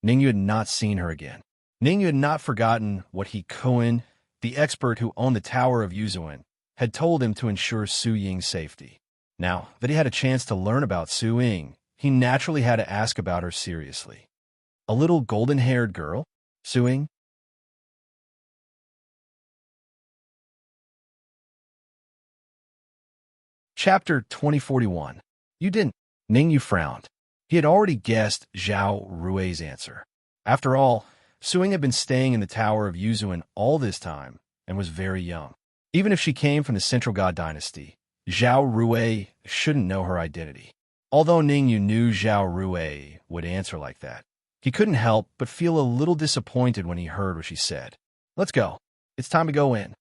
Ningyu had not seen her again. Ningyu had not forgotten what He Kuan, the expert who owned the Tower of Yuzuan, had told him to ensure Su Ying's safety. Now that he had a chance to learn about Su Ying, he naturally had to ask about her seriously. A little golden-haired girl? Su Ying? Chapter 2041. You didn't. Ningyu frowned. He had already guessed Zhao Rui's answer. After all, Su Ying had been staying in the Tower of Yuzuan all this time and was very young. Even if she came from the Central God Dynasty, Zhao Rui shouldn't know her identity. Although Ningyu knew Zhao Rui would answer like that, he couldn't help but feel a little disappointed when he heard what she said. "Let's go. It's time to go in."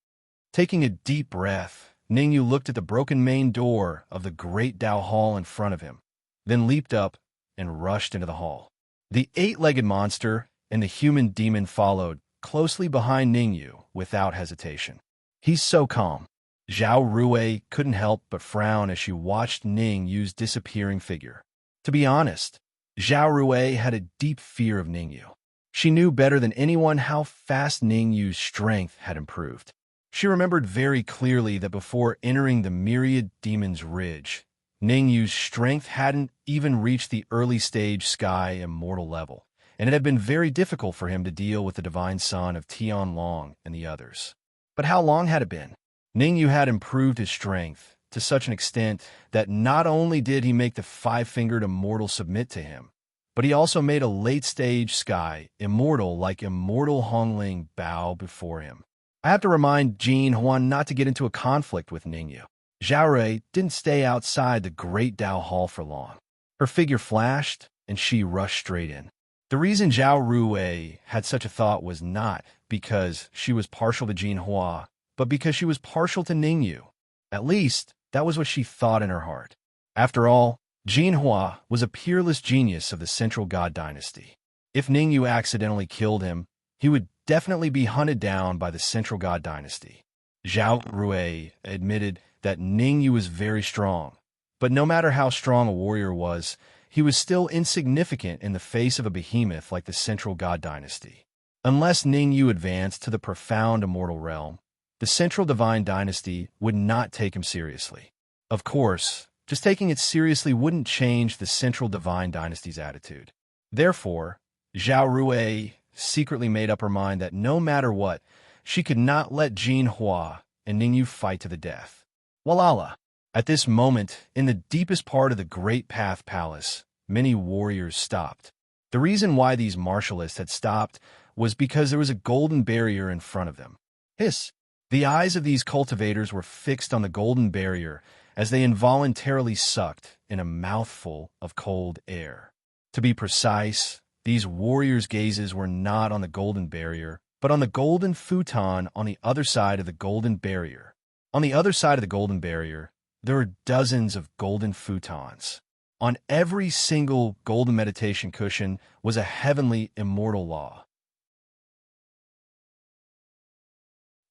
Taking a deep breath, Ningyu looked at the broken main door of the Great Dao Hall in front of him, then leaped up and rushed into the hall. The eight-legged monster and the human demon followed closely behind Ningyu without hesitation. He's so calm. Zhao Rui couldn't help but frown as she watched Ningyu's disappearing figure. To be honest, Zhao Rui had a deep fear of Ningyu. She knew better than anyone how fast Ningyu's strength had improved. She remembered very clearly that before entering the Myriad Demon's Ridge, Ningyu's strength hadn't even reached the early-stage Sky Immortal level, and it had been very difficult for him to deal with the Divine Son of Tianlong and the others. But how long had it been? Ningyu had improved his strength to such an extent that not only did he make the five-fingered immortal submit to him, but he also made a late-stage Sky Immortal like Immortal Hongling bow before him. I have to remind Jin Huan not to get into a conflict with Ningyu. Zhao Rui didn't stay outside the Great Dao Hall for long. Her figure flashed, and she rushed straight in. The reason Zhao Rui had such a thought was not because she was partial to Jin Hua, but because she was partial to Ningyu. At least, that was what she thought in her heart. After all, Jin Hua was a peerless genius of the Central God Dynasty. If Ningyu accidentally killed him, he would definitely be hunted down by the Central God Dynasty. Zhao Rui admitted that Ningyu was very strong, but no matter how strong a warrior was, he was still insignificant in the face of a behemoth like the Central God Dynasty. Unless Ningyu advanced to the profound immortal realm, the Central Divine Dynasty would not take him seriously. Of course, just taking it seriously wouldn't change the Central Divine Dynasty's attitude. Therefore, Zhao Rui secretly made up her mind that no matter what, she could not let Jin Hua and Ningyu fight to the death. Walala! At this moment, in the deepest part of the Great Path Palace, many warriors stopped. The reason why these martialists had stopped was because there was a golden barrier in front of them. Hiss! The eyes of these cultivators were fixed on the golden barrier as they involuntarily sucked in a mouthful of cold air. To be precise, these warriors' gazes were not on the golden barrier, but on the golden futon on the other side of the golden barrier. On the other side of the golden barrier, there were dozens of golden futons. On every single golden meditation cushion was a heavenly immortal law.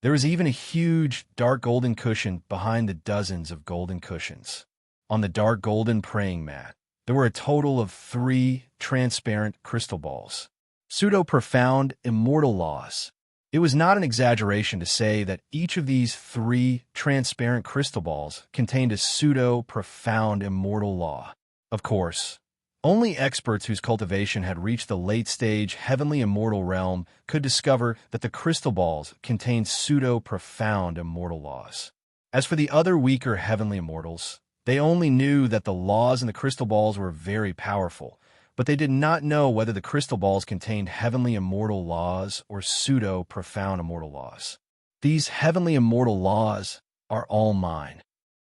There was even a huge dark golden cushion behind the dozens of golden cushions. On the dark golden praying mat, there were a total of 3 transparent crystal balls. Pseudo-profound immortal laws. It was not an exaggeration to say that each of these 3 transparent crystal balls contained a pseudo-profound immortal law. Of course, only experts whose cultivation had reached the late-stage heavenly immortal realm could discover that the crystal balls contained pseudo-profound immortal laws. As for the other weaker heavenly immortals, they only knew that the laws in the crystal balls were very powerful, but they did not know whether the crystal balls contained heavenly immortal laws or pseudo-profound immortal laws. These heavenly immortal laws are all mine.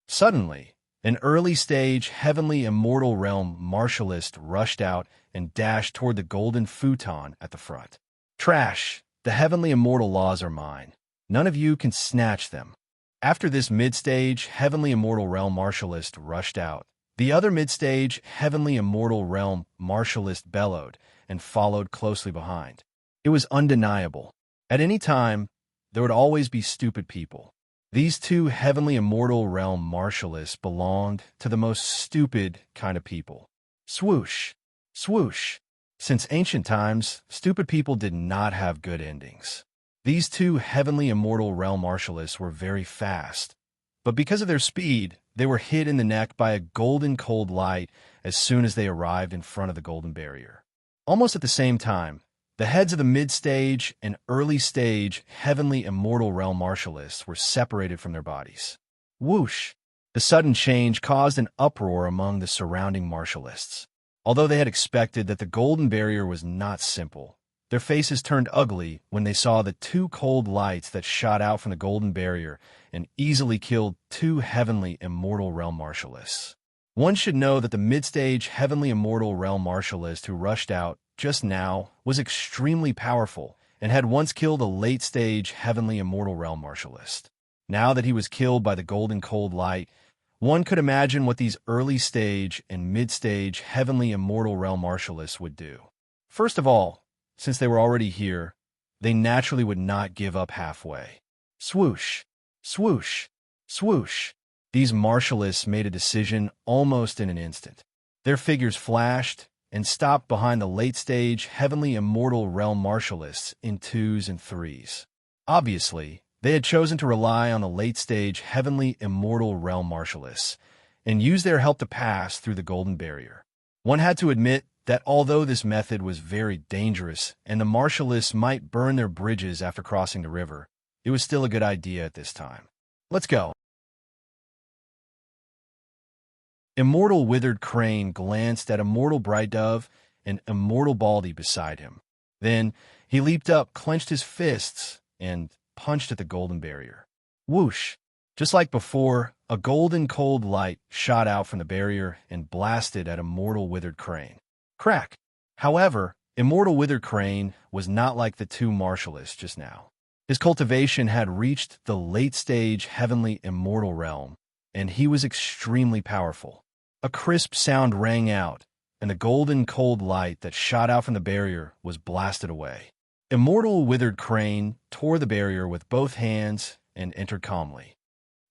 Suddenly, an early-stage heavenly immortal realm martialist rushed out and dashed toward the golden futon at the front. Trash! The heavenly immortal laws are mine. None of you can snatch them. After this mid-stage heavenly immortal realm martialist rushed out, the other mid-stage heavenly immortal realm martialist bellowed and followed closely behind. It was undeniable. At any time, there would always be stupid people. These 2 heavenly immortal realm martialists belonged to the most stupid kind of people. Swoosh! Swoosh! Since ancient times, stupid people did not have good endings. These 2 heavenly immortal realm martialists were very fast, but because of their speed, they were hit in the neck by a golden cold light as soon as they arrived in front of the golden barrier. Almost at the same time, the heads of the mid-stage and early-stage heavenly immortal realm martialists were separated from their bodies. Whoosh! The sudden change caused an uproar among the surrounding martialists. Although they had expected that the golden barrier was not simple, their faces turned ugly when they saw the 2 cold lights that shot out from the golden barrier and easily killed 2 heavenly immortal realm martialists. One should know that the mid-stage heavenly immortal realm martialist who rushed out just now was extremely powerful and had once killed a late-stage heavenly immortal realm martialist. Now that he was killed by the golden cold light, one could imagine what these early-stage and mid-stage heavenly immortal realm martialists would do. First of all, since they were already here, they naturally would not give up halfway. Swoosh, swoosh, swoosh. These martialists made a decision almost in an instant. Their figures flashed and stopped behind the late-stage Heavenly Immortal Realm martialists in 2s and 3s. Obviously, they had chosen to rely on the late-stage Heavenly Immortal Realm martialists and use their help to pass through the Golden Barrier. One had to admit that although this method was very dangerous and the martialists might burn their bridges after crossing the river, it was still a good idea at this time. Let's go. Immortal Withered Crane glanced at Immortal Bright Dove and Immortal Baldy beside him. Then he leaped up, clenched his fists, and punched at the Golden Barrier. Whoosh! Just like before, a golden cold light shot out from the barrier and blasted at Immortal Withered Crane. Crack! However, Immortal Withered Crane was not like the two martialists just now. His cultivation had reached the late-stage Heavenly Immortal Realm, and he was extremely powerful. A crisp sound rang out, and the golden cold light that shot out from the barrier was blasted away. Immortal Withered Crane tore the barrier with both hands and entered calmly.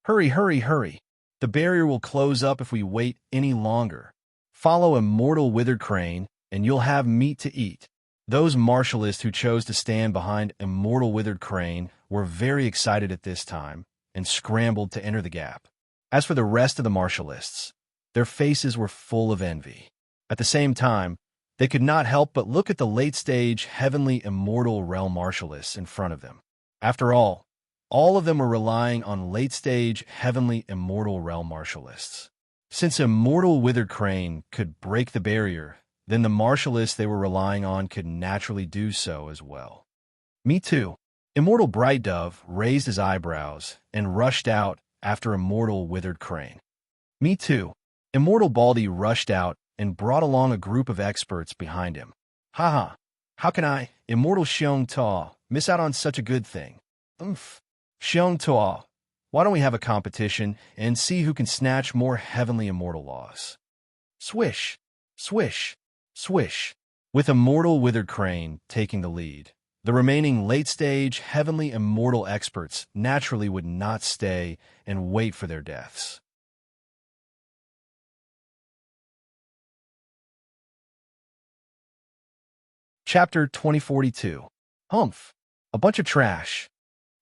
Hurry, hurry, hurry. The barrier will close up if we wait any longer. Follow Immortal Withered Crane, and you'll have meat to eat. Those martialists who chose to stand behind Immortal Withered Crane were very excited at this time and scrambled to enter the gap. As for the rest of the martialists, their faces were full of envy. At the same time, they could not help but look at the late-stage Heavenly Immortal Realm martialists in front of them. After all of them were relying on late-stage Heavenly Immortal Realm martialists. Since Immortal Withered Crane could break the barrier, then the martialists they were relying on could naturally do so as well. Me too. Immortal Bright Dove raised his eyebrows and rushed out after Immortal Withered Crane. Me too. Immortal Baldy rushed out and brought along a group of experts behind him. Haha, how can I, Immortal Xiong Ta, miss out on such a good thing? Xiong Ta, why don't we have a competition and see who can snatch more Heavenly Immortal Laws? Swish, swish, swish. With Immortal Withered Crane taking the lead, the remaining late-stage Heavenly Immortal experts naturally would not stay and wait for their deaths. Chapter 2042. Humph! A bunch of trash.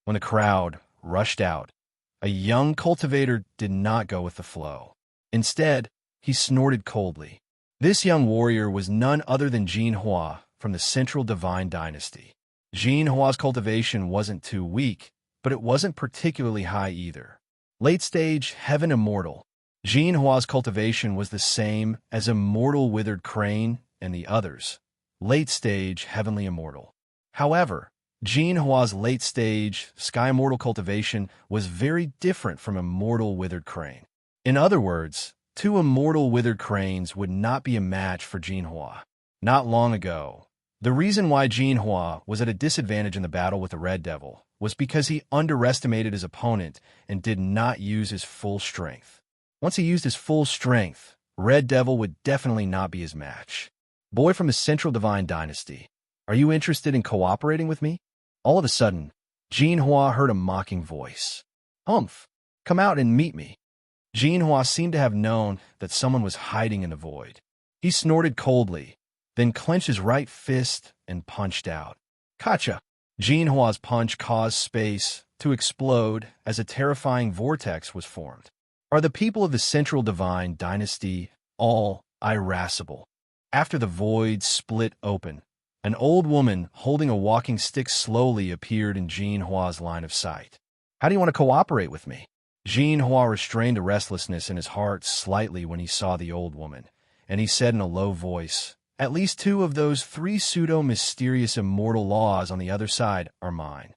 When the crowd rushed out, a young cultivator did not go with the flow. Instead, he snorted coldly. This young warrior was none other than Jin Hua from the Central Divine Dynasty. Jin Hua's cultivation wasn't too weak, but it wasn't particularly high either. Late-stage Heaven Immortal. Jin Hua's cultivation was the same as Immortal Withered Crane and the others. Late-stage Heavenly Immortal. However, Jin Hua's late-stage Sky Immortal cultivation was very different from Immortal Withered Crane. In other words, two Immortal Withered Cranes would not be a match for Jin Hua. Not long ago, the reason why Jin Hua was at a disadvantage in the battle with the Red Devil was because he underestimated his opponent and did not use his full strength. Once he used his full strength, Red Devil would definitely not be his match. Boy from the Central Divine Dynasty, are you interested in cooperating with me? All of a sudden, Jin Hua heard a mocking voice. Humph, come out and meet me. Jin Hua seemed to have known that someone was hiding in the void. He snorted coldly, then clenched his right fist and punched out. Gotcha! Jin Hua's punch caused space to explode as a terrifying vortex was formed. Are the people of the Central Divine Dynasty all irascible? After the void split open, an old woman holding a walking stick slowly appeared in Jin Hua's line of sight. How do you want to cooperate with me? Jin Hua restrained a restlessness in his heart slightly when he saw the old woman, and he said in a low voice, at least two of those three pseudo-mysterious immortal laws on the other side are mine.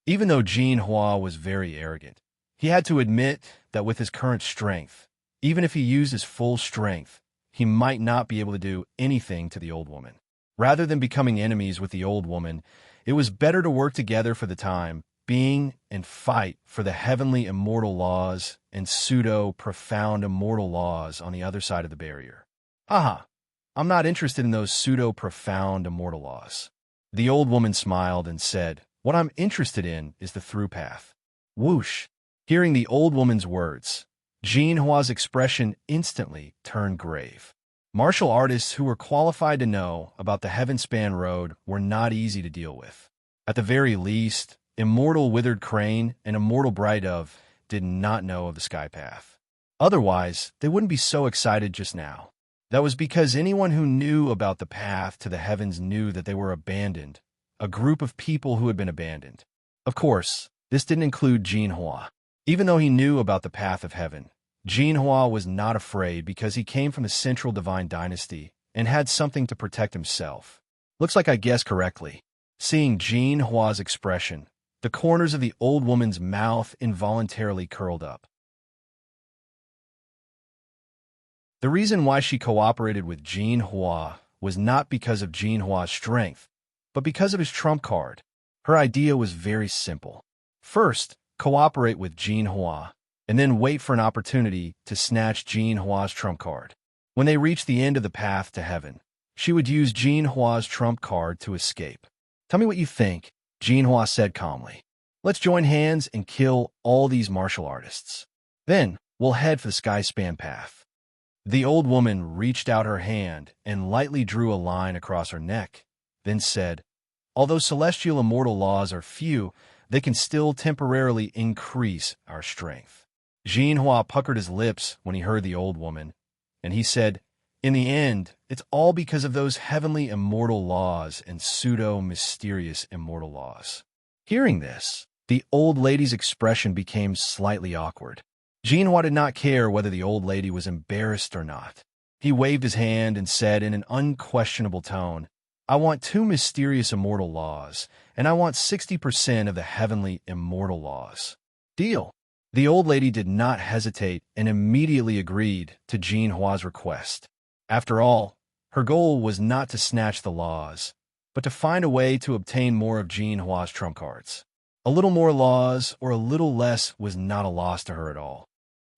Even though Jin Hua was very arrogant, he had to admit that with his current strength, even if he used his full strength, he might not be able to do anything to the old woman. Rather than becoming enemies with the old woman, it was better to work together for the time being and fight for the heavenly immortal laws and pseudo-profound immortal laws on the other side of the barrier. Haha, I'm not interested in those pseudo-profound immortal laws. The old woman smiled and said, what I'm interested in is the through path. Whoosh! Hearing the old woman's words, Jean Hua's expression instantly turned grave. Martial artists who were qualified to know about the Heavenspan Road were not easy to deal with. At the very least, Immortal Withered Crane and Immortal Bright Dove did not know of the sky path. Otherwise, they wouldn't be so excited just now. That was because anyone who knew about the path to the heavens knew that they were abandoned, a group of people who had been abandoned. Of course, this didn't include Jean Hua. Even though he knew about the path of heaven, Jean Hua was not afraid because he came from the Central Divine Dynasty and had something to protect himself. Looks like I guessed correctly. Seeing Jean Hua's expression, the corners of the old woman's mouth involuntarily curled up. The reason why she cooperated with Jean Hua was not because of Jean Hua's strength, but because of his trump card. Her idea was very simple. First, cooperate with Jean Hua, and then wait for an opportunity to snatch Jean Hua's trump card. When they reached the end of the path to heaven, she would use Jean Hua's trump card to escape. Tell me what you think, Jean Hua said calmly. Let's join hands and kill all these martial artists. Then, we'll head for the sky span path. The old woman reached out her hand and lightly drew a line across her neck, then said, although celestial immortal laws are few, they can still temporarily increase our strength. Jean Hua puckered his lips when he heard the old woman, and he said, in the end, it's all because of those heavenly immortal laws and pseudo-mysterious immortal laws. Hearing this, the old lady's expression became slightly awkward. Jean Hua did not care whether the old lady was embarrassed or not. He waved his hand and said in an unquestionable tone, I want 2 mysterious immortal laws, and I want 60% of the heavenly immortal laws. Deal. The old lady did not hesitate and immediately agreed to Jean Hua's request. After all, her goal was not to snatch the laws, but to find a way to obtain more of Jean Hua's trump cards. A little more laws or a little less was not a loss to her at all.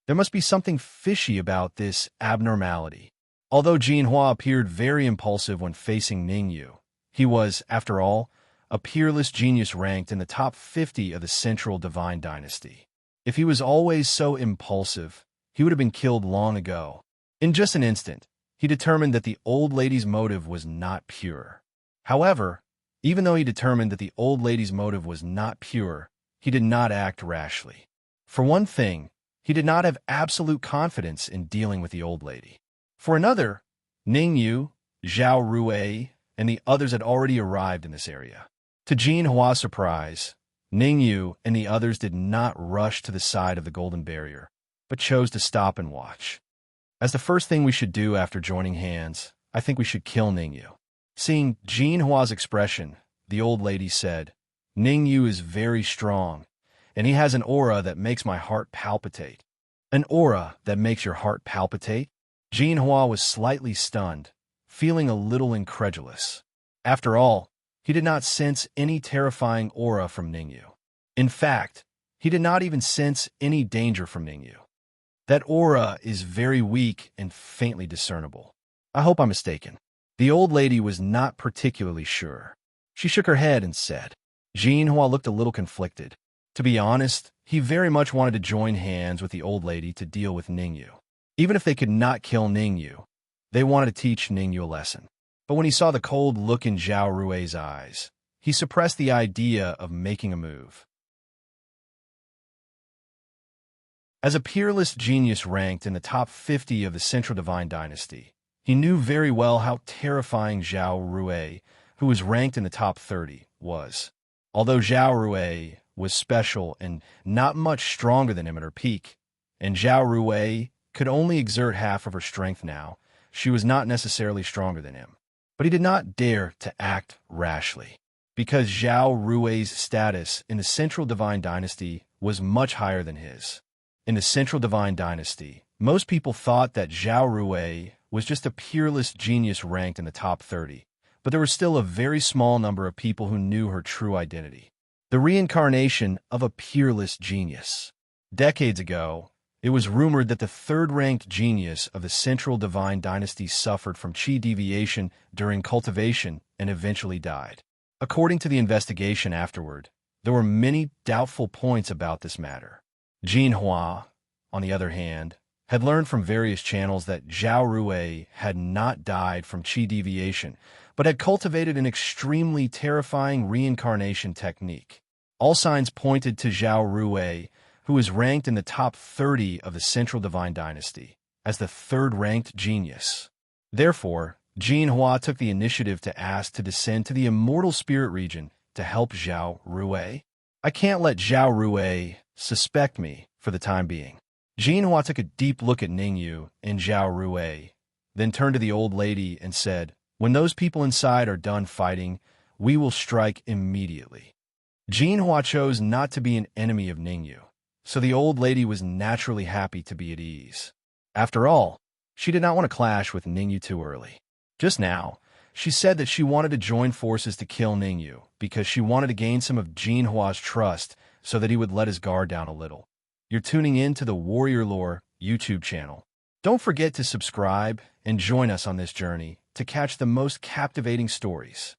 There must be something fishy about this abnormality. Although Jean Hua appeared very impulsive when facing Ningyu, he was, after all, a peerless genius ranked in the top 50 of the Central Divine Dynasty. If he was always so impulsive, he would have been killed long ago. In just an instant, he determined that the old lady's motive was not pure. However, even though he determined that the old lady's motive was not pure, he did not act rashly. For one thing, he did not have absolute confidence in dealing with the old lady. For another, Ningyu, Zhao Rui, and the others had already arrived in this area. To Jean Hua's surprise, Ningyu and the others did not rush to the side of the golden barrier, but chose to stop and watch. As the first thing we should do after joining hands, I think we should kill Ningyu. Seeing Jean Hua's expression, the old lady said, Ningyu is very strong, and he has an aura that makes my heart palpitate. An aura that makes your heart palpitate? Jean Hua was slightly stunned, feeling a little incredulous. After all, he did not sense any terrifying aura from Ningyu. In fact, he did not even sense any danger from Ningyu. That aura is very weak and faintly discernible. I hope I'm mistaken. The old lady was not particularly sure. She shook her head and said, Jean Hua looked a little conflicted. To be honest, he very much wanted to join hands with the old lady to deal with Ningyu. Even if they could not kill Ningyu, they wanted to teach Ningyu a lesson. But when he saw the cold look in Zhao Rui's eyes, he suppressed the idea of making a move. As a peerless genius ranked in the top 50 of the Central Divine Dynasty, he knew very well how terrifying Zhao Rui, who was ranked in the top 30, was. Although Zhao Rui was special and not much stronger than him at her peak, and Zhao Rui could only exert half of her strength now, she was not necessarily stronger than him. But he did not dare to act rashly, because Zhao Rui's status in the Central Divine Dynasty was much higher than his. In the Central Divine Dynasty, most people thought that Zhao Rui was just a peerless genius ranked in the top 30, but there was still a very small number of people who knew her true identity. The reincarnation of a peerless genius. Decades ago, It was rumored that the third-ranked genius of the Central Divine Dynasty suffered from qi deviation during cultivation and eventually died. According to the investigation afterward, there were many doubtful points about this matter. Jin Hua, on the other hand, had learned from various channels that Zhao Rui had not died from qi deviation, but had cultivated an extremely terrifying reincarnation technique. All signs pointed to Zhao Rui, who is ranked in the top 30 of the Central Divine Dynasty, as the third-ranked genius. Therefore, Jin Hua took the initiative to ask to descend to the immortal spirit region to help Zhao Rui. I can't let Zhao Rui suspect me for the time being. Jin Hua took a deep look at Ningyu and Zhao Rui, then turned to the old lady and said, "When those people inside are done fighting, we will strike immediately." Jin Hua chose not to be an enemy of Ningyu, so the old lady was naturally happy to be at ease. After all, she did not want to clash with Ningyu too early. Just now, she said that she wanted to join forces to kill Ningyu because she wanted to gain some of Jin Hua's trust so that he would let his guard down a little. You're tuning in to the Warrior Lore YouTube channel. Don't forget to subscribe and join us on this journey to catch the most captivating stories.